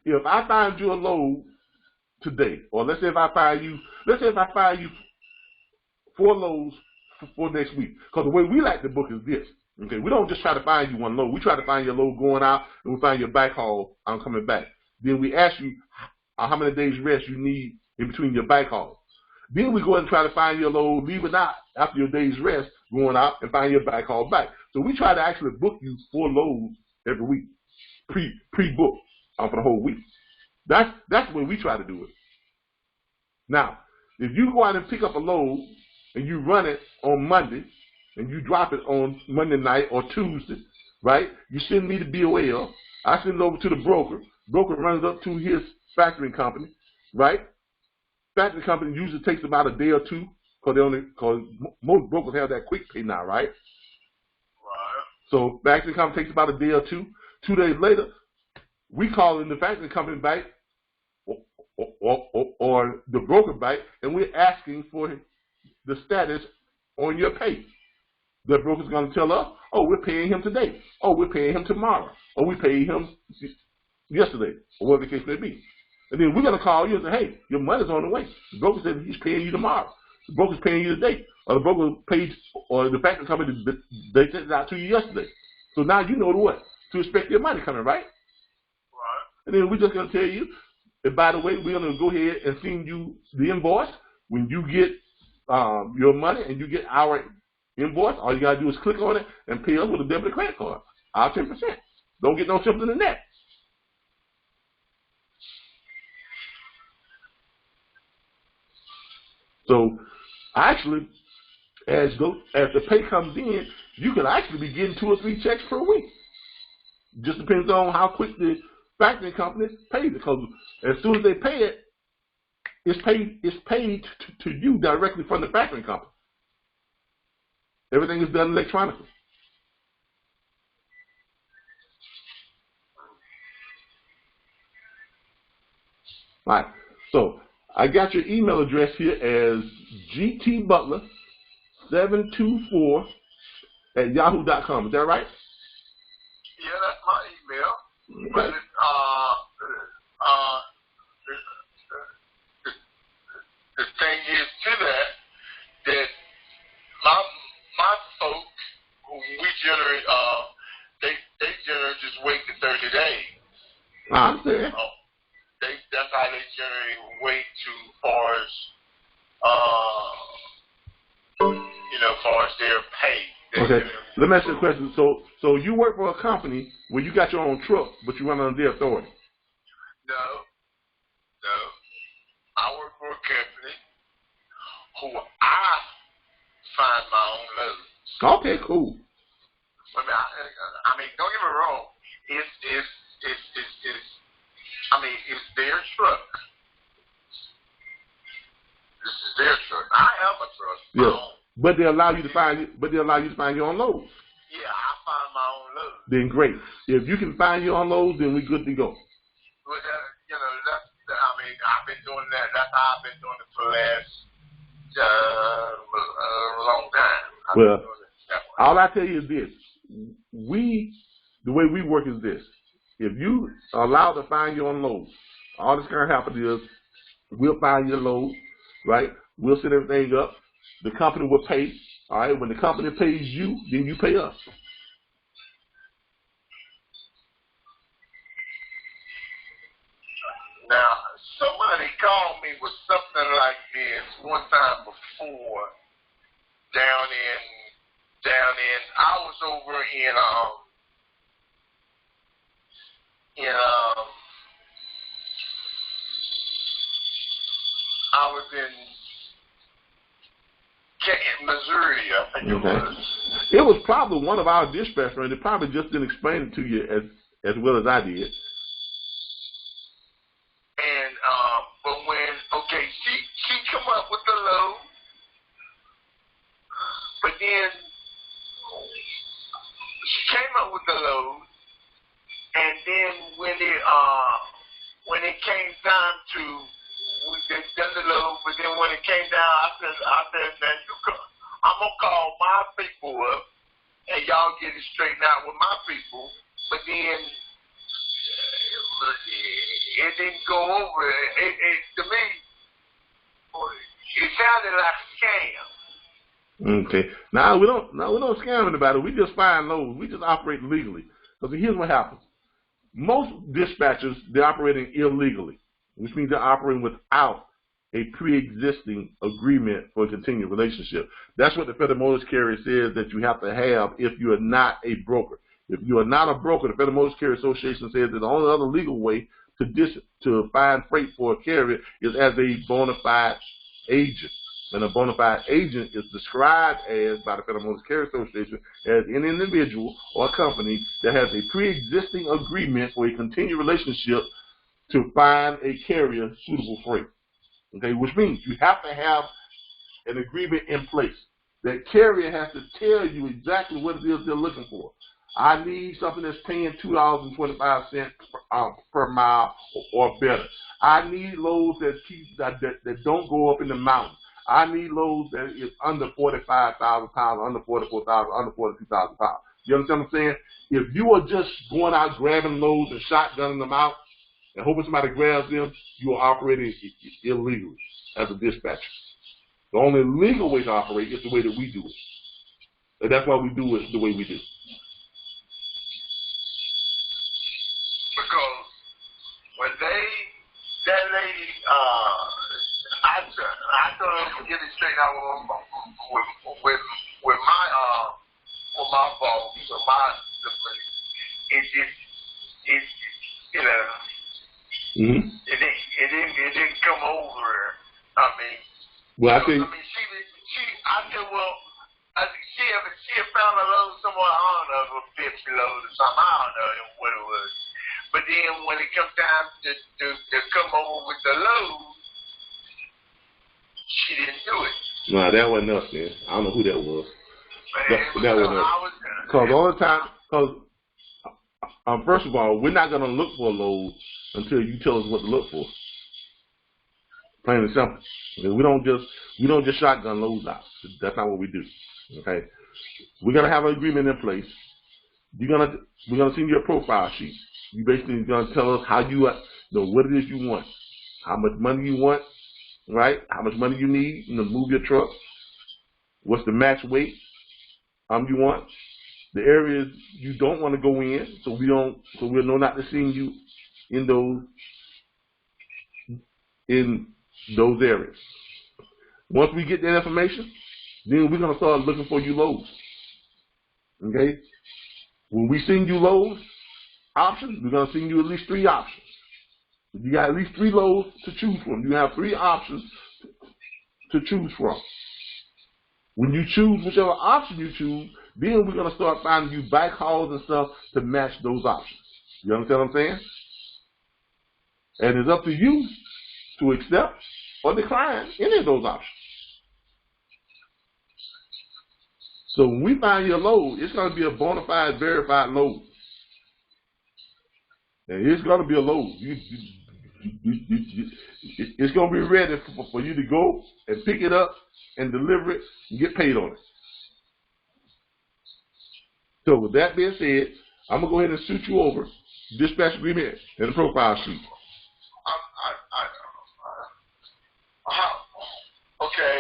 If I find you a load today, or let's say if I fire you 4 loads for next week. Because the way we like to book is this. Okay, we don't just try to find you one load. We try to find your load going out, and we find your backhaul coming back. Then we ask you how many days rest you need in between your backhaul. Then we go ahead and try to find your load, leave it out after your day's rest, going out and find your backhaul back. So we try to actually book you 4 loads every week, pre-book for the whole week. That's the way we try to do it. Now, if you go out and pick up a load and you run it on Monday and you drop it on Monday night or Tuesday, right? You send me the BOL. I send it over to the broker. Broker runs up to his factoring company, right? Factoring company usually takes about a day or two because most brokers have that quick pay now, right? So factoring company takes about a day or two. 2 days later, we call in the factoring company back or the broker back, and we're asking for the status on your pay. The broker's going to tell us, oh, we're paying him today. Oh, we're paying him tomorrow. Or we paid him yesterday, or whatever the case may be. And then we're going to call you and say, hey, your money's on the way. The broker said he's paying you tomorrow. The broker's paying you today. Or the broker paid, or the factory company, they sent it out to you yesterday. So now you know what? To expect your money coming, right? And then we're just going to tell you, and by the way, we're going to go ahead and send you the invoice. When you get your money and you get our invoice, all you got to do is click on it and pay us with a debit or credit card. Our 10%. Don't get no simpler than that. So, actually, as the pay comes in, you can actually be getting 2 or 3 checks per week. Just depends on how quick the factoring company pays it. Because as soon as they pay it, it's paid to you directly from the factoring company. Everything is done electronically. All right. So I got your email address here as gtbutler724@yahoo.com. Is that right? Yeah, that's my email. Okay. But the thing is to that my folks who we generate they generally just wait the 30 days. I'm saying. That's how they generally wait to far as their pay. Okay. Let me ask you a question. So you work for a company where you got your own truck, but you run under their authority? No. I work for a company who I find my own loads. Okay, cool. I mean, don't get me wrong. It's their truck. This is their truck. I have a truck. Yeah. But they allow you to find your own loads. Yeah, I find my own loads. Then great. If you can find your own loads, then we're good to go. But I've been doing that. That's how I've been doing it for the last long time. Well, all I tell you is this: the way we work is this. If you are allowed to find your own loads, all that's going to happen is we'll find your load, right? We'll set everything up. The company will pay. All right. When the company pays you, then you pay us. Now, somebody called me with something like this one time before down in I was over in I was in Missouri, I think it was. It was probably one of our dispatchers, and they probably just didn't explain it to you as well as I did. And but when she come up with the load, but then she came up with the load, and then when it came time to they done the load, but then when it came down, I said, man, I'm gonna call my people up, and y'all get it straightened out with my people. But then it didn't go over. To me, it sounded like a scam. Okay. Now we don't scam anybody. We just find loads. We just operate legally. Because here's what happens. Most dispatchers, they're operating illegally, which means they're operating without a pre-existing agreement for a continued relationship. That's what the Federal Motors Carrier says that you have to have if you are not a broker. If you are not a broker, the Federal Motors Carrier Association says that the only other legal way to find freight for a carrier is as a bona fide agent. And a bona fide agent is described as, by the Federal Motors Carrier Association, as an individual or a company that has a pre-existing agreement for a continued relationship to find a carrier suitable freight. Okay, which means you have to have an agreement in place. That carrier has to tell you exactly what it is they're looking for. I need something that's paying $2.25 per mile or better. I need loads that don't go up in the mountains. I need loads that is under 45,000 pounds, under 44,000, under 42,000 pounds. You understand what I'm saying? If you are just going out grabbing loads and shotgunning them out and hoping somebody grabs them, you are operating illegally as a dispatcher. The only legal way to operate is the way that we do it. And that's why we do it the way we do. Because when that lady, I told her to get it straight out with my boss, it didn't come over. I mean, well, I think. She had found a load somewhere, I don't know, a 50 load or something, I don't know what it was. But then when it comes time to come over with the load, she didn't do it. No, that wasn't us, man. I don't know who that was. That wasn't us. Because all the time, first of all, we're not going to look for a load until you tell us what to look for. Plain and simple. Because we don't just shotgun loads out. That's not what we do. Okay, we're gonna have an agreement in place. We're gonna send you a profile sheet. You basically gonna tell us how you know what it is you want, how much money you want, right? How much money you need to move your truck. What's the max weight you want? The areas you don't want to go in, so we'll know not to send you in those areas. Once we get that information, then we're going to start looking for you loads. Okay? When we send you loads, options, we're going to send you at least 3 options. You got at least 3 loads to choose from. You have 3 options to choose from. When you choose whichever option you choose, then we're going to start finding you backhauls and stuff to match those options. You understand what I'm saying? And it's up to you to accept or decline any of those options. So when we find your load, it's going to be a bona fide, verified load. And it's going to be a load. It's going to be ready for you to go and pick it up and deliver it and get paid on it. So with that being said, I'm going to go ahead and shoot you over dispatch agreement and the profile sheet. Okay,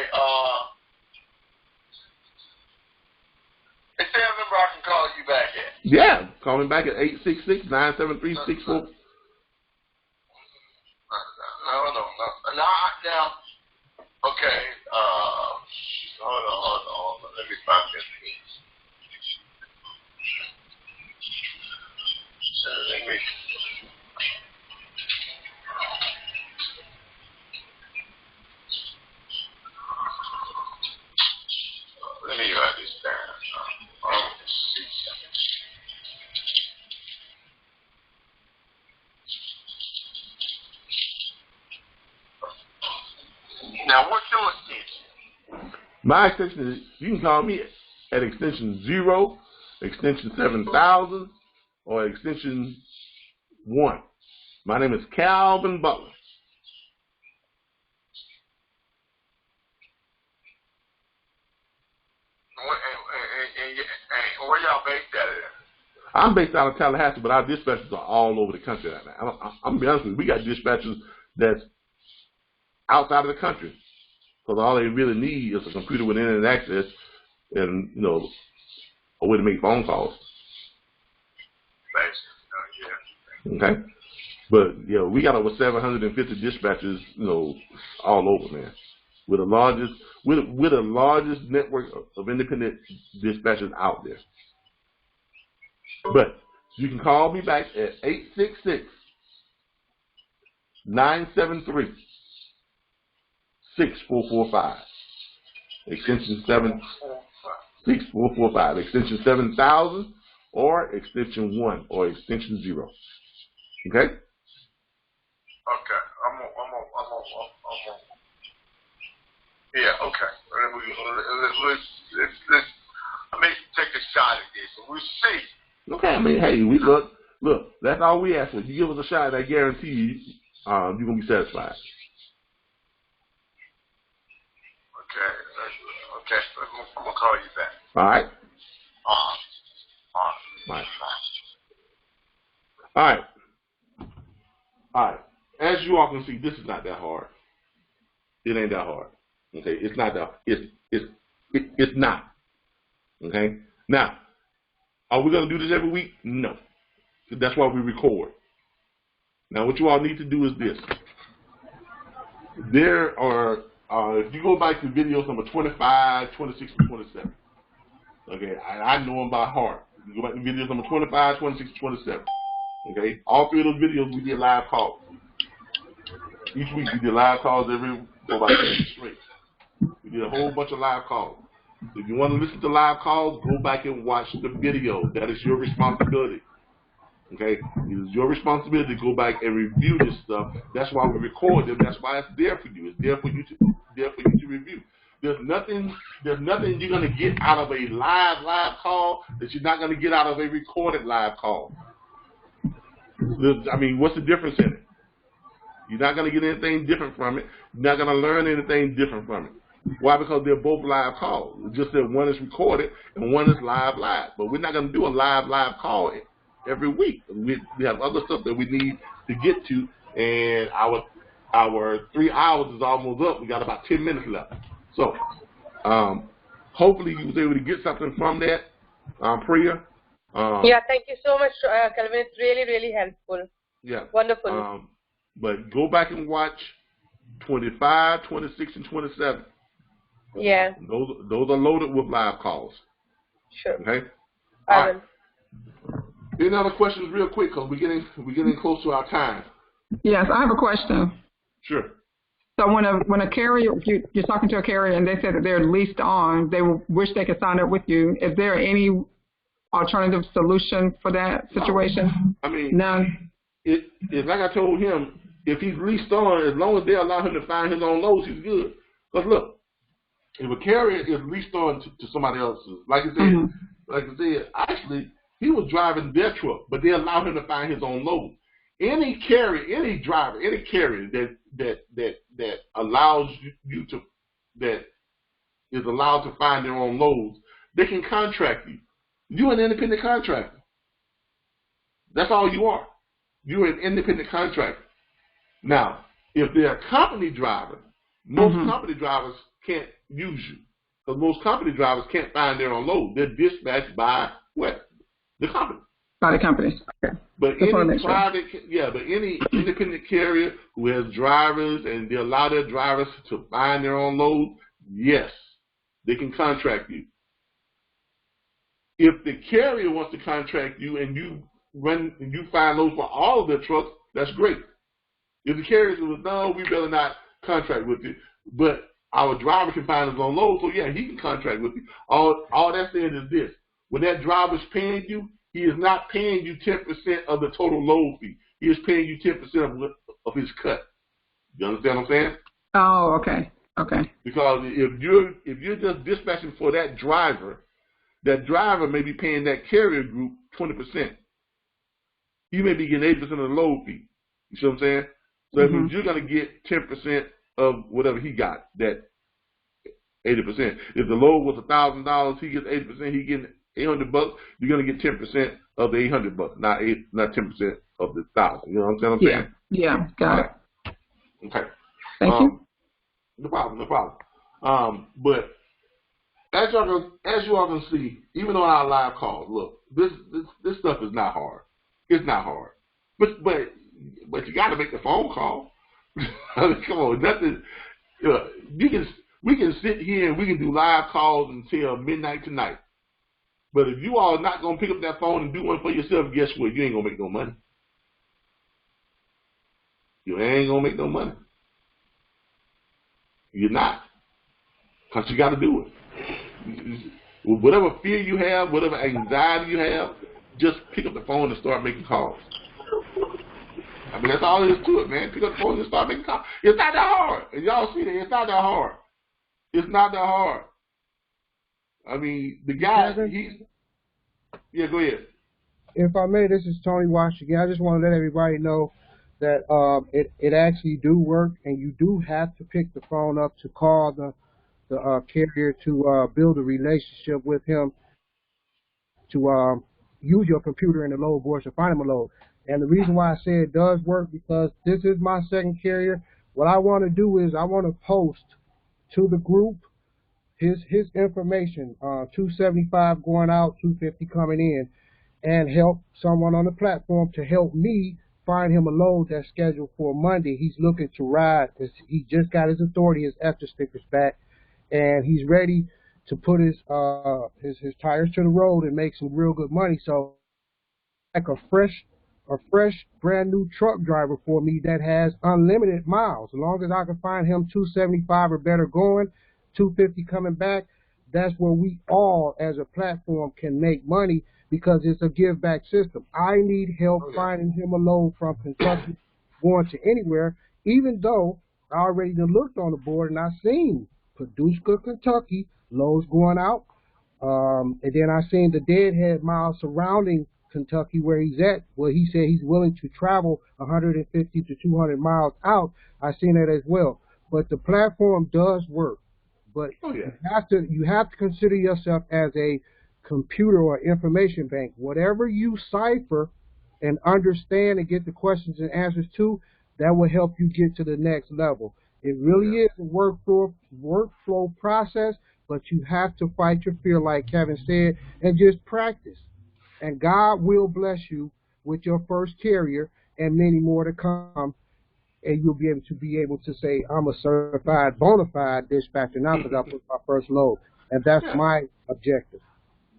is there a number I can call you back at? Yeah, call me back at 866-973-64. No. Now, okay, hold on. Let me find this. Let me write this down. Now, what's your extension? My extension is, you can call me at extension 0, extension 7000, or extension 1. My name is Calvin Butler. And where y'all based at? I'm based out of Tallahassee, but our dispatchers are all over the country right now. I'm gonna be honest with you. We got dispatchers that's outside of the country because all they really need is a computer with internet access and a way to make phone calls. Okay, but we got over 750 dispatchers, all over, man. We're the largest network of independent dispatchers out there. But you can call me back at 866-973-6445. Extension 6445, extension 7000, or extension 1, or extension 0. Okay? Okay. I'm on. Yeah, okay. Let's take a shot at this, and we'll see. Okay, I mean, hey, look, that's all we ask for. You give us a shot, I guarantee you, you're going to be satisfied. Okay, I'm going to call you back. All right? All right. As you all can see, this is not that hard. It ain't that hard. Okay, it's not that. It's not. Okay. Now, are we gonna do this every week? No. That's why we record. Now, what you all need to do is this. There are, if you go back to videos number 25, 26, and 27. Okay, I know them by heart. You go back to videos number 25, 26, and 27. Okay, all three of those videos we did live calls. Each week we did live calls every about 10 straight. We did a whole bunch of live calls. If you want to listen to live calls, go back and watch the video. That is your responsibility. Okay, it is your responsibility to go back and review this stuff. That's why we record them. That's why it's there for you. It's there for you to review. There's nothing you're gonna get out of a live call that you're not gonna get out of a recorded live call. I mean, what's the difference in it? You're not going to get anything different from it. You're not going to learn anything different from it. Why? Because they're both live calls. It's just that one is recorded and one is live. But we're not going to do a live call every week. We have other stuff that we need to get to, and our 3 hours is almost up. We got about 10 minutes left. So hopefully you was able to get something from that, Priya. Yeah, thank you so much, Kelvin. It's really, really helpful. Yeah. Wonderful. But go back and watch 25, 26, and 27. Yeah. Those are loaded with live calls. Sure. Okay. I will. Any other questions, real quick, because we're getting close to our time. Yes, I have a question. Sure. So when a carrier, you're talking to a carrier and they say that they're leased on, they wish they could sign up with you. Is there any alternative solution for that situation? I mean, none. It's like I told him, if he's leased on, as long as they allow him to find his own loads, he's good. Because look, if a carrier is leased on to somebody else's, like I said, actually he was driving their truck, but they allow him to find his own load. Any carrier, any driver, any carrier that allows you to, that is allowed to find their own loads, they can contract you. You're an independent contractor. That's all you are. You're an independent contractor. Now, if they're a company driver, most company drivers can't use you. Because most company drivers can't find their own load. They're dispatched by what? The company. By the company. Okay. But any independent carrier who has drivers and they allow their drivers to find their own load, yes, they can contract you. If the carrier wants to contract you and you find loads for all of their trucks, that's great. If the carrier says, no, we better not contract with you, but our driver can find his own load, so yeah, he can contract with you. All that's saying is this: when that driver's paying you, he is not paying you 10% of the total load fee. He is paying you 10% of his cut. You understand what I'm saying? Oh, okay. Okay. Because if you're just dispatching for that driver may be paying that carrier group 20%. You may be getting 80% of the load fee. You see what I'm saying? So that means you're going to get 10% of whatever he got, that 80%. If the load was $1,000, he gets 80%, he getting $800, you're gonna get 10% of the $800, not 10% of the 1,000. You know what I'm saying? Yeah. Got it. Okay. Thank you. No problem. But as you all can see, even on our live calls, look, this stuff is not hard. It's not hard. But you got to make the phone call. I mean, come on, nothing. We can sit here and we can do live calls until midnight tonight. But if you all are not gonna pick up that phone and do one for yourself, guess what? You ain't gonna make no money. You ain't gonna make no money. You're not, because you got to do it. Whatever fear you have, whatever anxiety you have, just pick up the phone and start making calls. I mean, that's all there is to it, man. Pick up the phone and start making calls. It's not that hard. And y'all see that it's not that hard. It's not that hard. I mean, the guy, yeah, go ahead. If I may, this is Tony Wash again. I just want to let everybody know that it actually do work, and you do have to pick the phone up to call the carrier to build a relationship with him, to use your computer in the load board to find him a load. And the reason why I say it does work, because this is my second carrier. What I want to do is I want to post to the group his information, 275 going out, 250 coming in, and help someone on the platform to help me find him a load that's scheduled for Monday. He's looking to ride because he just got his authority, his after stickers back, and he's ready to put his tires to the road and make some real good money. So, like a fresh brand new truck driver for me that has unlimited miles. As long as I can find him 275 or better going, 250 coming back, that's where we all as a platform can make money, because it's a give back system. I need help finding him a load from Kentucky going to anywhere, even though I already looked on the board and I seen Paducah, Kentucky loads going out, and then I seen the deadhead miles surrounding Kentucky where he's at. Well, he said he's willing to travel 150 to 200 miles out. I seen that as well. But the platform does work. But you have to consider yourself as a computer or information bank. Whatever you cipher and understand and get the questions and answers to, that will help you get to the next level. It really is a workflow process, but you have to fight your fear, like Kevin said, and just practice. And God will bless you with your first carrier and many more to come. And you'll be able to say, I'm a certified, bona fide dispatcher now because I put my first load. And that's my objective.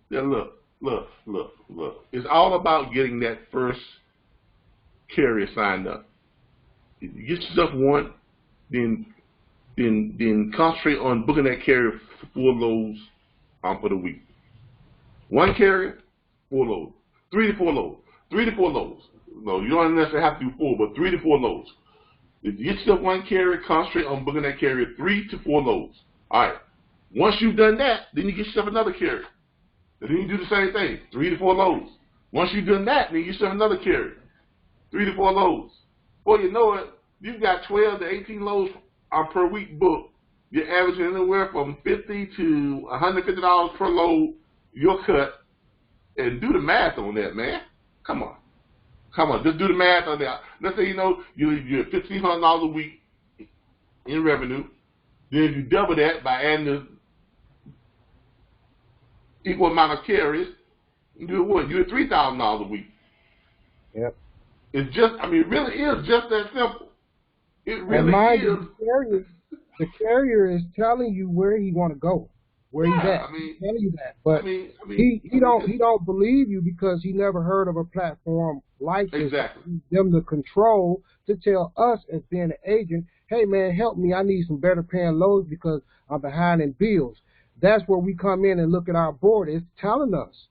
Yeah, look. It's all about getting that first carrier signed up. If you get yourself one, then concentrate on booking that carrier for 4 loads for the week. One carrier, 4 loads. 3 to 4 loads. 3 to 4 loads. No, you don't necessarily have to do 4, but 3 to 4 loads. If you get yourself one carrier, concentrate on booking that carrier 3 to 4 loads. All right. Once you've done that, then you get yourself another carrier. And then you do the same thing, 3 to 4 loads. Once you've done that, then you get yourself another carrier, 3 to 4 loads. Before you know it, you've got 12 to 18 loads per week booked. You're averaging anywhere from $50 to $150 per load. Your cut, and do the math on that, man. Come on, just do the math on that. Let's say you're $1,500 a week in revenue. Then if you double that by adding the equal amount of carriers, you're what? You're $3,000 a week. Yep. It's just, it really is just that simple. It really is. The carrier is telling you where he want to go, where he's at. He's telling you that, but he don't believe you because he never heard of a platform like this. Exactly. Them the control to tell us as being an agent, hey man, help me. I need some better paying loads because I'm behind in bills. That's where we come in and look at our board. It's telling us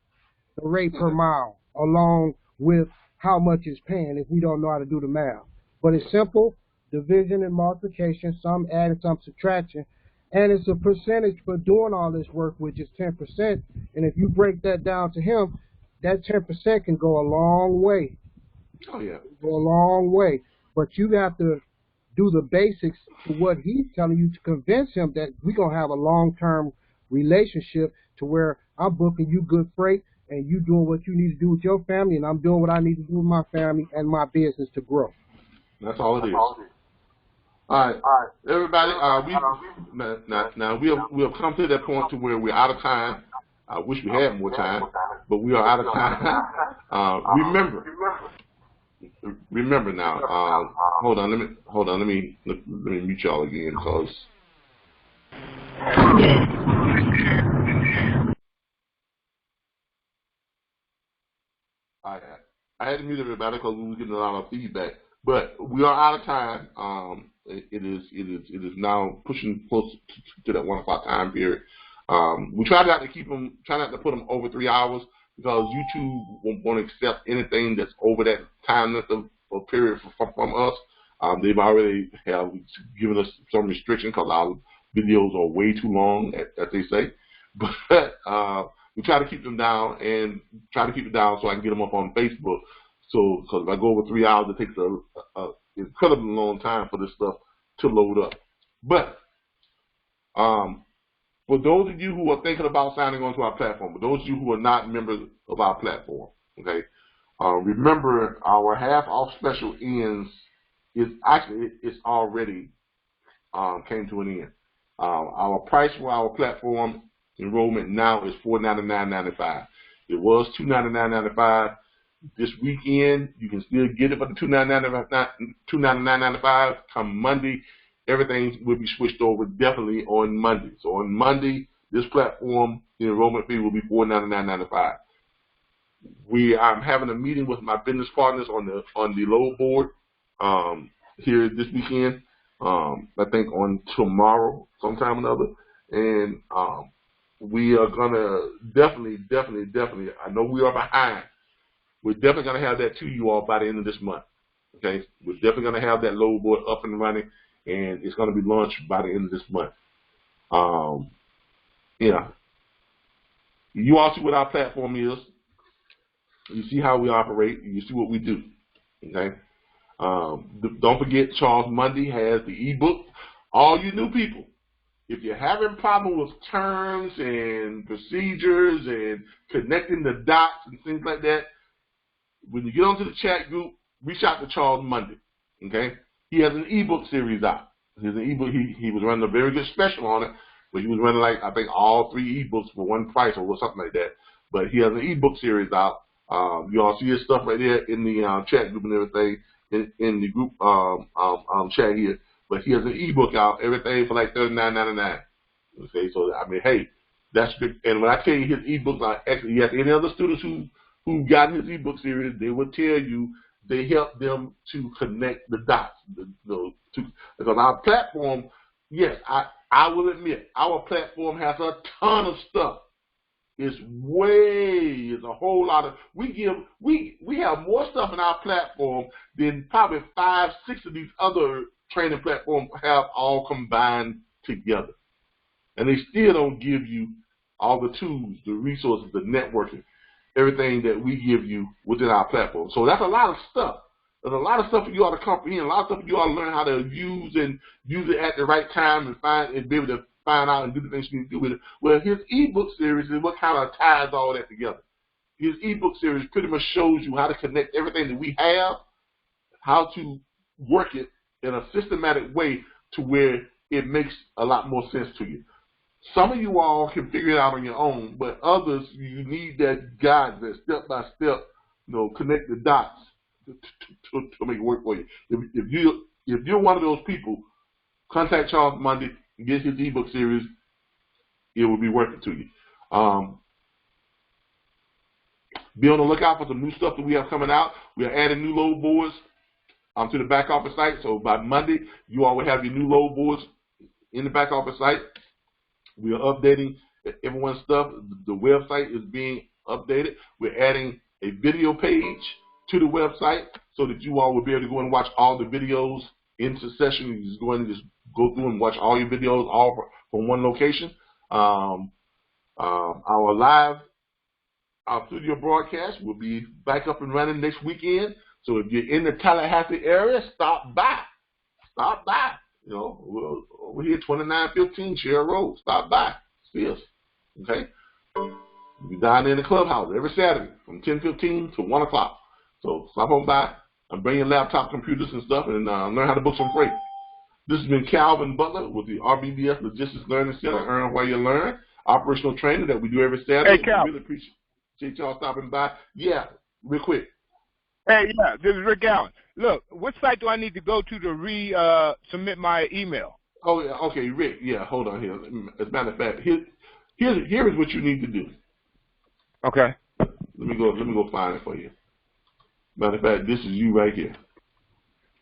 the rate per mile along with how much it's paying if we don't know how to do the math. But it's simple, division and multiplication, some adding, some subtraction, and it's a percentage for doing all this work, which is 10%. And if you break that down to him, that 10% can go a long way. Oh, yeah. Go a long way. But you have to do the basics to what he's telling you to convince him that we're going to have a long-term relationship to where I'm booking you good freight, and you doing what you need to do with your family, and I'm doing what I need to do with my family and my business to grow. That's all it is. All right, everybody. We have come to that point to where we're out of time. I wish we had more time, but we are out of time. Remember now. Hold on. Let me mute y'all again because. I had to mute everybody because we were getting a lot of feedback. But we are out of time. It is now pushing close to that 1 o'clock time period. We try not to put them over 3 hours because YouTube won't accept anything that's over that time length of period from us. They've already have given us some restriction because our videos are way too long, as they say. But we try to keep them down so I can get them up on Facebook. So, because if I go over 3 hours, it takes an incredibly long time for this stuff to load up. But for those of you who are thinking about signing on to our platform, for those of you who are not members of our platform, okay, remember our half-off special it's already came to an end. Our price for our platform enrollment now is $499.95. It was $299.95. This weekend, you can still get it for the $299.95. Come Monday, everything will be switched over definitely on Monday. So on Monday, this platform, the enrollment fee will be $499.95. I'm having a meeting with my business partners on the load board here this weekend. I think on tomorrow, sometime or another, and we are gonna definitely. I know we are behind. We're definitely gonna have that to you all by the end of this month. Okay, we're definitely gonna have that load board up and running, and it's gonna be launched by the end of this month. Yeah. You all see what our platform is. You see how we operate. You see what we do. Okay. Don't forget, Charles Mundy has the ebook. All you new people, if you're having problems with terms and procedures and connecting the dots and things like that, when you get onto the chat group, reach out to Charles Mundy. Okay, he has an ebook series out. He has an ebook. He was running a very good special on it, but he was running like I think all 3 ebooks for one price or something like that. But he has an ebook series out. You all see his stuff right there in the chat group and everything. In the group chat here, but he has an ebook out, everything for like $39.99. Okay, so I mean, hey, that's good. And when I tell you his ebooks are excellent, yes, any other students who got his ebook series, they will tell you they help them to connect the dots. Because our platform, yes, I will admit, our platform has a ton of stuff. It's a whole lot of, we have more stuff in our platform than probably 5, 6 of these other training platforms have all combined together. And they still don't give you all the tools, the resources, the networking, everything that we give you within our platform. So that's a lot of stuff. There's a lot of stuff you ought to comprehend, a lot of stuff you ought to learn how to use it at the right time and be able to find out and do the things you need to do with it. Well, his ebook series is what kind of ties all that together. His ebook series pretty much shows you how to connect everything that we have, how to work it in a systematic way to where it makes a lot more sense to you. Some of you all can figure it out on your own, but others, you need that guide, that step-by-step, connect the dots to make it work for you. If you're one of those people, contact Charles Mundy, get his ebook series. It will be worth it to you. Be on the lookout for some new stuff that we have coming out. We are adding new load boards to the back office site. So by Monday, you all will have your new load boards in the back office site. We are updating everyone's stuff. The website is being updated. We're adding a video page to the website so that you all will be able to go and watch all the videos in succession. You just go in and just go through and watch all your videos all from one location. Our studio broadcast will be back up and running next weekend. So if you're in the Tallahassee area, stop by. Stop by. We're over here, 2915 Share Road. Stop by. See us. Okay? We'll be down in the clubhouse every Saturday from 10:15 to 1 o'clock. So stop on by and bring your laptop computers and stuff and learn how to book some freight. This has been Calvin Butler with the RBBS Logistics Learning Center, Earn While You Learn, operational training that we do every Saturday. Hey, Cal. We really appreciate y'all stopping by. Yeah, real quick. Hey, yeah, this is Rick Allen. Look, what site do I need to go to submit my email? Oh, yeah, okay, Rick. Yeah, hold on here. As a matter of fact, here is what you need to do. Okay. Let me go find it for you. Matter of fact, this is you right here.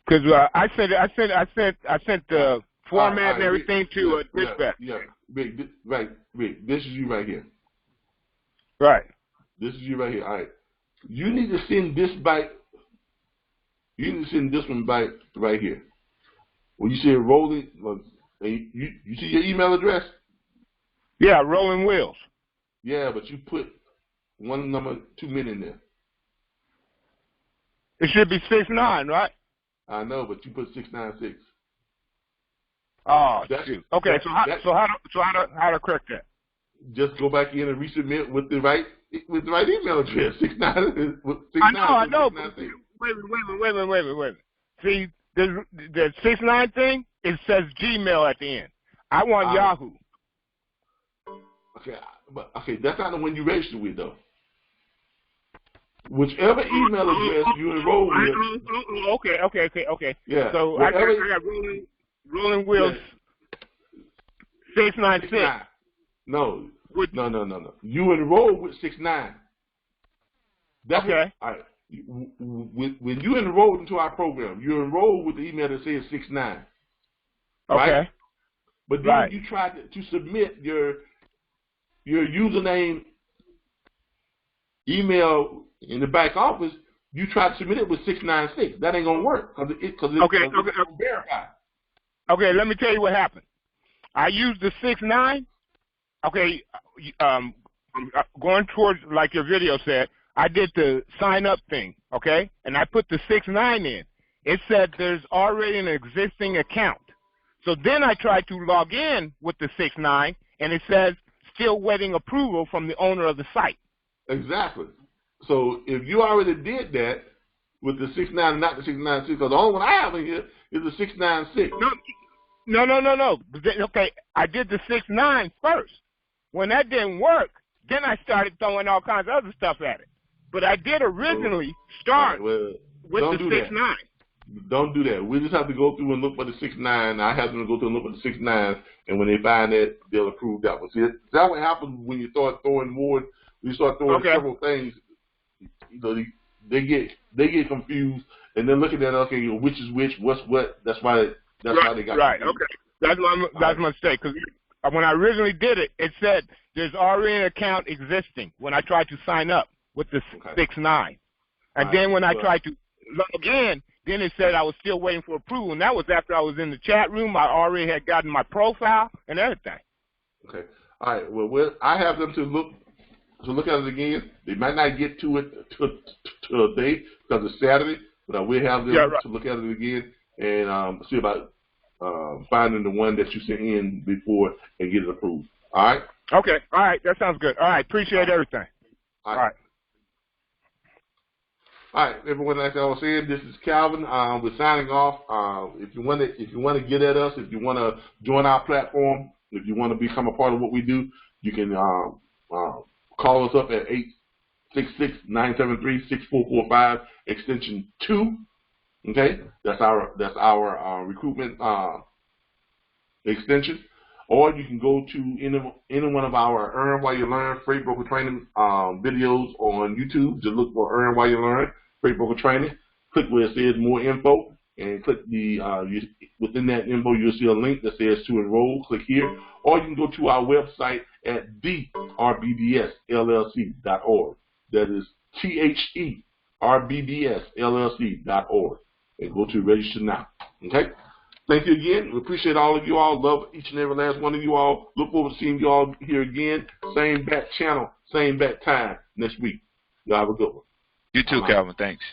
Because I sent the format and everything to Dispatch. Yeah, Rick, Rick, this is you right here. Right. This is you right here. All right. You need to send this byte. You need to send this one byte right here. When you see it rolling, you see your email address? Yeah, Rolling Wheels. Yeah, but you put one number too many in there. It should be 69, right? I know, but you put 696. Oh, shoot. Okay, so how to correct that? Just go back in and resubmit with the right email address. 69. I know. Wait a minute. See, the 69 thing, it says Gmail at the end. I want Yahoo. Okay, that's not the one you registered with though. Whichever email address you enroll with. Okay. Yeah. So I got Rolling Wheels 696. No. You enroll with 69. That's okay. All right. When you enrolled into our program, you enrolled with the email that says 69. Right? Okay. But then you tried to submit your username email in the back office. You tried to submit it with 696. That ain't gonna work because it's verified. Okay, let me tell you what happened. I used the 69. Okay, going towards like your video said. I did the sign up thing, okay? And I put the 69 in. It said there's already an existing account. So then I tried to log in with the 69, and it says still waiting approval from the owner of the site. Exactly. So if you already did that with the 69 and not the 696, because the only one I have in here is the 696. No. Okay, I did the 69 first. When that didn't work, then I started throwing all kinds of other stuff at it. But I did originally start with the 6.9. Don't do that. We just have to go through and look for the 6.9. I have them go through and look for the 6.9, and when they find that, they'll approve that one. See, that's what happens when you start throwing more. When you start throwing several things, you know, they get confused, and then looking at okay, you know, which is which, what's what. That's why they got confused. Okay, that's my mistake. Because when I originally did it, it said there's already an account existing. When I tried to sign up with the 6.9, and then when I tried to log in, then it said I was still waiting for approval, and that was after I was in the chat room. I already had gotten my profile and everything. Okay. All right. Well, I have them to look at it again. They might not get to it today because it's Saturday, but I will have them to look at it again and see about finding the one that you sent in before and get it approved. All right? Okay. All right. That sounds good. All right. Appreciate everything. All right. All right, everyone. Like I was saying, this is Calvin. We're signing off. If you want to get at us, if you want to join our platform, if you want to become a part of what we do, you can call us up at 866-973-6445 extension 2. Okay, that's our recruitment extension. Or you can go to any one of our Earn While You Learn freight broker training videos on YouTube. Just look for Earn While You Learn freight broker training. Click where it says more info, and click within that info you'll see a link that says to enroll. Click here, or you can go to our website at RBBSLLC.org. That is RBBSLLC.org, and go to register now. Okay. Thank you again. We appreciate all of you all. Love each and every last one of you all. Look forward to seeing you all here again. Same bat channel, same bat time next week. Y'all have a good one. You too, Calvin. Thanks.